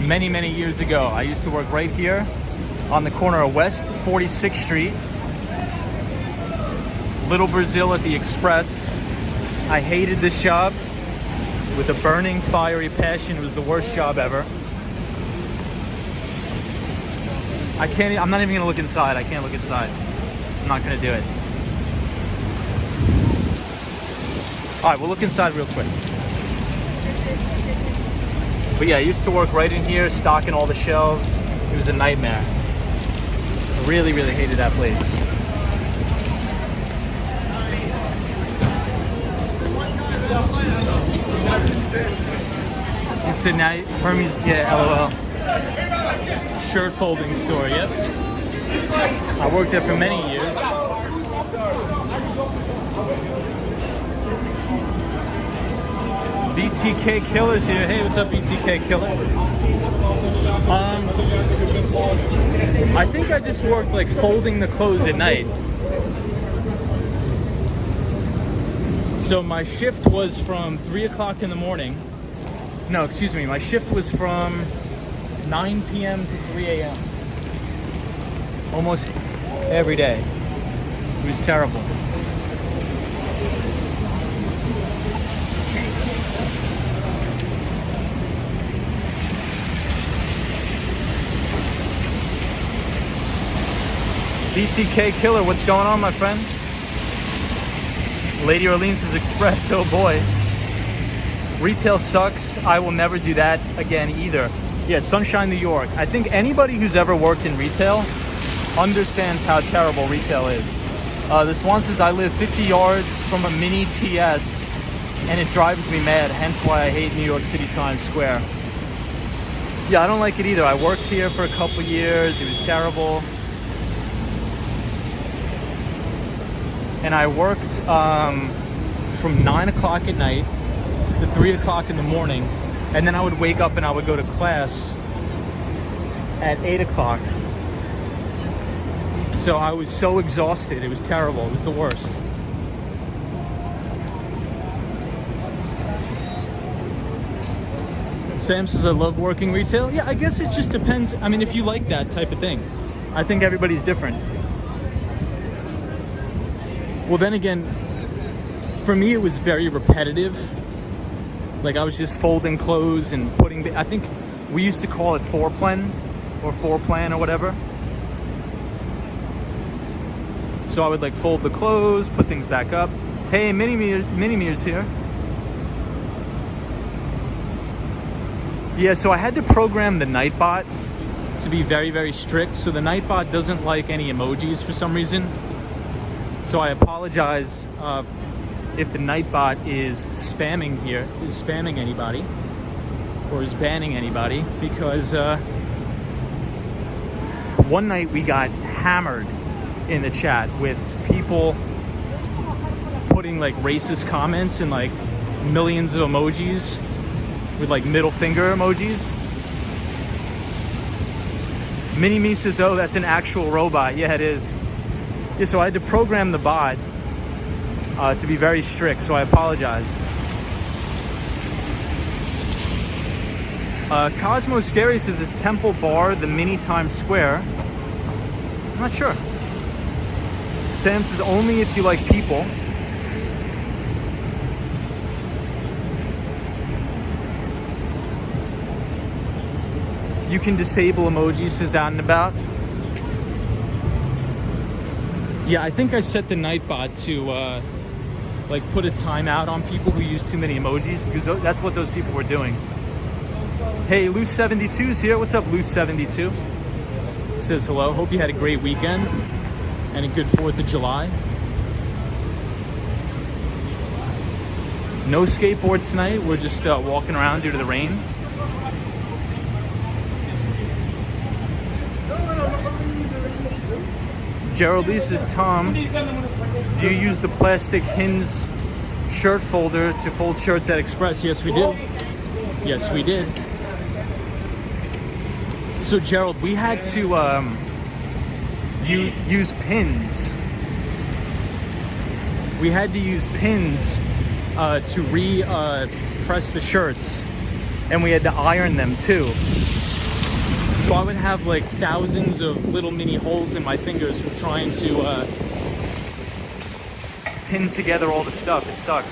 many, many years ago. I used to work right here on the corner of West 46th Street, Little Brazil at the Express. I hated this job with a burning, fiery passion. It was the worst job ever. I'm not even gonna look inside. I can't look inside. I'm not gonna do it. All right, we'll look inside real quick. But yeah, I used to work right in here, stocking all the shelves. It was a nightmare. I really, really hated that place. You said now Hermes, yeah, LOL. Shirt folding store, yep. I worked there for many years. BTK Killer's here. Hey, what's up, BTK Killer? I think I just worked like folding the clothes at night. So my shift was from 3 o'clock in the morning. No, excuse me. My shift was from 9 p.m. to 3 a.m. Almost every day. It was terrible. BTK Killer, what's going on, my friend? Lady Orleans is Express, oh boy. Retail sucks. I will never do that again either. Yeah, Sunshine, New York. I think anybody who's ever worked in retail understands how terrible retail is. This one says I live 50 yards from a mini TS and it drives me mad, hence why I hate New York City Times Square. Yeah, I don't like it either. I worked here for a couple years. It was terrible. And I worked from 9 o'clock at night to 3 o'clock in the morning. And then I would wake up and I would go to class at 8 o'clock. So I was so exhausted. It was terrible. It was the worst. Sam says, I love working retail. Yeah, I guess it just depends. I mean, if you like that type of thing. I think everybody's different. Well, then again, for me, it was very repetitive. Like, I was just folding clothes and putting... I think we used to call it foreplan or whatever. So I would, like, fold the clothes, put things back up. Hey, Mini-Me's here. Yeah, so I had to program the Nightbot to be very, very strict. So the Nightbot doesn't like any emojis for some reason. So I apologize if the Nightbot is spamming anybody or is banning anybody, because one night we got hammered in the chat with people putting like racist comments and like millions of emojis with like middle finger emojis. Mini-Me says, oh, that's an actual robot. Yeah, it is. Yeah, so I had to program the bot to be very strict, so I apologize. Cosmo Scary says, is Temple Bar the mini Times Square? I'm not sure. Sam says, only if you like people. You can disable emojis, says Out and About. Yeah, I think I set the Nightbot to like put a timeout on people who use too many emojis, because that's what those people were doing. Hey, Loose72's here. What's up, Loose72? Says hello. Hope you had a great weekend and a good 4th of July. No skateboard tonight. We're just walking around due to the rain. Gerald Lee says, Tom, do you use the plastic Hins shirt folder to fold shirts at Express? Yes, we did. Yes, we did. So, Gerald, we had to use pins. We had to use pins to press the shirts, and we had to iron them too. So I would have like thousands of little mini holes in my fingers from trying to pin together all the stuff. It sucked.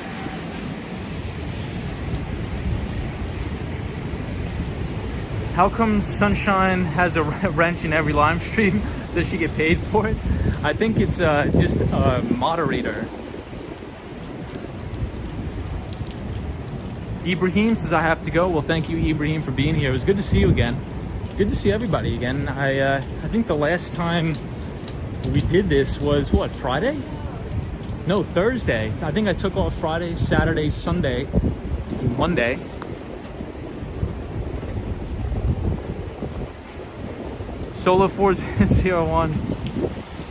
How come Sunshine has a wrench in every live stream? Does she get paid for it? I think it's just a moderator. Ibrahim says, I have to go. Well, thank you, Ibrahim, for being here. It was good to see you again. Good to see everybody again. I think the last time we did this was, what, Friday? No, Thursday. I think I took off Friday, Saturday, Sunday, Monday. Solo 401.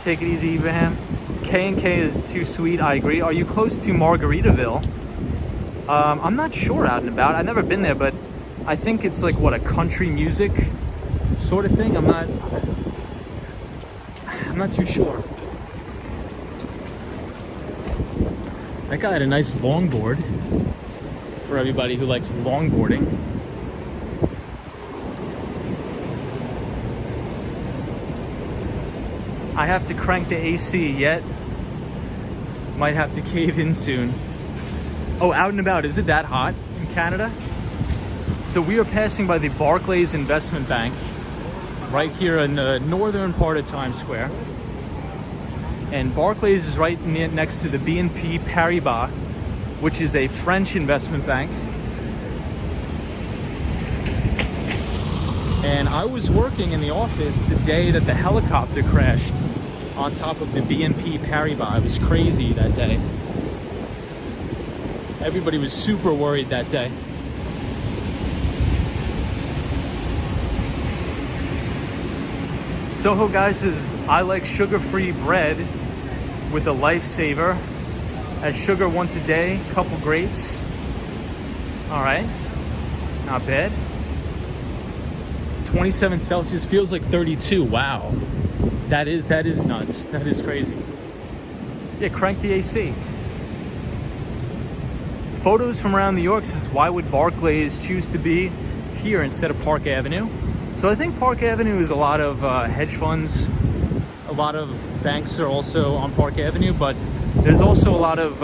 Take it easy, Ibrahim. K&K is too sweet, I agree. Are you close to Margaritaville? I'm not sure, Out and About. I've never been there, but I think it's like, what, a country music sort of thing. I'm not too sure. That guy had a nice longboard for everybody who likes longboarding. I have to crank the AC yet. Might have to cave in soon. Oh, Out and About, is it that hot in Canada? So we are passing by the Barclays Investment Bank right here in the northern part of Times Square. And Barclays is right next to the BNP Paribas, which is a French investment bank. And I was working in the office the day that the helicopter crashed on top of the BNP Paribas. It was crazy that day. Everybody was super worried that day. Soho, guys, is I like sugar-free bread with a Lifesaver. Has sugar once a day, couple grapes. All right, not bad. 27 Celsius, feels like 32. Wow, that is nuts. That is crazy. Yeah, crank the AC. Photos from around New York says, why would Barclays choose to be here instead of Park Avenue? So I think Park Avenue is a lot of hedge funds. A lot of banks are also on Park Avenue, but there's also a lot of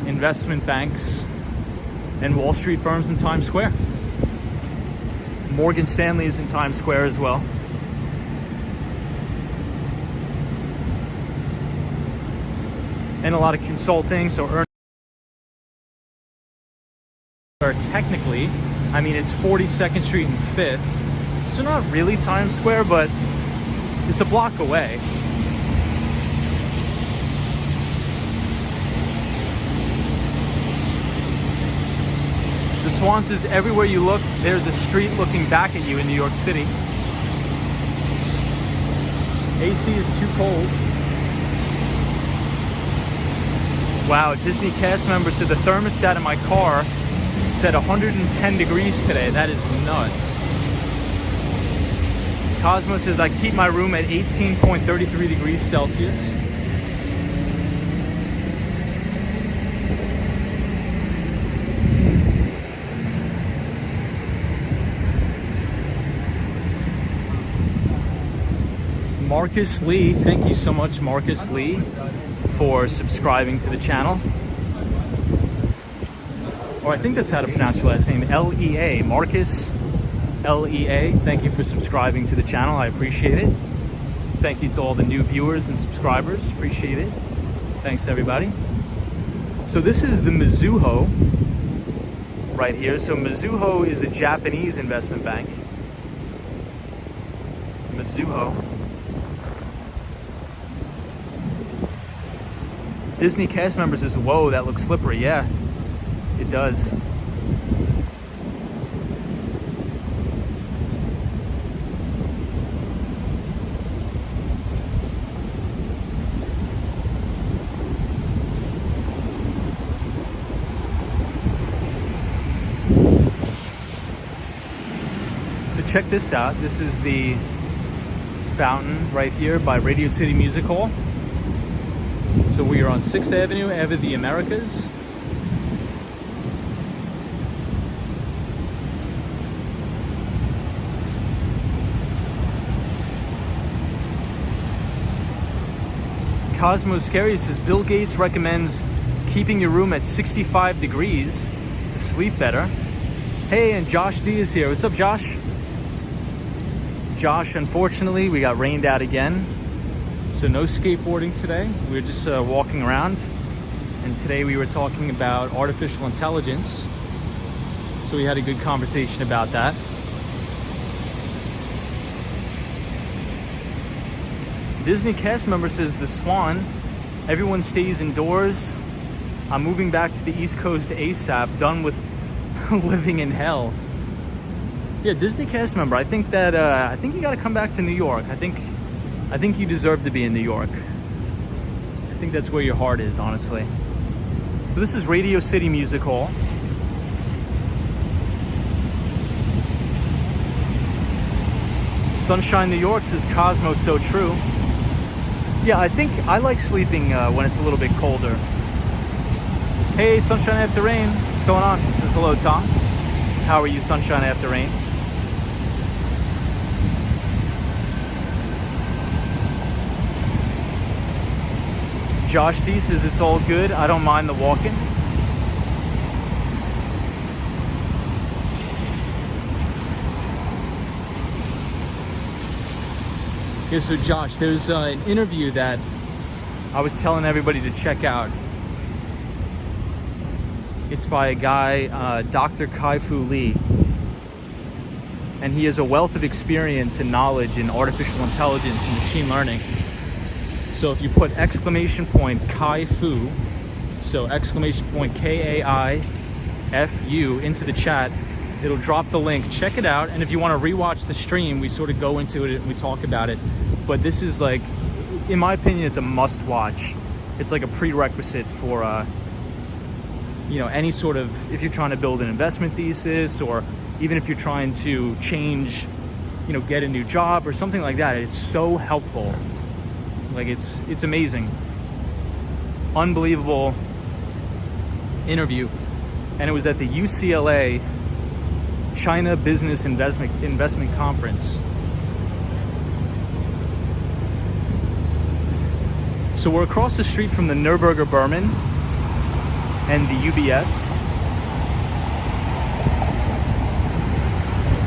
investment banks and Wall Street firms in Times Square. Morgan Stanley is in Times Square as well. And a lot of consulting, so technically, I mean, it's 42nd Street and 5th, so not really Times Square, but it's a block away. The Swan says, everywhere you look, there's a street looking back at you in New York City. AC is too cold. Wow, Disney cast member said the thermostat in my car said 110 degrees today. That is nuts. Cosmo says, I keep my room at 18.33 degrees Celsius. Marcus Lee, thank you so much, Marcus Lee, for subscribing to the channel. Or I think that's how to pronounce your last name, L-E-A, Marcus L-E-A. Thank you for subscribing to the channel, I appreciate it. Thank you to all the new viewers and subscribers, appreciate it. Thanks everybody. So this is the Mizuho right here. So Mizuho is a Japanese investment bank. Mizuho. Disney cast member says, whoa, that looks slippery. Yeah, it does. So check this out. This is the fountain right here by Radio City Music Hall. So we are on 6th Avenue, Ave of the Americas. Cosmo Scary says, Bill Gates recommends keeping your room at 65 degrees to sleep better. Hey, and Josh D is here. What's up, Josh? Josh, unfortunately, we got rained out again. So no skateboarding today. We were just walking around. And today we were talking about artificial intelligence. So we had a good conversation about that. Disney cast member says, the Swan, everyone stays indoors. I'm moving back to the East Coast ASAP, done with living in hell. Yeah, Disney cast member, I think that I think you got to come back to New York. I think you deserve to be in New York. I think that's where your heart is, honestly. So this is Radio City Music Hall. Sunshine New York says, Cosmo, so true. Yeah, I think I like sleeping when it's a little bit colder. Hey, Sunshine After Rain, what's going on? Just hello, Tom. How are you, Sunshine After Rain? Josh D says, it's all good. I don't mind the walking. Yeah, so Josh, there's an interview that I was telling everybody to check out. It's by a guy, Dr. Kai-Fu Lee. And he has a wealth of experience and knowledge in artificial intelligence and machine learning. So if you put exclamation point Kai Fu, so exclamation point KAIFU into the chat, it'll drop the link. Check it out. And if you want to rewatch the stream, we sort of go into it and we talk about it. But this is like, in my opinion, it's a must watch. It's like a prerequisite for, you know, any sort of, if you're trying to build an investment thesis, or even if you're trying to change, you know, get a new job or something like that. It's so helpful. Like it's amazing. Unbelievable interview. And it was at the UCLA China Business Investment Conference. So we're across the street from the Neuberger Berman and the UBS.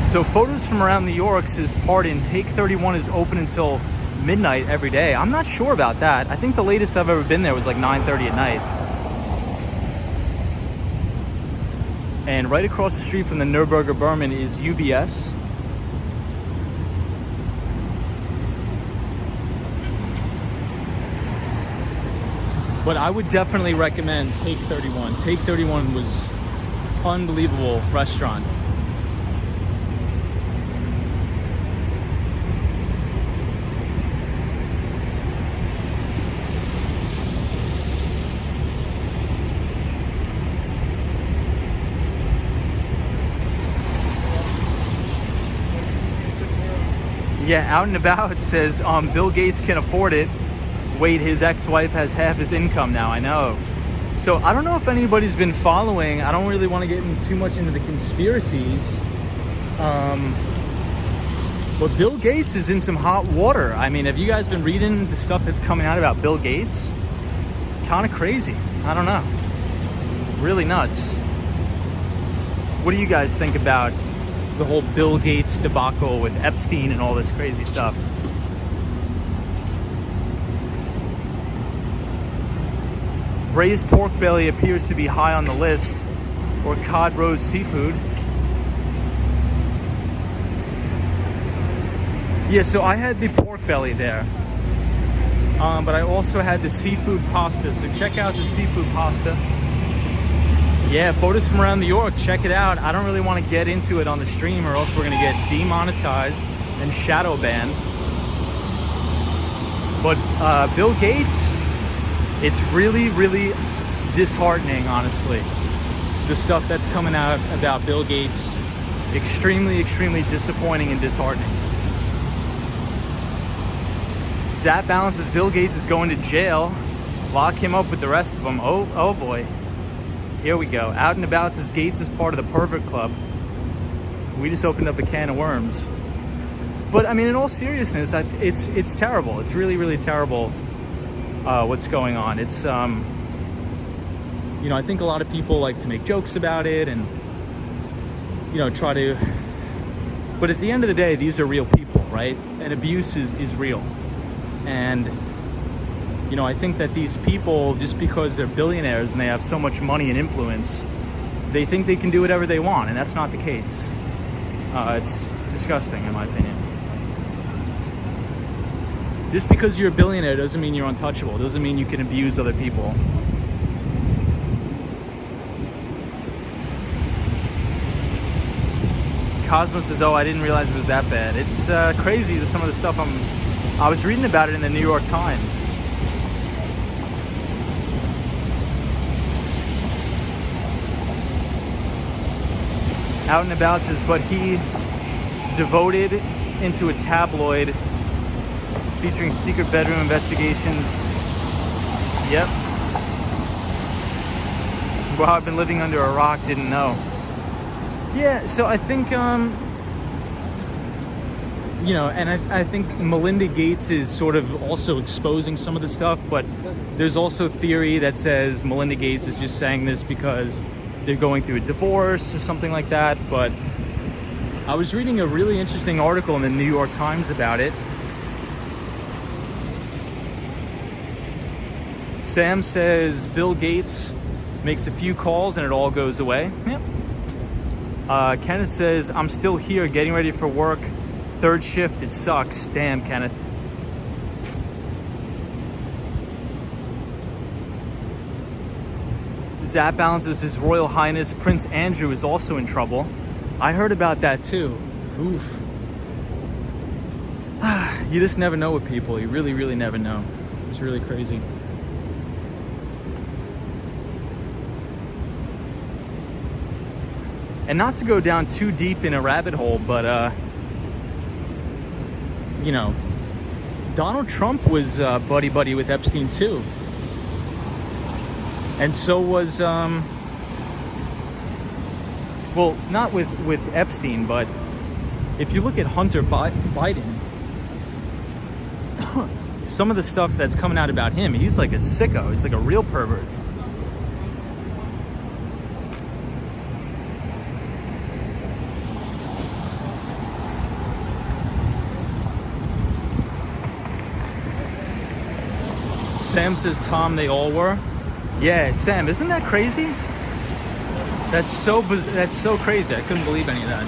So Photos from Around New York says, pardon, Take 31 is open until midnight every day. I'm not sure about that. I think the latest I've ever been there was like 9:30 at night. And right across the street from the Neuberger Berman is UBS. But I would definitely recommend Take 31. Take 31 was unbelievable restaurant. Yeah, out and about it says Bill Gates can afford it. Wait, his ex-wife has half his income now. I know. So I don't know if anybody's been following. I don't really want to get too much into the conspiracies. But Bill Gates is in some hot water. I mean, have you guys been reading the stuff that's coming out about Bill Gates? Kind of crazy. I don't know. Really nuts. What do you guys think about the whole Bill Gates debacle with Epstein and all this crazy stuff? Braised pork belly appears to be high on the list, or cod roast seafood. Yeah, so I had the pork belly there, but I also had the seafood pasta. So check out the seafood pasta. Yeah, Photos from Around New York, check it out. I don't really want to get into it on the stream, or else we're going to get demonetized and shadow banned. But Bill Gates, it's really, really disheartening, honestly. The stuff that's coming out about Bill Gates, extremely, extremely disappointing and disheartening. Zap balances Bill Gates is going to jail. Lock him up with the rest of them. Oh boy. Here we go. Out and About says Gates is part of the Pervert Club. We just opened up a can of worms. But I mean, in all seriousness, it's terrible. It's really, really terrible what's going on. It's, you know, I think a lot of people like to make jokes about it and, you know, try to, but at the end of the day, these are real people, right? And abuse is real. And, you know, I think that these people, just because they're billionaires and they have so much money and influence, they think they can do whatever they want, and that's not the case. It's disgusting, in my opinion. Just because you're a billionaire doesn't mean you're untouchable. It doesn't mean you can abuse other people. Cosmos says, oh, I didn't realize it was that bad. It's crazy, some of the stuff I was reading about it in the New York Times. Out and About says, but he devoted into a tabloid featuring secret bedroom investigations. Yep. Well, I've been living under a rock, didn't know. Yeah, so I think, you know, and I think Melinda Gates is sort of also exposing some of the stuff, but there's also theory that says Melinda Gates is just saying this because they're going through a divorce or something like that. But I was reading a really interesting article in the New York Times about it. Sam says Bill Gates makes a few calls and it all goes away. Yep. Kenneth says, I'm still here getting ready for work. Third shift, it sucks. Damn, Kenneth. Zap Balance says His Royal Highness Prince Andrew is also in trouble. I heard about that too. Oof. You just never know with people. You really, really never know. It's really crazy. And not to go down too deep in a rabbit hole, but you know, Donald Trump was buddy-buddy with Epstein too. And so was, well, not with Epstein, but if you look at Hunter Biden, some of the stuff that's coming out about him, he's like a sicko. He's like a real pervert. Sam says, Tom, they all were. Yeah, Sam, isn't that crazy? That's so crazy. I couldn't believe any of that.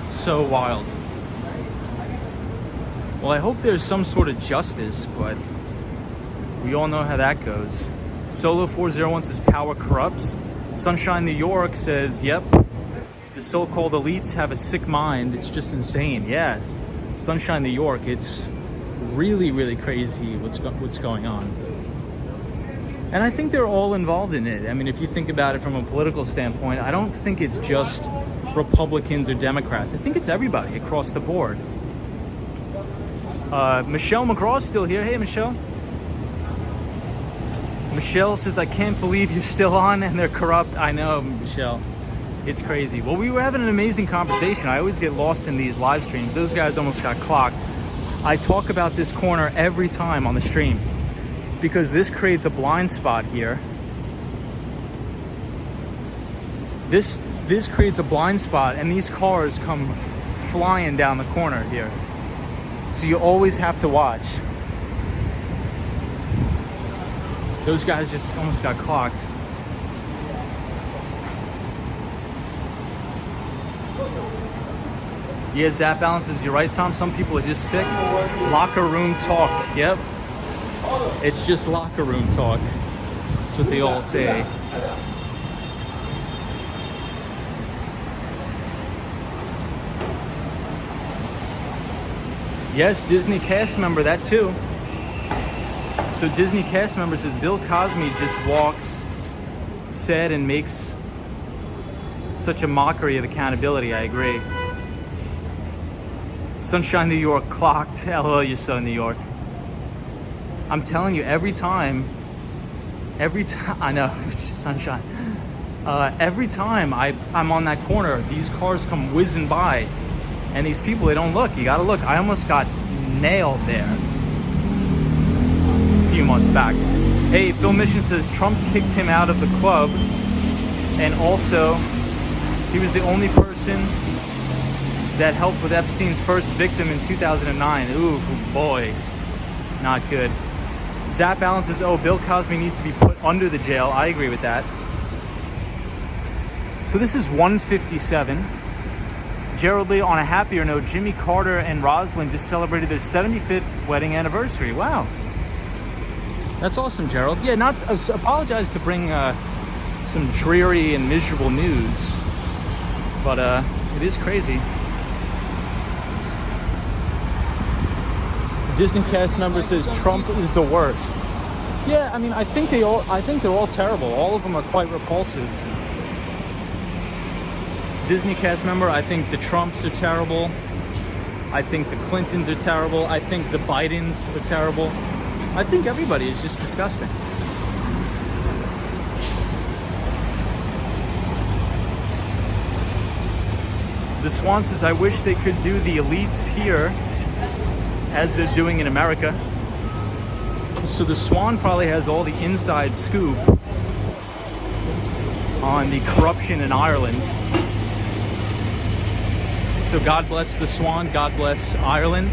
It's so wild. Well, I hope there's some sort of justice, but we all know how that goes. Solo 401 says power corrupts. Sunshine New York says, yep, the so-called elites have a sick mind. It's just insane. Yes, Sunshine New York, it's really, really crazy what's going on. And I think they're all involved in it. I mean, if you think about it from a political standpoint, I don't think it's just Republicans or Democrats. I think it's everybody across the board. Michelle McGraw's still here. Hey, Michelle. Michelle says, I can't believe you're still on and they're corrupt. I know, Michelle. It's crazy. Well, we were having an amazing conversation. I always get lost in these live streams. Those guys almost got clocked. I talk about this corner every time on the stream because this creates a blind spot here. This creates a blind spot and these cars come flying down the corner here. So you always have to watch. Those guys just almost got clocked. Yeah, Zap Balances, you're right, Tom. Some people are just sick. Locker room talk. Yep. It's just locker room talk. That's what they all say. Yes, Disney cast member, that too. So Disney cast member says Bill Cosby just walks, said, and makes such a mockery of accountability. I agree. Sunshine New York clocked. LOL, you're so New York. I'm telling you, every time, I know, it's just sunshine. Every time I'm on that corner, these cars come whizzing by. And these people, they don't look. You gotta look. I almost got nailed there a few months back. Hey, Phil Mission says Trump kicked him out of the club. And also, he was the only person that helped with Epstein's first victim in 2009. Ooh, boy. Not good. Zap Allen says, oh, Bill Cosby needs to be put under the jail. I agree with that. So this is 157. Gerald Lee, on a happier note, Jimmy Carter and Rosalind just celebrated their 75th wedding anniversary. Wow. That's awesome, Gerald. Yeah, apologize to bring some dreary and miserable news, but it is crazy. The Disney cast member says Trump is the worst. Yeah, I mean, I think they're all terrible. All of them are quite repulsive. Disney cast member, I think the Trumps are terrible. I think the Clintons are terrible. I think the Bidens are terrible. I think everybody is just disgusting. The Swan says, I wish they could do the elites here as they're doing in America. So the Swan probably has all the inside scoop on the corruption in Ireland. So God bless the Swan, God bless Ireland.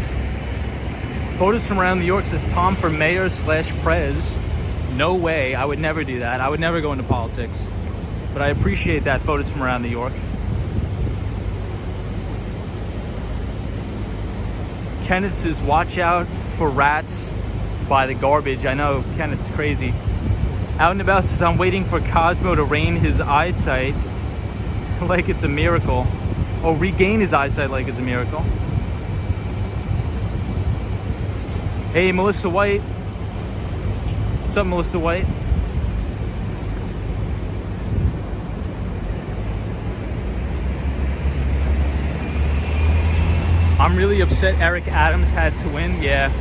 Photos from around New York says Tom for mayor / prez. No way, I would never do that. I would never go into politics. But I appreciate that, photos from around New York. Kenneth says watch out for rats by the garbage. I know, Kenneth's crazy. Out and About says, I'm waiting for Cosmo to regain his eyesight like it's a miracle. Oh, regain his eyesight like it's a miracle. Hey, Melissa White. What's up, Melissa White? I'm really upset Eric Adams had to win. Yeah,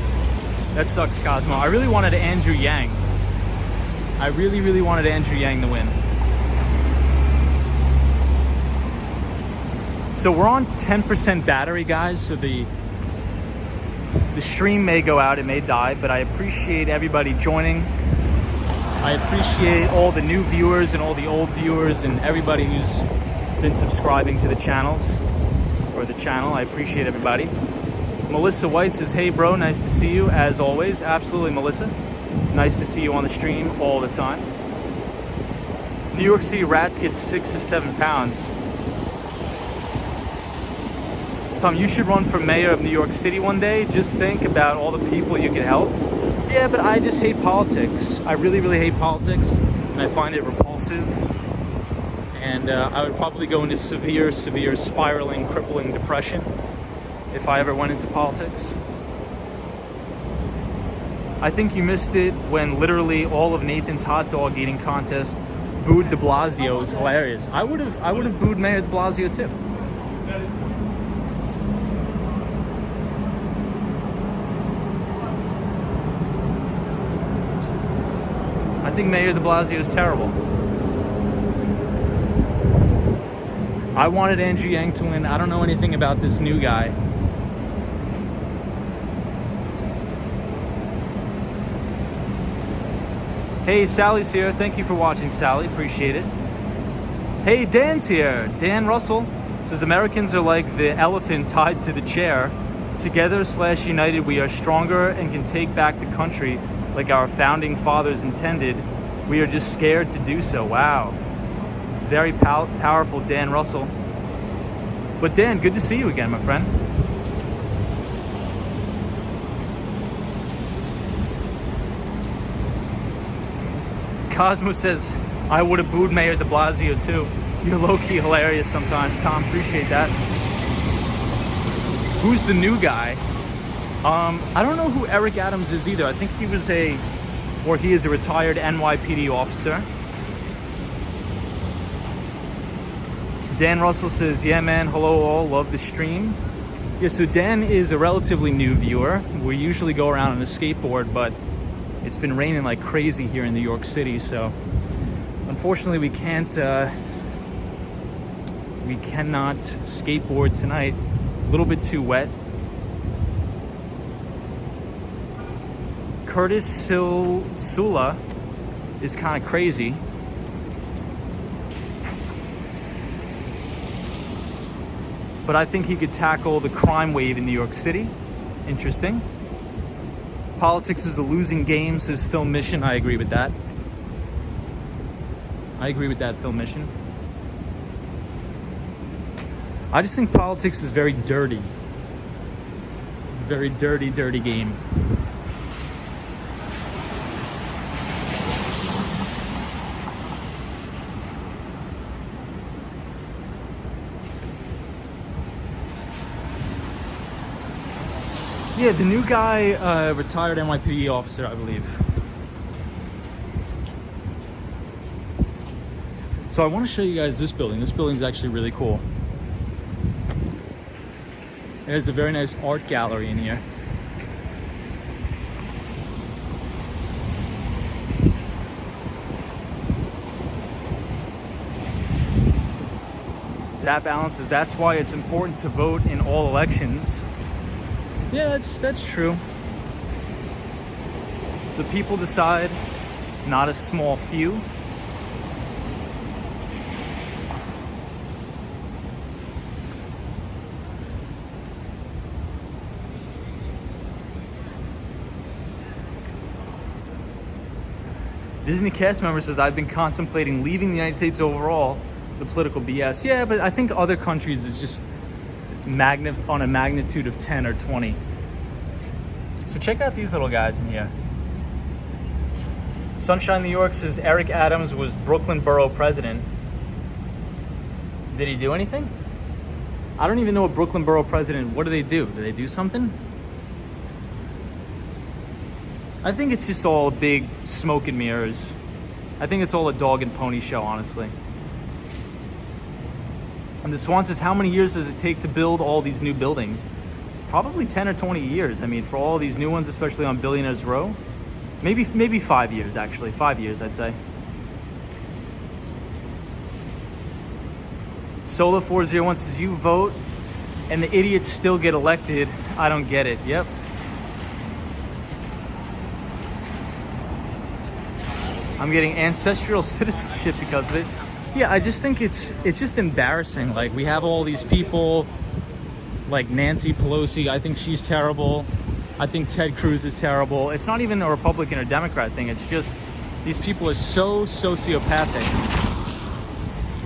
that sucks, Cosmo. I really wanted Andrew Yang. I really wanted Andrew Yang to win. So we're on 10% battery, guys. So the stream may go out, it may die, but I appreciate everybody joining. I appreciate all the new viewers and all the old viewers and everybody who's been subscribing to the channels or the channel. I appreciate everybody. Melissa White says, hey bro, nice to see you as always. Absolutely, Melissa. Nice to see you on the stream all the time. New York City rats get 6 or 7 pounds. Tom, you should run for mayor of New York City one day. Just think about all the people you could help. Yeah, but I just hate politics. I really hate politics, and I find it repulsive. And I would probably go into severe spiraling, crippling depression if I ever went into politics. I think you missed it when literally all of Nathan's hot dog eating contest booed de Blasio. It was hilarious. I would have booed Mayor de Blasio too. I think Mayor de Blasio is terrible. I wanted Andrew Yang to win. I don't know anything about this new guy. Hey, Sally's here. Thank you for watching, Sally. Appreciate it. Hey, Dan's here. Dan Russell says, Americans are like the elephant tied to the chair. Together / united, we are stronger and can take back the country like our founding fathers intended. We are just scared to do so. Wow. Very powerful, Dan Russell. But Dan, good to see you again, my friend. Cosmo says, I would have booed Mayor de Blasio too. You're low-key hilarious sometimes, Tom. Appreciate that. Who's the new guy? I don't know who Eric Adams is either. I think he is a retired NYPD officer. Dan Russell says, yeah man, hello all, love the stream. Yeah, so Dan is a relatively new viewer. We usually go around on a skateboard, but it's been raining like crazy here in New York City, so unfortunately we cannot skateboard tonight. A little bit too wet. Curtis Sula is kind of crazy. But I think he could tackle the crime wave in New York City. Interesting. Politics is a losing game, says Phil Mission. I agree with that. Phil Mission. I just think politics is very dirty. Very dirty game. Yeah, the new guy, retired NYPD officer, I believe. So I want to show you guys this building. This building is actually really cool. There's a very nice art gallery in here. Zap Allen says, that's why it's important to vote in all elections. Yeah, that's true. The people decide, not a small few. Disney cast member says, I've been contemplating leaving the United States overall, the political BS. Yeah, but I think other countries is just on a magnitude of 10 or 20. So check out these little guys in here. Sunshine New York says Eric Adams was Brooklyn Borough president. Did he do anything? I don't even know a Brooklyn Borough president. What do? Do they do something? I think it's just all big smoke and mirrors. I think it's all a dog and pony show, honestly. And the Swan says, how many years does it take to build all these new buildings? Probably 10 or 20 years. I mean, for all these new ones, especially on Billionaires Row. Maybe 5 years, actually. 5 years, I'd say. Solar401 says, you vote and the idiots still get elected. I don't get it. Yep. I'm getting ancestral citizenship because of it. Yeah, I just think it's just embarrassing. Like, we have all these people like Nancy Pelosi. I think she's terrible. I think Ted Cruz is terrible. It's not even a Republican or Democrat thing. It's just these people are so sociopathic.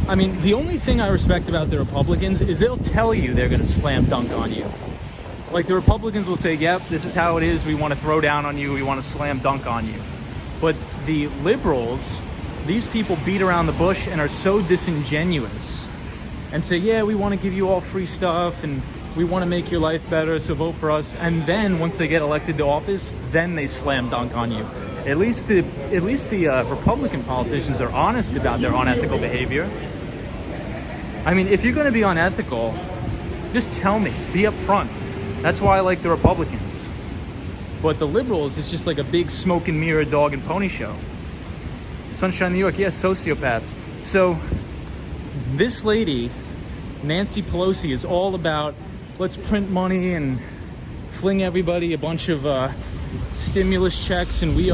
I mean, the only thing I respect about the Republicans is they'll tell you they're going to slam dunk on you. Like, the Republicans will say, yep, this is how it is. We want to throw down on you. We want to slam dunk on you. But the liberals, these people beat around the bush and are so disingenuous and say, yeah, we want to give you all free stuff and we want to make your life better, so vote for us. And then once they get elected to office, then they slam dunk on you. At least the Republican politicians are honest about their unethical behavior. I mean, if you're going to be unethical, just tell me. Be upfront. That's why I like the Republicans. But the liberals, it's just like a big smoke and mirror dog and pony show. Sunshine New York, yes, sociopaths. So this lady, Nancy Pelosi, is all about let's print money and fling everybody a bunch of stimulus checks, and we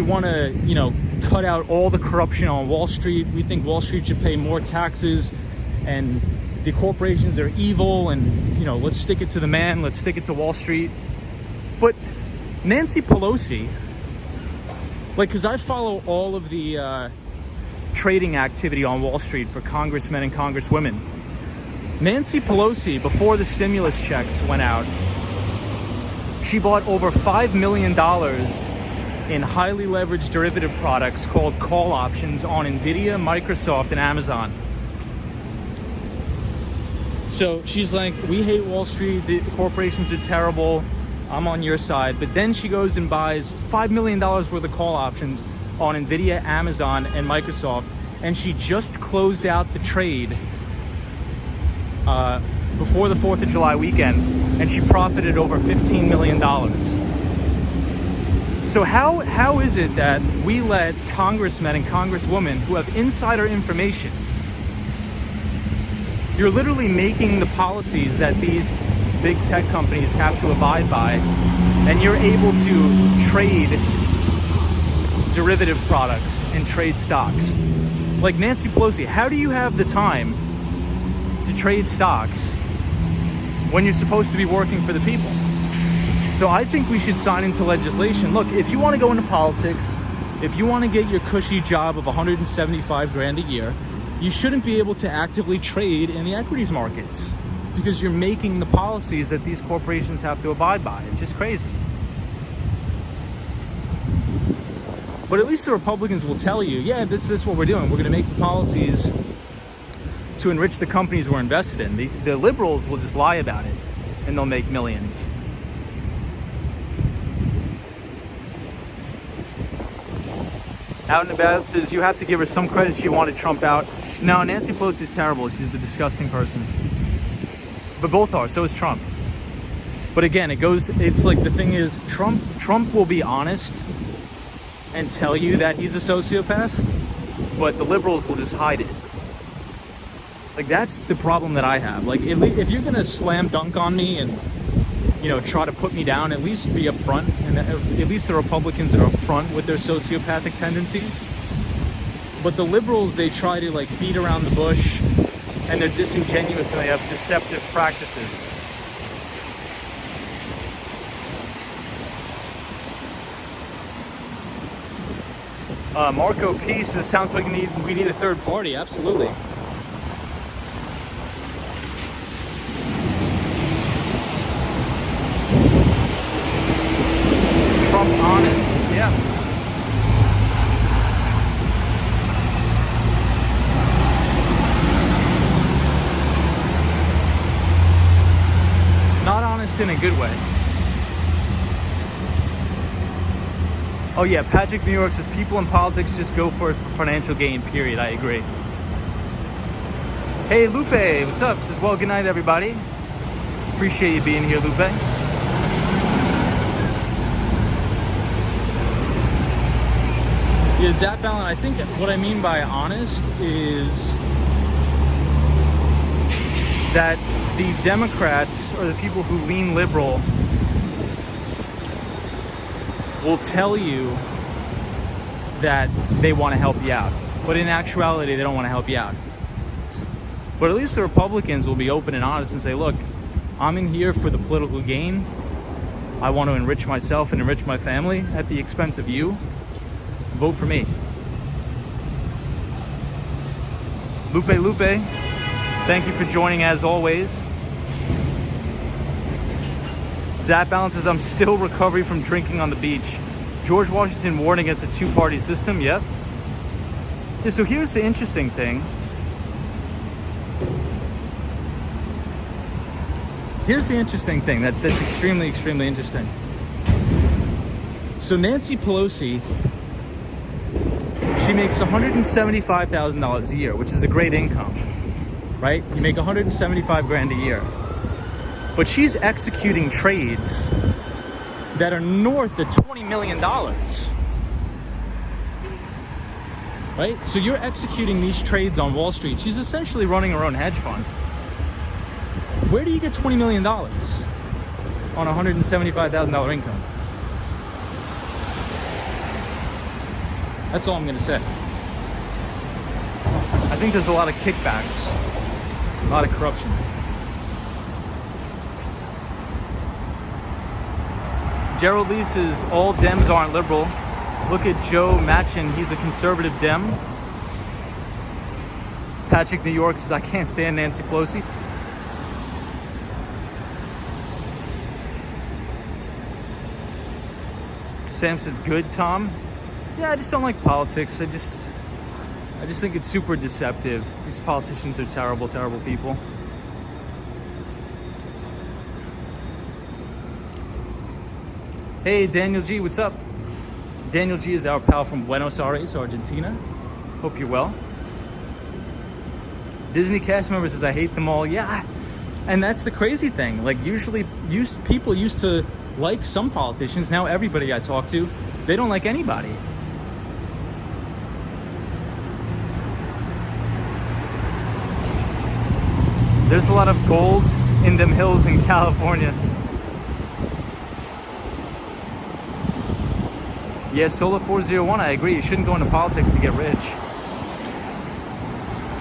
want to, you know, cut out all the corruption on Wall Street. We think Wall Street should pay more taxes, and the corporations are evil, and, you know, let's stick it to the man, let's stick it to Wall Street. But Nancy Pelosi, like, because I follow all of the trading activity on Wall Street for congressmen and congresswomen. Nancy Pelosi, before the stimulus checks went out, she bought over $5 million in highly leveraged derivative products called call options on Nvidia, Microsoft, and Amazon. So she's like, we hate Wall Street, the corporations are terrible, I'm on your side. But then she goes and buys $5 million worth of call options on Nvidia, Amazon, and Microsoft, and she just closed out the trade before the 4th of July weekend, and she profited over $15 million. So how is it that we let congressmen and congresswomen who have insider information, you're literally making the policies that these big tech companies have to abide by, and you're able to trade derivative products and trade stocks? Like, Nancy Pelosi, how do you have the time to trade stocks when you're supposed to be working for the people? So I think we should sign into legislation. Look, if you want to go into politics, if you want to get your cushy job of 175 grand a year, you shouldn't be able to actively trade in the equities markets, because you're making the policies that these corporations have to abide by. It's just crazy. But at least the Republicans will tell you, yeah, this is what we're doing. We're going to make the policies to enrich the companies we're invested in. The liberals will just lie about it, and they'll make millions. Out and About says, you have to give her some credit, she wanted Trump out. No, Nancy Pelosi is terrible. She's a disgusting person. But both are. So is Trump. But again, it's like, the thing is, Trump will be honest and tell you that he's a sociopath, but the liberals will just hide it. Like, that's the problem that I have. Like, if you're gonna slam dunk on me and, you know, try to put me down, at least be upfront. And at least the Republicans are upfront with their sociopathic tendencies. But the liberals, they try to, like, beat around the bush, and they're disingenuous, and they have deceptive practices. Marco P says, sounds like we need a third party. Absolutely. Trump honest, yeah. in a good way. Oh yeah, Patrick New York says people in politics just go for it for financial gain, period. I agree. Hey Lupe, what's up? Says, well, good night everybody. Appreciate you being here, Lupe. Yeah, Zap Allen, I think what I mean by honest is that the Democrats or the people who lean liberal will tell you that they want to help you out, but in actuality they don't want to help you out. But at least the Republicans will be open and honest and say, look, I'm in here for the political gain. I want to enrich myself and enrich my family at the expense of you. Vote for me. Lupe, thank you for joining as always. Zap Allen says, I'm still recovering from drinking on the beach. George Washington warned against a two-party system. Yep. Yeah, so here's the interesting thing. Here's the interesting thing that's extremely, extremely interesting. So Nancy Pelosi, she makes $175,000 a year, which is a great income, right? You make 175 grand a year. But she's executing trades that are north of $20 million. Right? So you're executing these trades on Wall Street. She's essentially running her own hedge fund. Where do you get $20 million on $175,000 income? That's all I'm going to say. I think there's a lot of kickbacks, a lot of corruption. Gerald Lee says, all Dems aren't liberal. Look at Joe Manchin, he's a conservative Dem. Patrick New York says, I can't stand Nancy Pelosi. Sam says, good, Tom. Yeah, I just don't like politics. I just think it's super deceptive. These politicians are terrible, terrible people. Hey, Daniel G, what's up? Daniel G is our pal from Buenos Aires, Argentina. Hope you're well. Disney cast member says, I hate them all. Yeah, and that's the crazy thing. Like, usually people used to like some politicians. Now everybody I talk to, they don't like anybody. There's a lot of gold in them hills in California. Yeah, Solar 401, I agree. You shouldn't go into politics to get rich.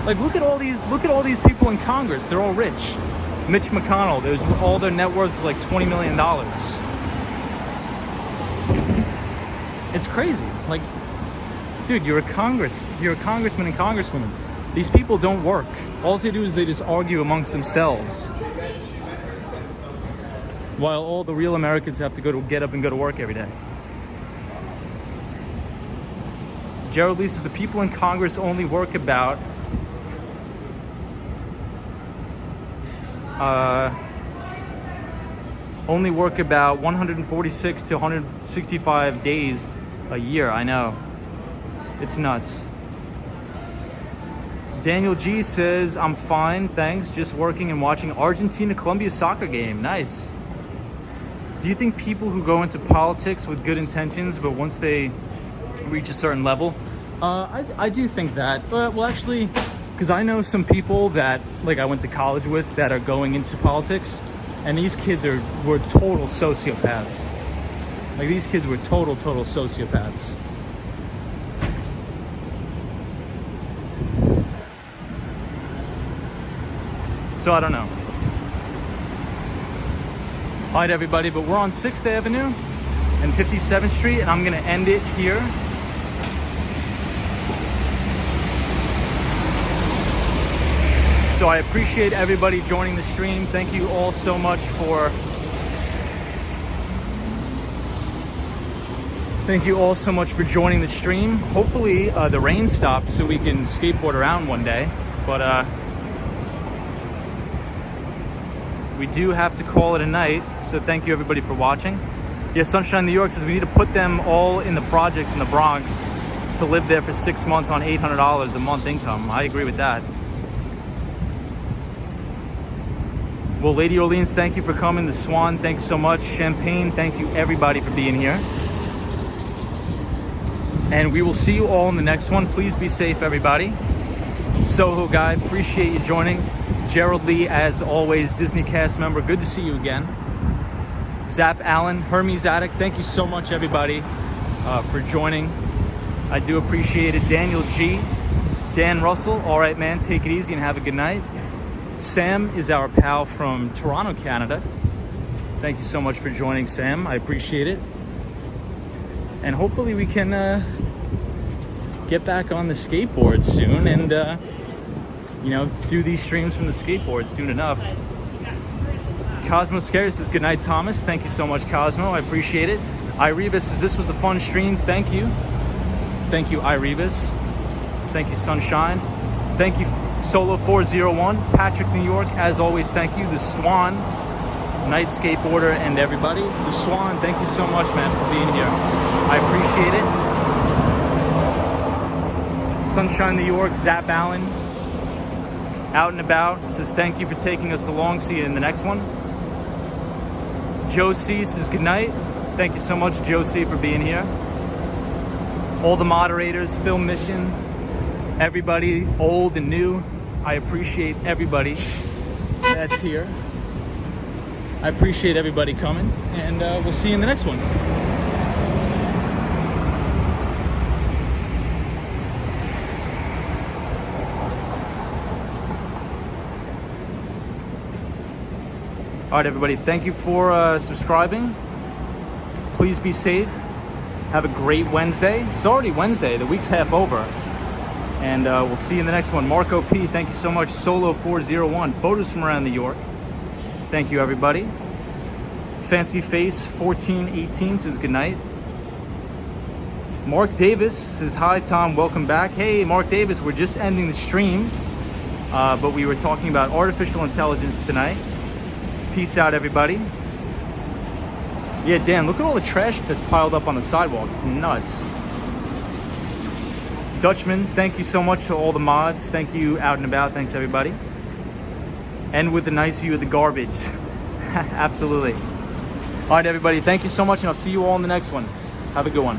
Like, look at all these people in Congress. They're all rich. Mitch McConnell, all their net worth is like $20 million. It's crazy. Like, dude, you're a congressman and congresswoman. These people don't work. All they do is they just argue amongst themselves. While all the real Americans have to get up and go to work every day. Gerald Lee says the people in Congress only work about only work about 146 to 165 days a year. I know. It's nuts. Daniel G says, I'm fine, thanks. Just working and watching Argentina-Colombia soccer game. Nice. Do you think people who go into politics with good intentions, but once they reach a certain level, I do think that. Well, actually, because I know some people that, like, I went to college with that are going into politics, and these kids were total sociopaths. Like, these kids were total sociopaths. So I don't know. All right, everybody, but we're on 6th Avenue and 57th Street, and I'm gonna end it here. So I appreciate everybody joining the stream. Thank you all so much for joining the stream. Hopefully the rain stops so we can skateboard around one day. But we do have to call it a night. So thank you everybody for watching. Yeah, Sunshine New York says we need to put them all in the projects in the Bronx to live there for 6 months on $800 a month income. I agree with that. Well, Lady Orleans, thank you for coming. The Swan, thanks so much. Champagne, thank you everybody for being here. And we will see you all in the next one. Please be safe, everybody. Soho Guy, appreciate you joining. Gerald Lee, as always, Disney cast member, good to see you again. Zap Allen, Hermes Attic, thank you so much, everybody, for joining. I do appreciate it. Daniel G, Dan Russell, all right, man, take it easy and have a good night. Sam is our pal from Toronto, Canada. Thank you so much for joining, Sam. I appreciate it. And hopefully we can get back on the skateboard soon and, you know, do these streams from the skateboard soon enough. Cosmo Scary says, good night, Thomas. Thank you so much, Cosmo. I appreciate it. Irebus says, this was a fun stream. Thank you. Thank you, Irebus. Thank you, Sunshine. Thank you, Solo 401. Patrick, New York, as always, thank you. The Swan, Night Skateboarder, and everybody. The Swan, thank you so much, man, for being here. I appreciate it. Sunshine, New York, Zap Allen, out and about, says thank you for taking us along. See you in the next one. Joe C says good night. Thank you so much, Joe C, for being here. All the moderators, Film Mission, everybody, old and new. I appreciate everybody that's here. I appreciate everybody coming, and we'll see you in the next one. All right, everybody, thank you for subscribing. Please be safe. Have a great Wednesday. It's already Wednesday. The week's half over. And we'll see you in the next one. Marco P, thank you so much. Solo 401, photos from around New York. Thank you, everybody. Fancy Face 1418 says good night. Mark Davis says, hi, Tom, welcome back. Hey, Mark Davis, we're just ending the stream, but we were talking about artificial intelligence tonight. Peace out, everybody. Yeah, Dan, look at all the trash that's piled up on the sidewalk. It's nuts. Dutchman, thank you so much to all the mods. Thank you, out and about. Thanks, everybody. And with the nice view of the garbage. Absolutely. All right, everybody, thank you so much, and I'll see you all in the next one. Have a good one.